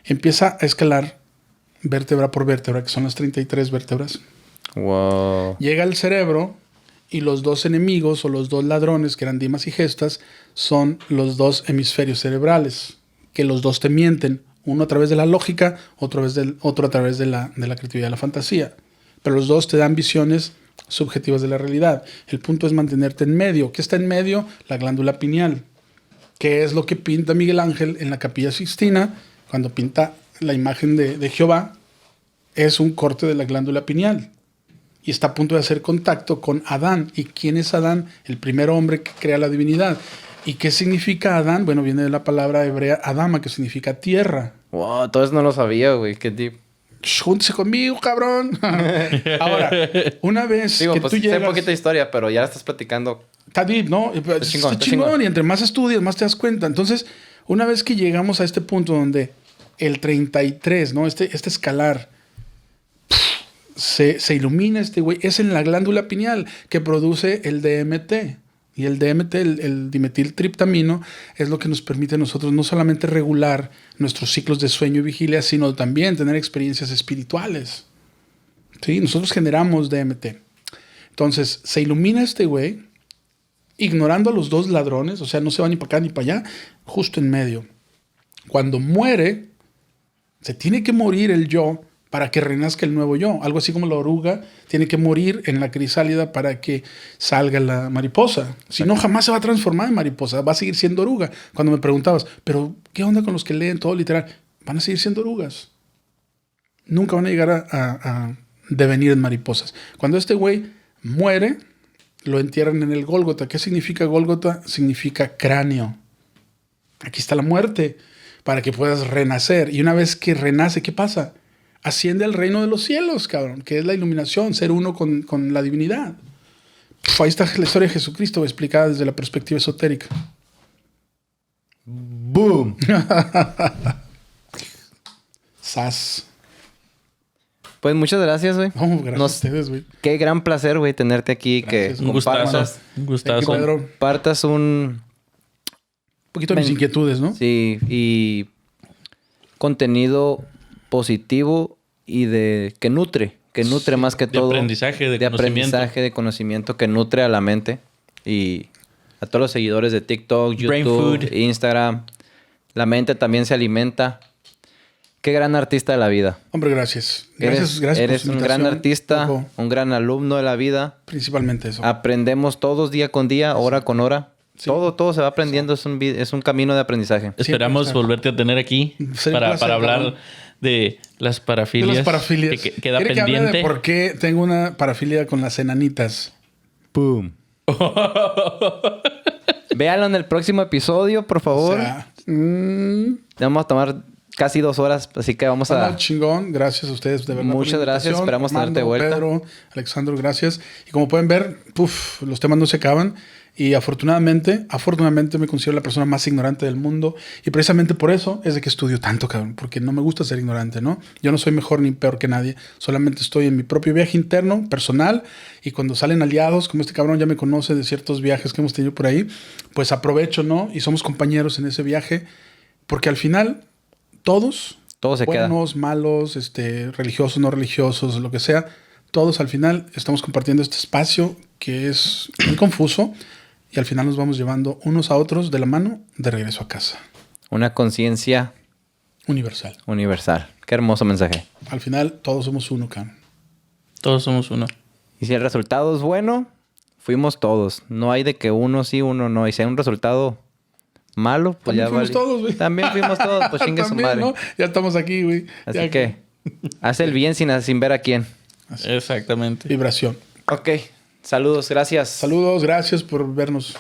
Empieza a escalar vértebra por vértebra, que son las 33 vértebras.
Wow.
Llega al cerebro y los 2 enemigos o los 2 ladrones, que eran Dimas y Gestas, son los 2 hemisferios cerebrales, que los 2 te mienten, uno a través de la lógica, otro a través de la creatividad y la fantasía. Pero los 2 te dan visiones subjetivas de la realidad. El punto es mantenerte en medio. ¿Qué está en medio? La glándula pineal, que es lo que pinta Miguel Ángel en la Capilla Sixtina, cuando pinta la imagen de Jehová, es un corte de la glándula pineal. Y está a punto de hacer contacto con Adán. ¿Y quién es Adán? El primer hombre que crea la divinidad. ¿Y qué significa Adán? Bueno, viene de la palabra hebrea Adama, que significa tierra.
Wow, todo eso no lo sabía, güey. Qué deep.
Júntese conmigo, cabrón. Ahora, una vez
Digo,
que
pues
tú
sé
llegas...
un poquito de historia, pero ya estás platicando.
Está deep, ¿no? Está
chingón, está
chingón.
chingón.
Y entre más estudias, más te das cuenta. Entonces, una vez que llegamos a este punto donde el 33, ¿no? Este escalar, se ilumina este güey. Es en la glándula pineal que produce el DMT. Y el DMT, el dimetiltriptamino, es lo que nos permite a nosotros no solamente regular nuestros ciclos de sueño y vigilia, sino también tener experiencias espirituales. ¿Sí? Nosotros generamos DMT. Entonces, se ilumina este güey, ignorando a los 2 ladrones, o sea, no se va ni para acá ni para allá, justo en medio. Cuando muere, se tiene que morir el yo para que renazca el nuevo yo. Algo así como la oruga tiene que morir en la crisálida para que salga la mariposa. Si no, jamás se va a transformar en mariposa, va a seguir siendo oruga. Cuando me preguntabas, ¿pero qué onda con los que leen todo literal? Van a seguir siendo orugas. Nunca van a llegar a devenir en mariposas. Cuando este güey muere, lo entierran en el Gólgota. ¿Qué significa Gólgota? Significa cráneo. Aquí está la muerte, para que puedas renacer. Y una vez que renace, ¿qué pasa? Asciende al reino de los cielos, cabrón, que es la iluminación, ser uno con la divinidad. Ahí está la historia de Jesucristo explicada desde la perspectiva esotérica.
¡Boom!
Sas.
Pues muchas gracias, güey.
Oh, gracias a ustedes, güey.
Qué gran placer, güey, tenerte aquí.
Gracias.
Que
Un gustazo.
compartas,
Un
Thank you,
gustazo.
Pedro. Un
compartas un...
poquito de mis inquietudes, ¿no?
Sí, y contenido positivo y que nutre más que
De
todo.
aprendizaje, de conocimiento.
aprendizaje, de conocimiento que nutre a la mente. Y a todos los seguidores de TikTok,
Brain
YouTube,
food.
Instagram. La mente también se alimenta. Qué gran artista de la vida.
Hombre, gracias. Gracias por
Eres
su
un gran
invitación,
artista,
loco.
un gran alumno de la vida.
Principalmente eso.
Aprendemos todos día con día, hora con hora.
Sí.
Todo se va aprendiendo. Es un camino de aprendizaje.
Esperamos
Siempre,
volverte a tener aquí
Sería un
para
placer,
hablar
cabrón.
de las
De
parafilias.
las parafilias.
Que queda
¿Quiere que hable
pendiente.
de por qué tengo una parafilia con las enanitas?
¡Pum! Véanlo en el próximo episodio, por favor.
O sea,
Vamos a tomar casi 2 horas, así que vamos a...
chingón. Gracias a ustedes de verdad.
Muchas gracias. Esperamos tenerte de vuelta.
Pedro, Alexandro, gracias. Y como pueden ver, los temas no se acaban. Y afortunadamente me considero la persona más ignorante del mundo. Y precisamente por eso es de que estudio tanto, cabrón. Porque no me gusta ser ignorante, ¿no? Yo no soy mejor ni peor que nadie. Solamente estoy en mi propio viaje interno, personal. Y cuando salen aliados, como este cabrón ya me conoce de ciertos viajes que hemos tenido por ahí, pues aprovecho, ¿no? Y somos compañeros en ese viaje. Porque al final, todos
se queda.
buenos, malos, religiosos, no religiosos, lo que sea, todos al final estamos compartiendo este espacio que es muy confuso. Y al final nos vamos llevando unos a otros de la mano de regreso a casa.
Una conciencia
Universal.
Qué hermoso mensaje.
Al final todos somos uno, Can.
Todos somos uno.
Y si el resultado es bueno, fuimos todos. No hay de que uno sí, uno no. Y si hay un resultado malo, pues
también
ya
fuimos todos, güey.
También fuimos todos, pues chingue su madre.
¿No? Ya estamos aquí, güey.
Así
ya
que haz el bien sin ver a quién.
Exactamente.
Vibración.
Ok. Saludos, gracias.
Saludos, gracias por vernos.